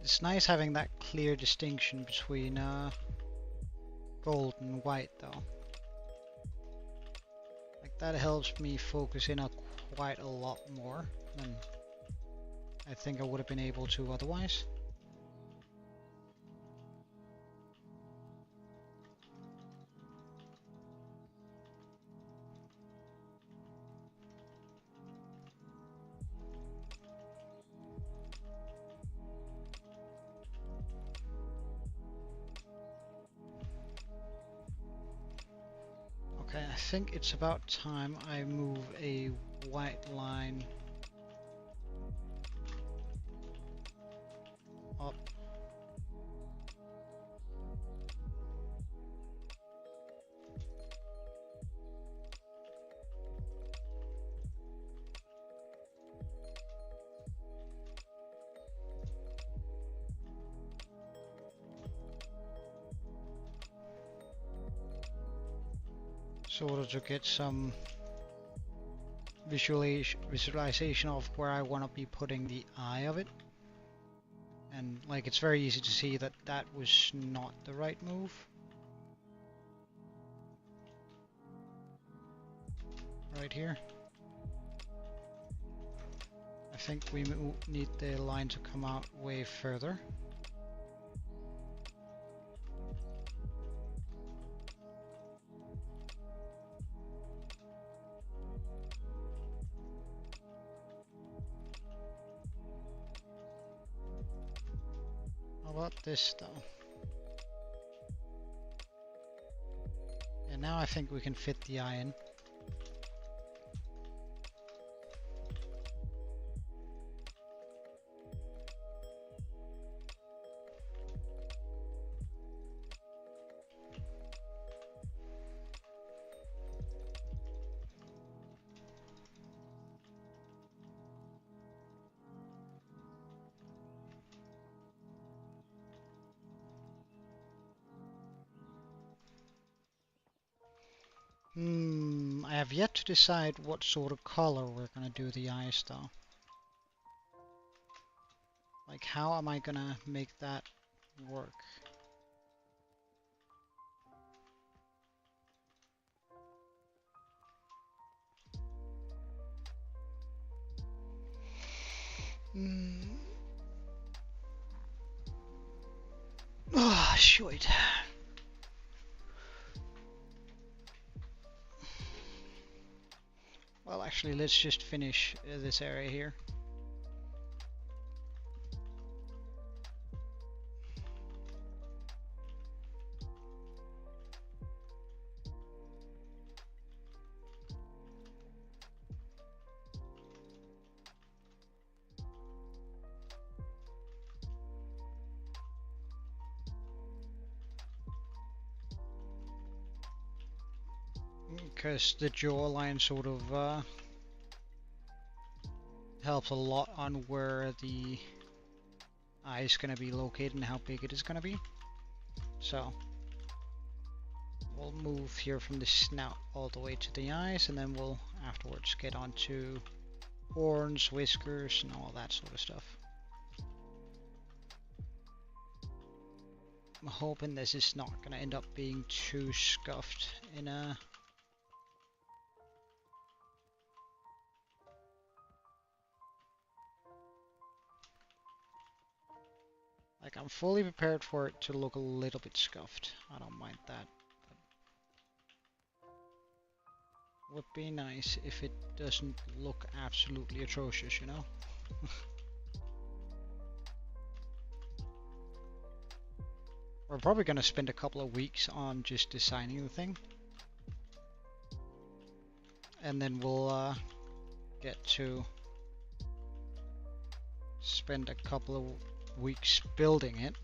It's nice having that clear distinction between gold and white though. Like that helps me focus in on quite a lot more than I think I would have been able to otherwise. Okay, I think it's about time I move a white line up. Sort of to get some visualization of where I want to be putting the eye of it. And like it's very easy to see that that was not the right move. Right here. I think we need the line to come out way further. How about this though? And now I think we can fit the eye in. I have yet to decide what sort of color we're gonna do the eyes though. Like how am I gonna make that work? Oh, shit. Well, actually, let's just finish this area here. Because the jawline sort of helps a lot on where the eye is going to be located and how big it is going to be. So we'll move here from the snout all the way to the eyes, and then we'll afterwards get onto horns, whiskers, and all that sort of stuff. I'm hoping this is not going to end up being too scuffed in a... Like, I'm fully prepared for it to look a little bit scuffed. I don't mind that. But would be nice if it doesn't look absolutely atrocious, you know? We're probably going to spend a couple of weeks on just designing the thing. And then we'll get to spend a couple of weeks building it.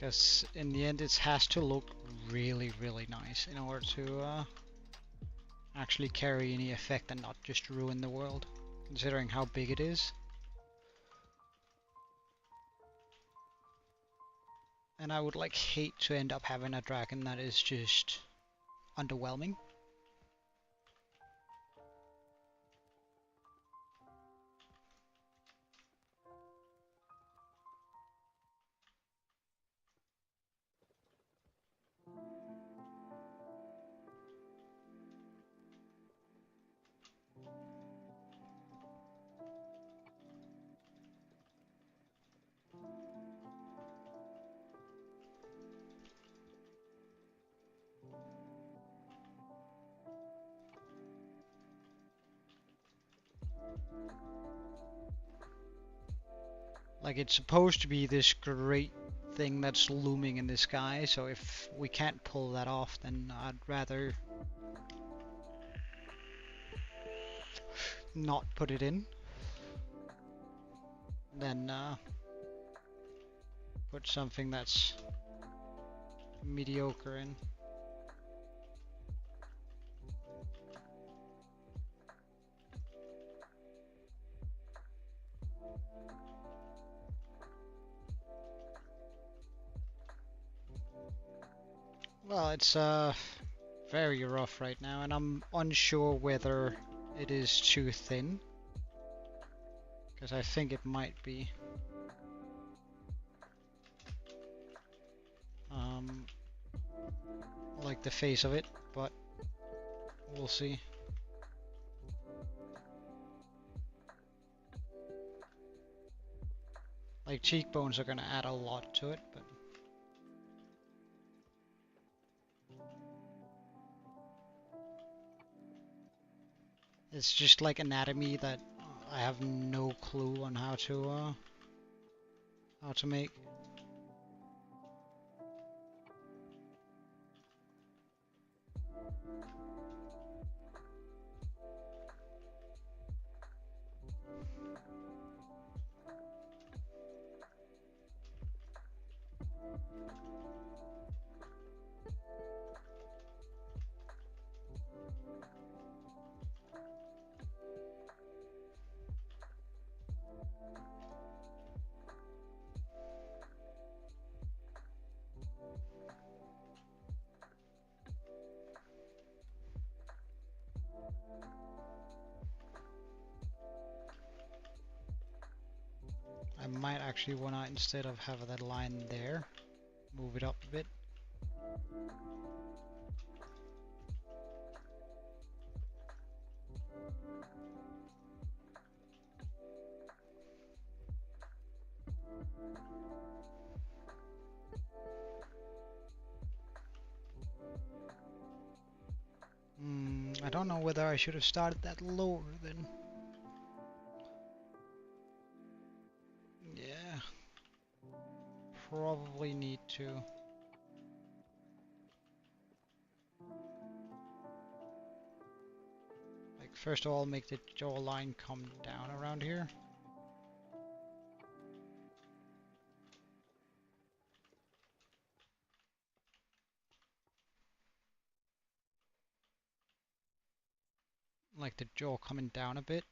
Because in the end it has to look really, really nice in order to actually carry any effect and not just ruin the world, considering how big it is. And I would like hate to end up having a dragon that is just underwhelming. Like, it's supposed to be this great thing that's looming in the sky, so if we can't pull that off, then I'd rather not put it in than put something that's mediocre in. Well, it's very rough right now, and I'm unsure whether it is too thin, because I think it might be. Like the face of it, but we'll see. Like, cheekbones are gonna add a lot to it, but it's just like anatomy that I have no clue on how to make. I might actually want to, instead of have that line there, move it up a bit. I don't know whether I should have started that lower then. Yeah, probably need to. Like, first of all, make the jawline come down around here. Like the jaw coming down a bit.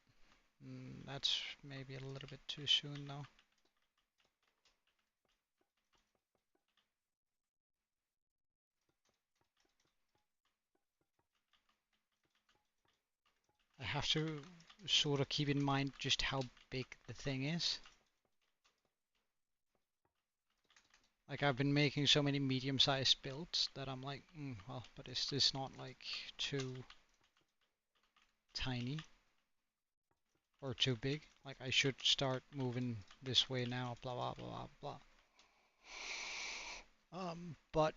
That's maybe a little bit too soon though. I have to sort of keep in mind just how big the thing is. Like, I've been making so many medium-sized builds that I'm like, well, but is this not like too tiny or too big? Like, I should start moving this way now, blah blah blah blah blah. But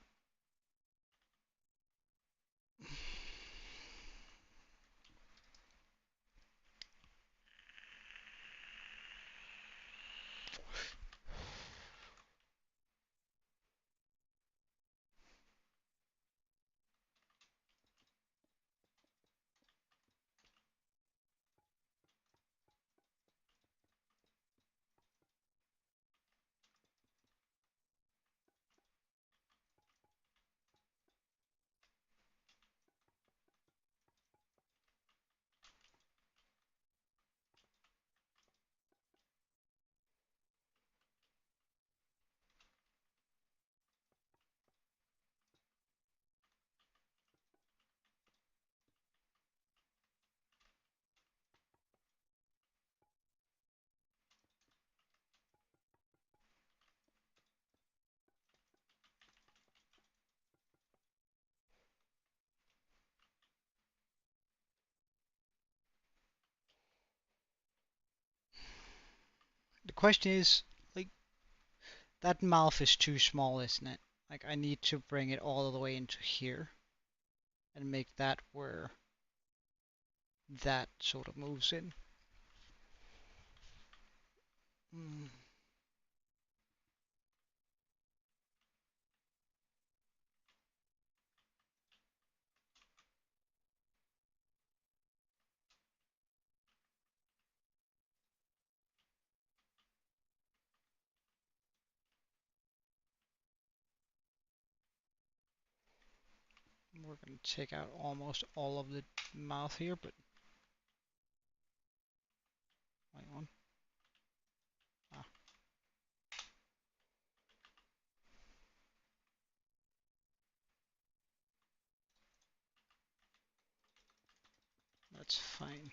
question is, like, that mouth is too small, isn't it? Like, I need to bring it all the way into here and make that where that sort of moves in. Mm. We're going to take out almost all of the mouth here, but wait one. Ah, that's fine.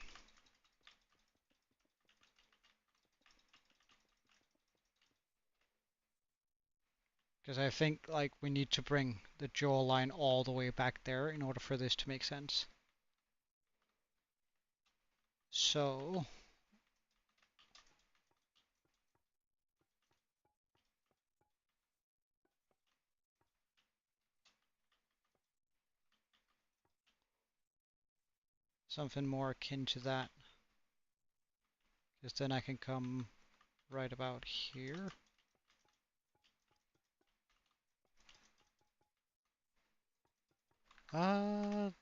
Because I think like we need to bring the jawline all the way back there in order for this to make sense. So something more akin to that. Because then I can come right about here.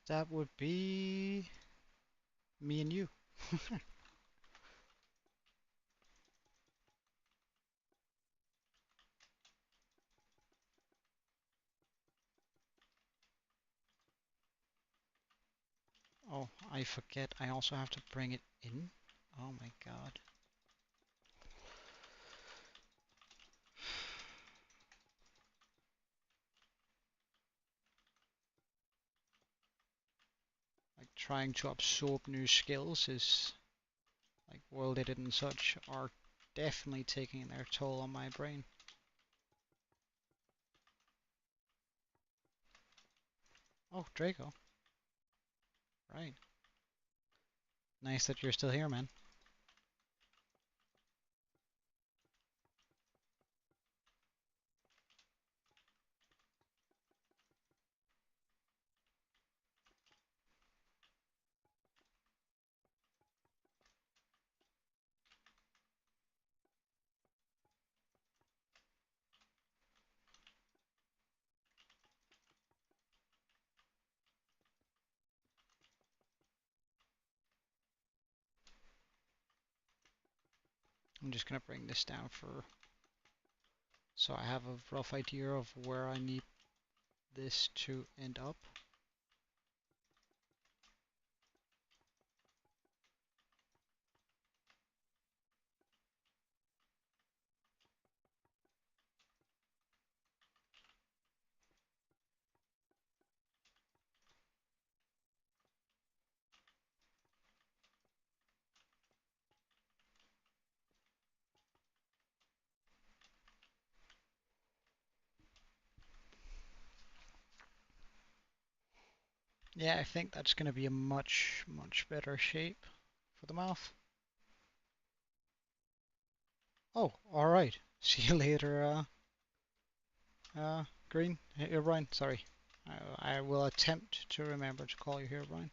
That would be me and you. Oh, I forget. I also have to bring it in. Oh my god. Like trying to absorb new skills is like World Edit and such are definitely taking their toll on my brain. Oh, Draco. Right. Nice that you're still here, man. I'm just gonna bring this down for so I have a rough idea of where I need this to end up. Yeah, I think that's gonna be a much, much better shape for the mouth. Oh, alright. See you later, Green. Brian, sorry. I will attempt to remember to call you here, Brian.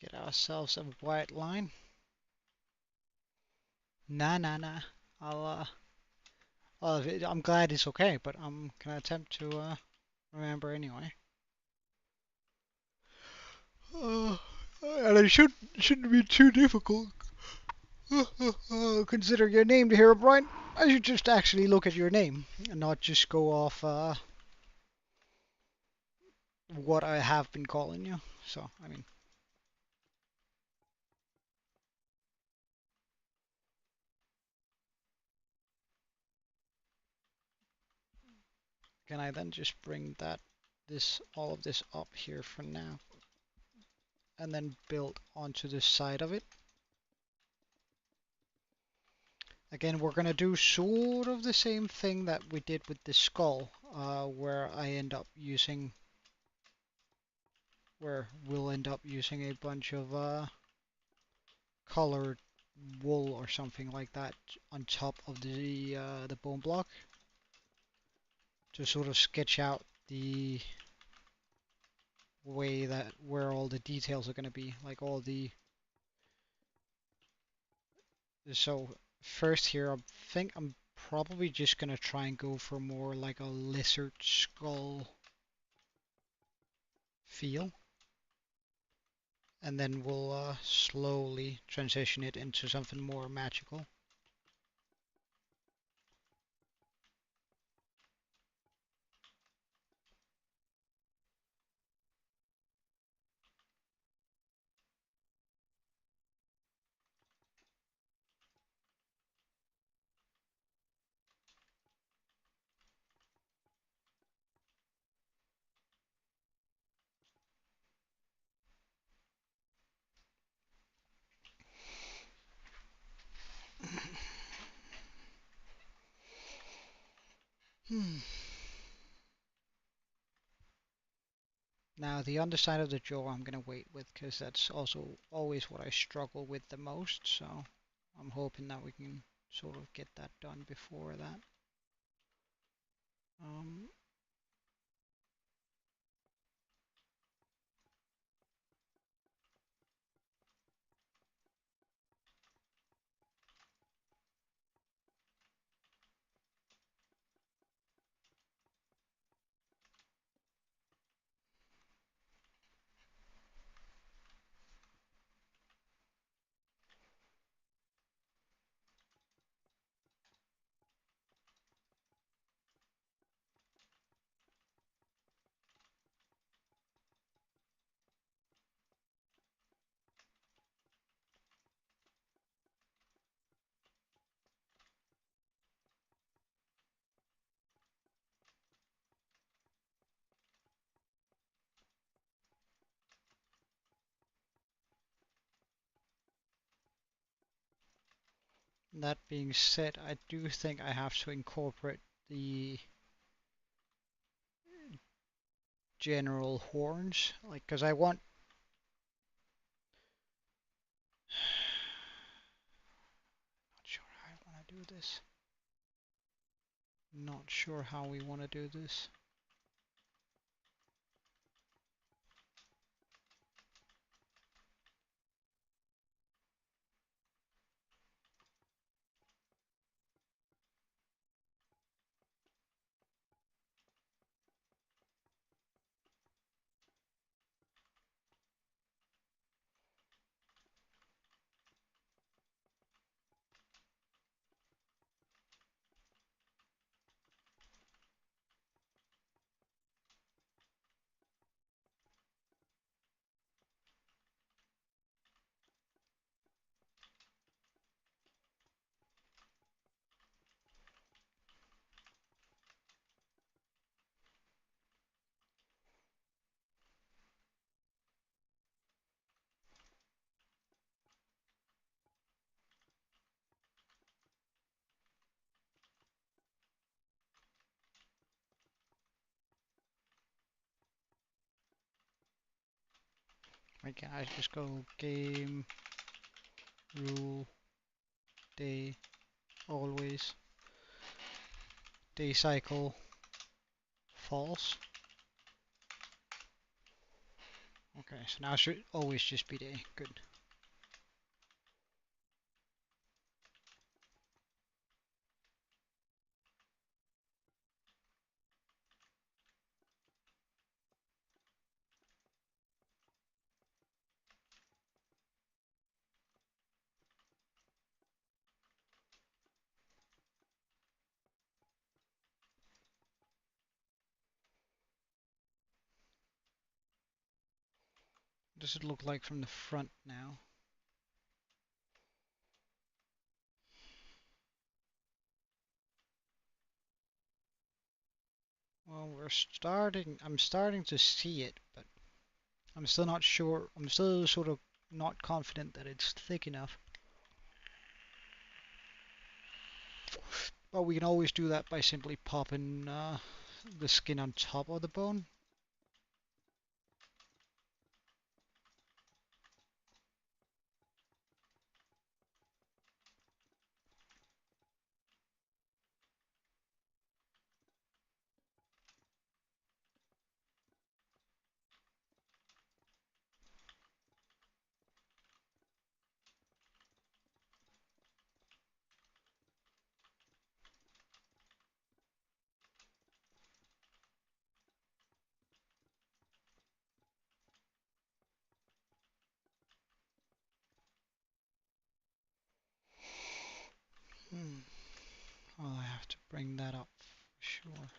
Get ourselves a white line. Nah, nah, nah. I'll, well, I'm glad it's okay, but I'm gonna attempt to, remember anyway. Uh, and it shouldn't be too difficult. Consider your name to hear, Brian. I should just actually look at your name and not just go off, what I have been calling you. So, I mean, can I then just bring all of this up here for now, and then build onto the side of it? Again, we're gonna do sort of the same thing that we did with the skull, where we'll end up using a bunch of colored wool or something like that on top of the bone block to sort of sketch out the way that where all the details are going to be, like all the. So first here, I think I'm probably just going to try and go for more like a lizard skull feel, and then we'll slowly transition it into something more magical. Hmm. Now the underside of the jaw I'm gonna wait with because that's also always what I struggle with the most, so I'm hoping that we can sort of get that done before that. Um, that being said, I do think I have to incorporate the general horns, like, because I want. Not sure how I want to do this. Not sure how we want to do this. Like, can I just go game rule day always day cycle false? Okay, so now it should always just be day. Good. does it look like from the front now? Well, I'm starting to see it, but I'm still not sure. I'm still sort of not confident that it's thick enough. But we can always do that by simply popping the skin on top of the bone. Well, I have to bring that up for sure.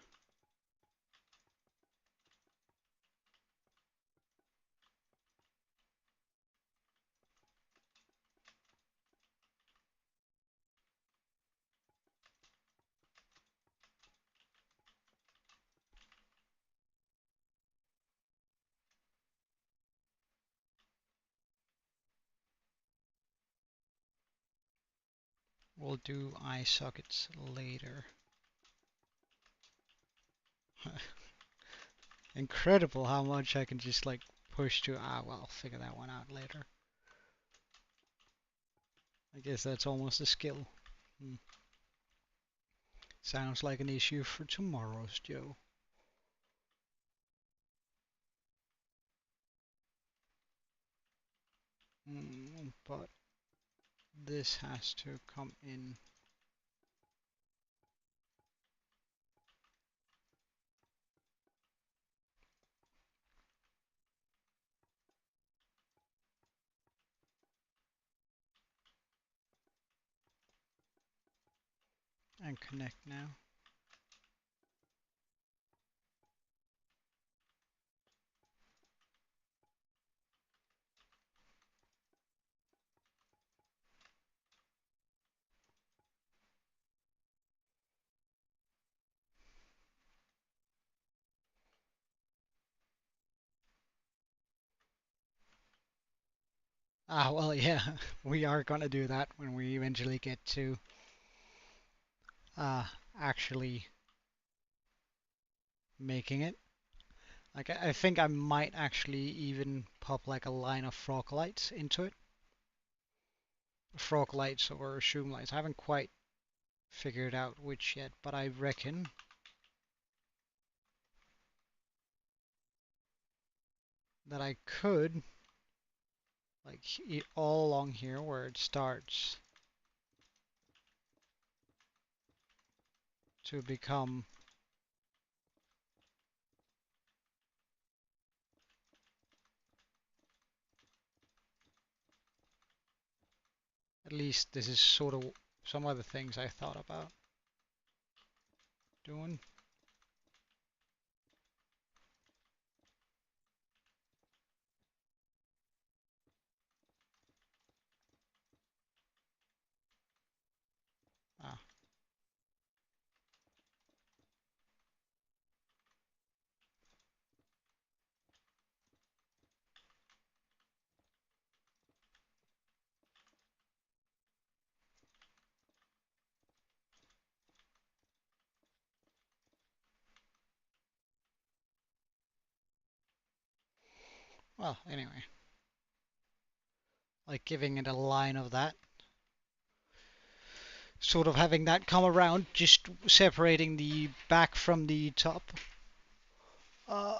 We'll do eye sockets later. Incredible how much I can just like push to. Well, I'll figure that one out later. I guess that's almost a skill. Sounds like an issue for tomorrow's Joe. But this has to come in. And connect now. Well, yeah, we are gonna do that when we eventually get to uh, actually making it. Like, I think I might actually even pop like a line of frog lights into it. Frog lights or shroom lights. I haven't quite figured out which yet, but I reckon that I could, like, all along here where it starts to become at least this is sort of some other things I thought about doing. Ah, well, anyway, like giving it a line of that, sort of having that come around, just separating the back from the top. Uh,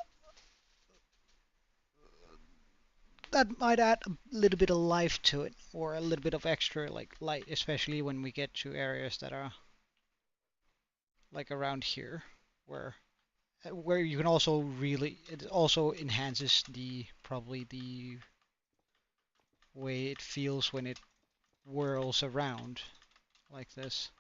that might add a little bit of life to it, or a little bit of extra like light, especially when we get to areas that are like around here, where you can also really, it also enhances the probably the way it feels when it whirls around like this.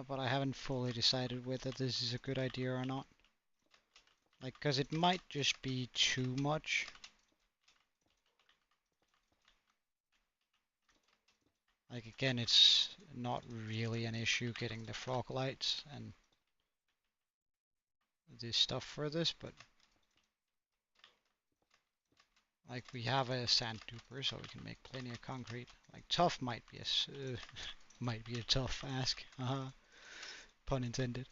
but I haven't fully decided whether this is a good idea or not. Like, because it might just be too much. Like, again, it's not really an issue getting the frog lights and this stuff for this, but like, we have a sand duper, so we can make plenty of concrete. Like, tough might be might be a tough ask. Pun intended.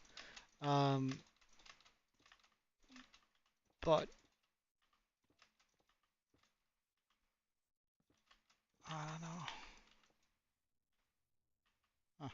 But I don't know. Huh.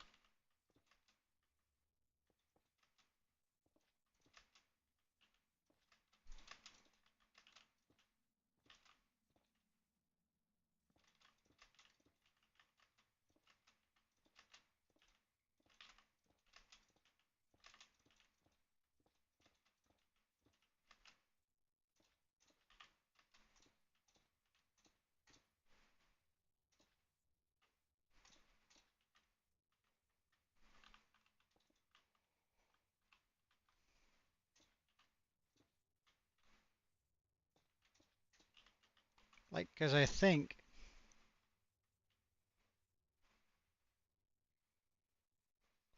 Like, because I think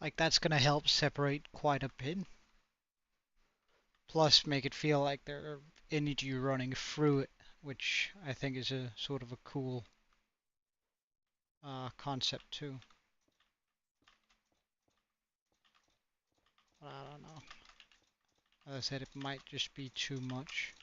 like that's gonna help separate quite a bit. Plus, make it feel like there are energy running through it, which I think is a sort of a cool concept too. But I don't know. As I said, it might just be too much.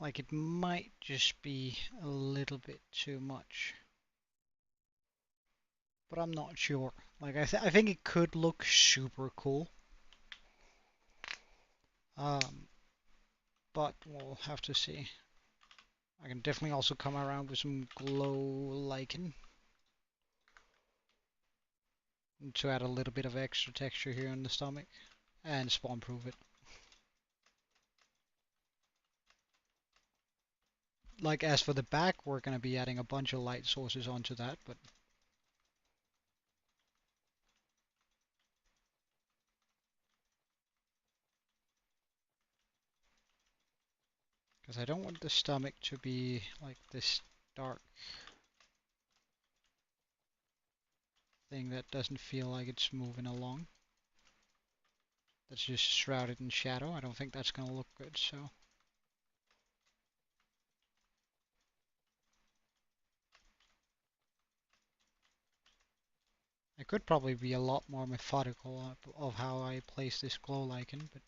Like, it might just be a little bit too much. But I'm not sure. Like, I think it could look super cool. But we'll have to see. I can definitely also come around with some glow lichen to add a little bit of extra texture here in the stomach and spawn proof it. Like, as for the back, we're going to be adding a bunch of light sources onto that, but Because I don't want the stomach to be like this dark thing that doesn't feel like it's moving along. That's just shrouded in shadow. I don't think that's going to look good, so... I could probably be a lot more methodical of how I place this glow lichen, but...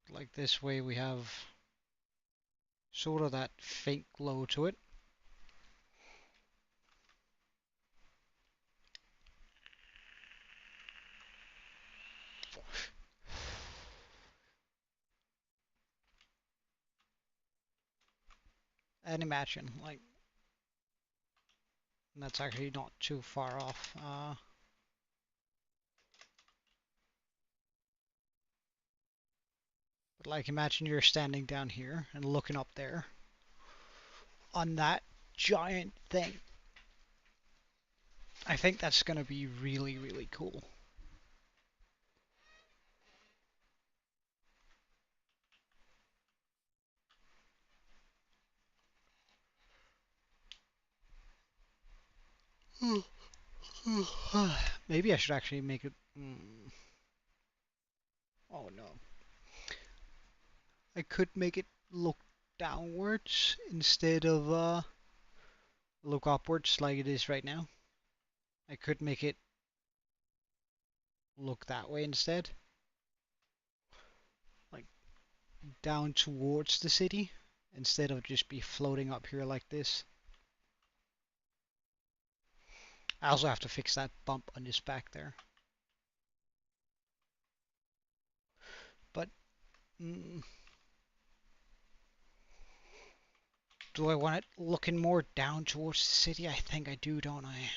like this way we have sort of that faint glow to it. And imagine, like, that's actually not too far off. But like, imagine you're standing down here and looking up there on that giant thing. I think that's gonna be really, really cool. Maybe I should actually make it... Oh no. I could make it look downwards instead of look upwards like it is right now. I could make it look that way instead. Like down towards the city instead of just be floating up here like this. I also have to fix that bump on his back there. But do I want it looking more down towards the city? I think I do, don't I?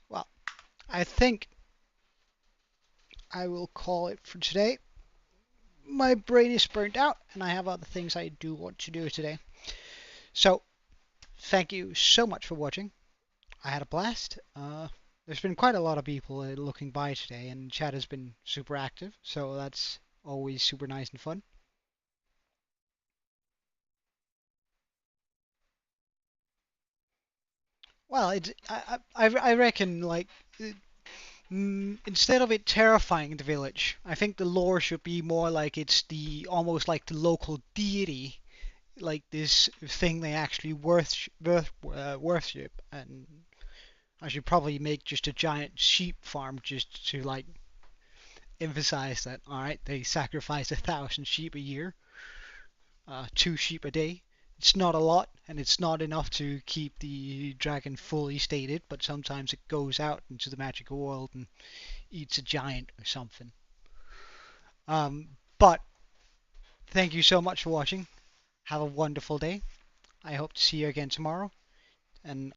Well, I think I will call it for today. My brain is burnt out and I have other things I do want to do today. So, thank you so much for watching. I had a blast. There's been quite a lot of people looking by today, and chat has been super active, so that's always super nice and fun. Well, I reckon, like, instead of it terrifying the village, I think the lore should be more like it's almost like the local deity, like this thing they actually worship, and I should probably make just a giant sheep farm just to like emphasize that. All right, they sacrifice 1,000 sheep a year, 2 sheep a day. It's not a lot, and it's not enough to keep the dragon fully stated, but sometimes it goes out into the magical world and eats a giant or something. But thank you so much for watching. Have a wonderful day. I hope to see you again tomorrow, and